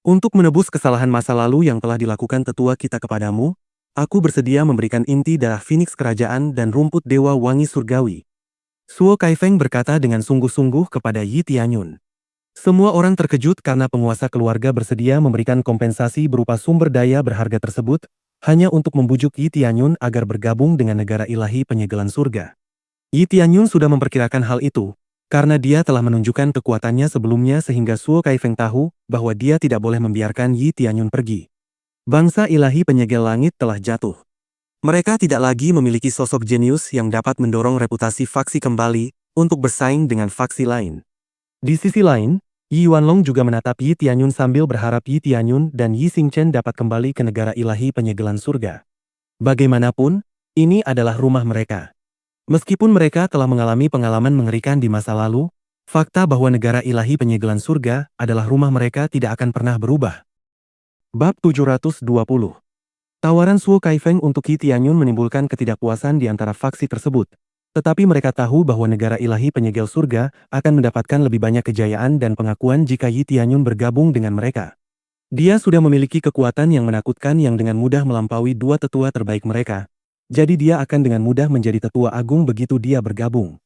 Untuk menebus kesalahan masa lalu yang telah dilakukan tetua kita kepadamu, aku bersedia memberikan inti darah Phoenix Kerajaan dan rumput Dewa Wangi Surgawi. Suo Kaifeng berkata dengan sungguh-sungguh kepada Yi Tianyun. Semua orang terkejut karena penguasa keluarga bersedia memberikan kompensasi berupa sumber daya berharga tersebut, hanya untuk membujuk Yi Tianyun agar bergabung dengan negara ilahi penyegelan surga. Yi Tianyun sudah memperkirakan hal itu, karena dia telah menunjukkan kekuatannya sebelumnya sehingga Suo Kaifeng tahu bahwa dia tidak boleh membiarkan Yi Tianyun pergi. Bangsa ilahi penyegel langit telah jatuh. Mereka tidak lagi memiliki sosok jenius yang dapat mendorong reputasi faksi kembali untuk bersaing dengan faksi lain. Di sisi lain, Yi Yuanlong juga menatap Yi Tianyun sambil berharap Yi Tianyun dan Yi Xingchen dapat kembali ke negara ilahi penyegelan surga. Bagaimanapun, ini adalah rumah mereka. Meskipun mereka telah mengalami pengalaman mengerikan di masa lalu, fakta bahwa negara ilahi penyegelan surga adalah rumah mereka tidak akan pernah berubah. Bab 720. Tawaran Suo Kaifeng untuk Yi Tianyun menimbulkan ketidakpuasan di antara faksi tersebut. Tetapi mereka tahu bahwa negara ilahi penyegel surga akan mendapatkan lebih banyak kejayaan dan pengakuan jika Yi Tianyun bergabung dengan mereka. Dia sudah memiliki kekuatan yang menakutkan yang dengan mudah melampaui dua tetua terbaik mereka. Jadi dia akan dengan mudah menjadi tetua agung begitu dia bergabung.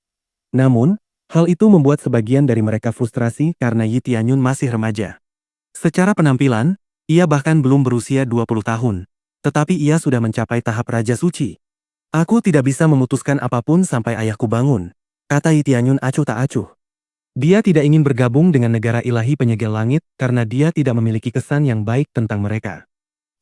Namun, hal itu membuat sebagian dari mereka frustrasi karena Yi Tianyun masih remaja. Secara penampilan, ia bahkan belum berusia 20 tahun. Tetapi ia sudah mencapai tahap Raja Suci. Aku tidak bisa memutuskan apapun sampai ayahku bangun, kata Yi Tianyun acuh tak acuh. Dia tidak ingin bergabung dengan negara ilahi penyegel langit karena dia tidak memiliki kesan yang baik tentang mereka.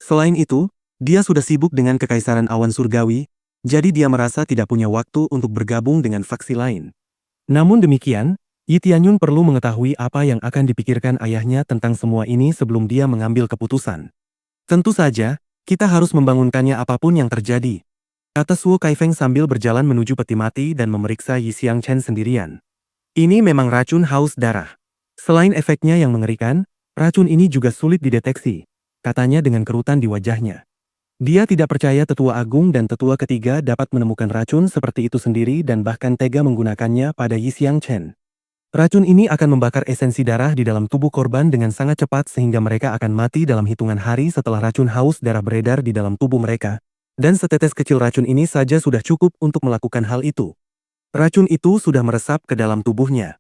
Selain itu, dia sudah sibuk dengan kekaisaran awan surgawi, jadi dia merasa tidak punya waktu untuk bergabung dengan faksi lain. Namun demikian, Yi Tianyun perlu mengetahui apa yang akan dipikirkan ayahnya tentang semua ini sebelum dia mengambil keputusan. Tentu saja, kita harus membangunkannya apapun yang terjadi, kata Suo Kaifeng sambil berjalan menuju peti mati dan memeriksa Yi Xiangchen sendirian. Ini memang racun haus darah. Selain efeknya yang mengerikan, racun ini juga sulit dideteksi, katanya dengan kerutan di wajahnya. Dia tidak percaya Tetua Agung dan Tetua Ketiga dapat menemukan racun seperti itu sendiri dan bahkan tega menggunakannya pada Yi Xiangchen. Racun ini akan membakar esensi darah di dalam tubuh korban dengan sangat cepat sehingga mereka akan mati dalam hitungan hari setelah racun haus darah beredar di dalam tubuh mereka. Dan setetes kecil racun ini saja sudah cukup untuk melakukan hal itu. Racun itu sudah meresap ke dalam tubuhnya.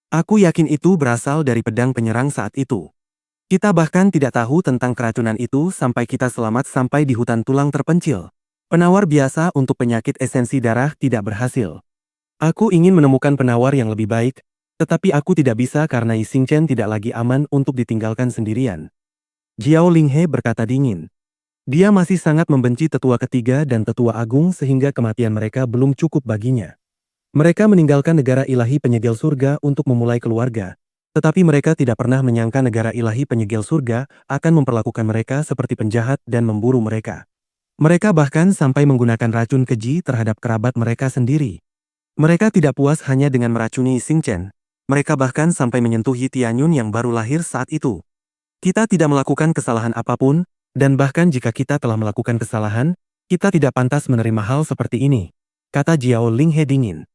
Aku yakin itu berasal dari pedang penyerang saat itu. Kita bahkan tidak tahu tentang keracunan itu sampai kita selamat sampai di hutan tulang terpencil. Penawar biasa untuk penyakit esensi darah tidak berhasil. Aku ingin menemukan penawar yang lebih baik, tetapi aku tidak bisa karena Yi Xingchen tidak lagi aman untuk ditinggalkan sendirian. Jiao Linghe berkata dingin. Dia masih sangat membenci Tetua Ketiga dan Tetua Agung sehingga kematian mereka belum cukup baginya. Mereka meninggalkan negara ilahi penyegel surga untuk memulai keluarga, tetapi mereka tidak pernah menyangka negara ilahi penyegel surga akan memperlakukan mereka seperti penjahat dan memburu mereka. Mereka bahkan sampai menggunakan racun keji terhadap kerabat mereka sendiri. Mereka tidak puas hanya dengan meracuni Yi Xingchen. Mereka bahkan sampai menyentuh Yi Tianyun yang baru lahir saat itu. Kita tidak melakukan kesalahan apapun, dan bahkan jika kita telah melakukan kesalahan, kita tidak pantas menerima hal seperti ini, kata Jiao Linghe dingin.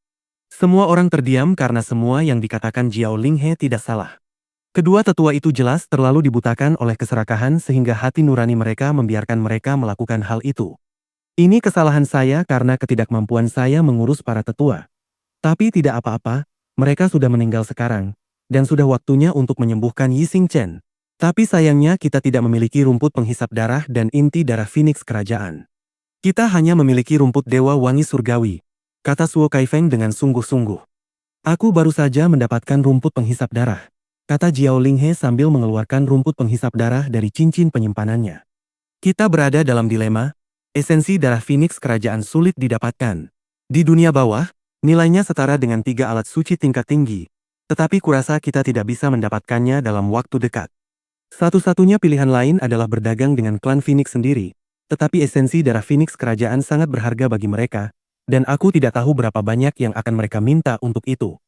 Semua orang terdiam karena semua yang dikatakan Jiao Linghe tidak salah. Kedua tetua itu jelas terlalu dibutakan oleh keserakahan sehingga hati nurani mereka membiarkan mereka melakukan hal itu. Ini kesalahan saya karena ketidakmampuan saya mengurus para tetua. Tapi tidak apa-apa. Mereka sudah meninggal sekarang, dan sudah waktunya untuk menyembuhkan Yi Xingchen. Tapi sayangnya kita tidak memiliki rumput penghisap darah dan inti darah Phoenix kerajaan. Kita hanya memiliki rumput Dewa Wangi Surgawi, kata Suo Kaifeng dengan sungguh-sungguh. Aku baru saja mendapatkan rumput penghisap darah, kata Jiao Linghe sambil mengeluarkan rumput penghisap darah dari cincin penyimpanannya. Kita berada dalam dilema, esensi darah Phoenix kerajaan sulit didapatkan. Di dunia bawah, nilainya setara dengan 3 alat suci tingkat tinggi, tetapi kurasa kita tidak bisa mendapatkannya dalam waktu dekat. Satu-satunya pilihan lain adalah berdagang dengan klan Phoenix sendiri, tetapi esensi darah Phoenix kerajaan sangat berharga bagi mereka, dan aku tidak tahu berapa banyak yang akan mereka minta untuk itu,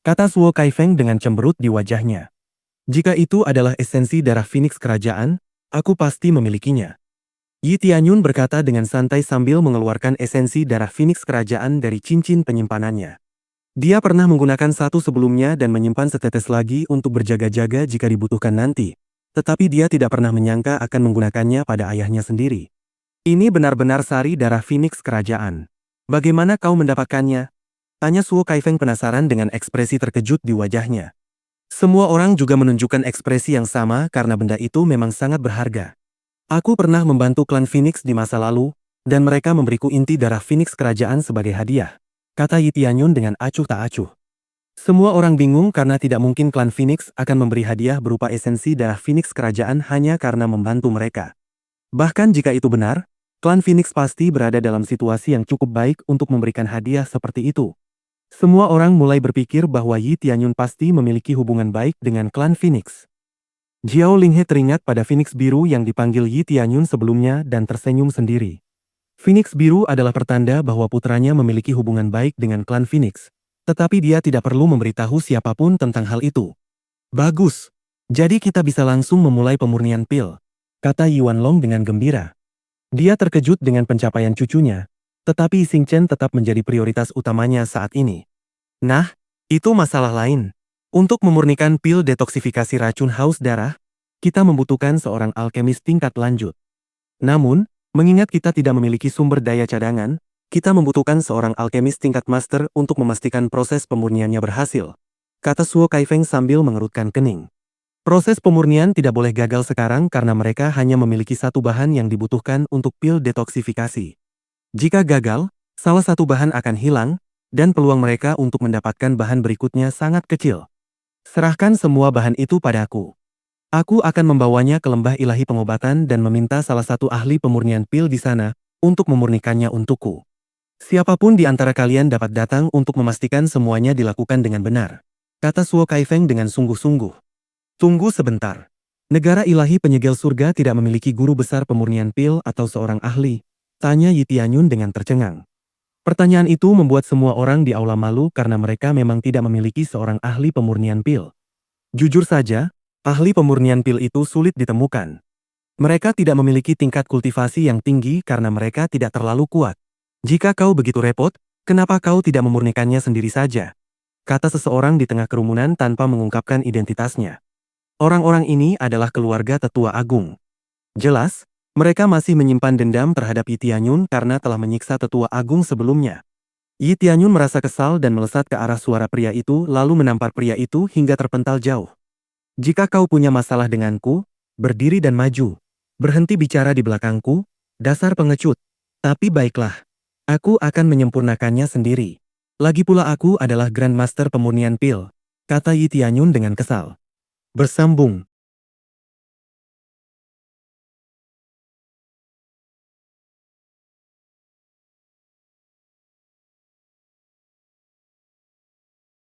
kata Suo Kaifeng dengan cemberut di wajahnya. Jika itu adalah esensi darah Phoenix kerajaan, aku pasti memilikinya. Yi Tianyun berkata dengan santai sambil mengeluarkan esensi darah Phoenix kerajaan dari cincin penyimpanannya. Dia pernah menggunakan satu sebelumnya dan menyimpan setetes lagi untuk berjaga-jaga jika dibutuhkan nanti. Tetapi dia tidak pernah menyangka akan menggunakannya pada ayahnya sendiri. Ini benar-benar sari darah Phoenix kerajaan. Bagaimana kau mendapatkannya? Tanya Suo Kaifeng penasaran dengan ekspresi terkejut di wajahnya. Semua orang juga menunjukkan ekspresi yang sama karena benda itu memang sangat berharga. Aku pernah membantu klan Phoenix di masa lalu, dan mereka memberiku inti darah Phoenix kerajaan sebagai hadiah, kata Yi Tianyun dengan acuh tak acuh. Semua orang bingung karena tidak mungkin klan Phoenix akan memberi hadiah berupa esensi darah Phoenix kerajaan hanya karena membantu mereka. Bahkan jika itu benar, klan Phoenix pasti berada dalam situasi yang cukup baik untuk memberikan hadiah seperti itu. Semua orang mulai berpikir bahwa Yi Tianyun pasti memiliki hubungan baik dengan klan Phoenix. Jiao Linghe teringat pada Phoenix biru yang dipanggil Yi Tianyun sebelumnya dan tersenyum sendiri. Phoenix biru adalah pertanda bahwa putranya memiliki hubungan baik dengan klan Phoenix. Tetapi dia tidak perlu memberitahu siapapun tentang hal itu. Bagus. Jadi kita bisa langsung memulai pemurnian pil, kata Yuan Long dengan gembira. Dia terkejut dengan pencapaian cucunya, tetapi Yi Xingchen tetap menjadi prioritas utamanya saat ini. Nah, itu masalah lain. Untuk memurnikan pil detoksifikasi racun haus darah, kita membutuhkan seorang alkemis tingkat lanjut. Namun, mengingat kita tidak memiliki sumber daya cadangan, kita membutuhkan seorang alkemis tingkat master untuk memastikan proses pemurniannya berhasil, kata Suo Kaifeng sambil mengerutkan kening. Proses pemurnian tidak boleh gagal sekarang karena mereka hanya memiliki satu bahan yang dibutuhkan untuk pil detoksifikasi. Jika gagal, salah satu bahan akan hilang, dan peluang mereka untuk mendapatkan bahan berikutnya sangat kecil. Serahkan semua bahan itu padaku. Aku akan membawanya ke lembah ilahi pengobatan dan meminta salah satu ahli pemurnian pil di sana untuk memurnikannya untukku. Siapapun di antara kalian dapat datang untuk memastikan semuanya dilakukan dengan benar, kata Suo Kaifeng dengan sungguh-sungguh. Tunggu sebentar. Negara ilahi penyegel surga tidak memiliki guru besar pemurnian pil atau seorang ahli, tanya Yi Tianyun dengan tercengang. Pertanyaan itu membuat semua orang di aula malu karena mereka memang tidak memiliki seorang ahli pemurnian pil. Jujur saja, ahli pemurnian pil itu sulit ditemukan. Mereka tidak memiliki tingkat kultivasi yang tinggi karena mereka tidak terlalu kuat. Jika kau begitu repot, kenapa kau tidak memurnikannya sendiri saja? Kata seseorang di tengah kerumunan tanpa mengungkapkan identitasnya. Orang-orang ini adalah keluarga tetua agung. Jelas, mereka masih menyimpan dendam terhadap Yi Tianyun karena telah menyiksa tetua agung sebelumnya. Yi Tianyun merasa kesal dan melesat ke arah suara pria itu lalu menampar pria itu hingga terpental jauh. Jika kau punya masalah denganku, berdiri dan maju. Berhenti bicara di belakangku, dasar pengecut. Tapi baiklah, aku akan menyempurnakannya sendiri. Lagi pula aku adalah Grandmaster pemurnian pil, kata Yi Tianyun dengan kesal. Bersambung.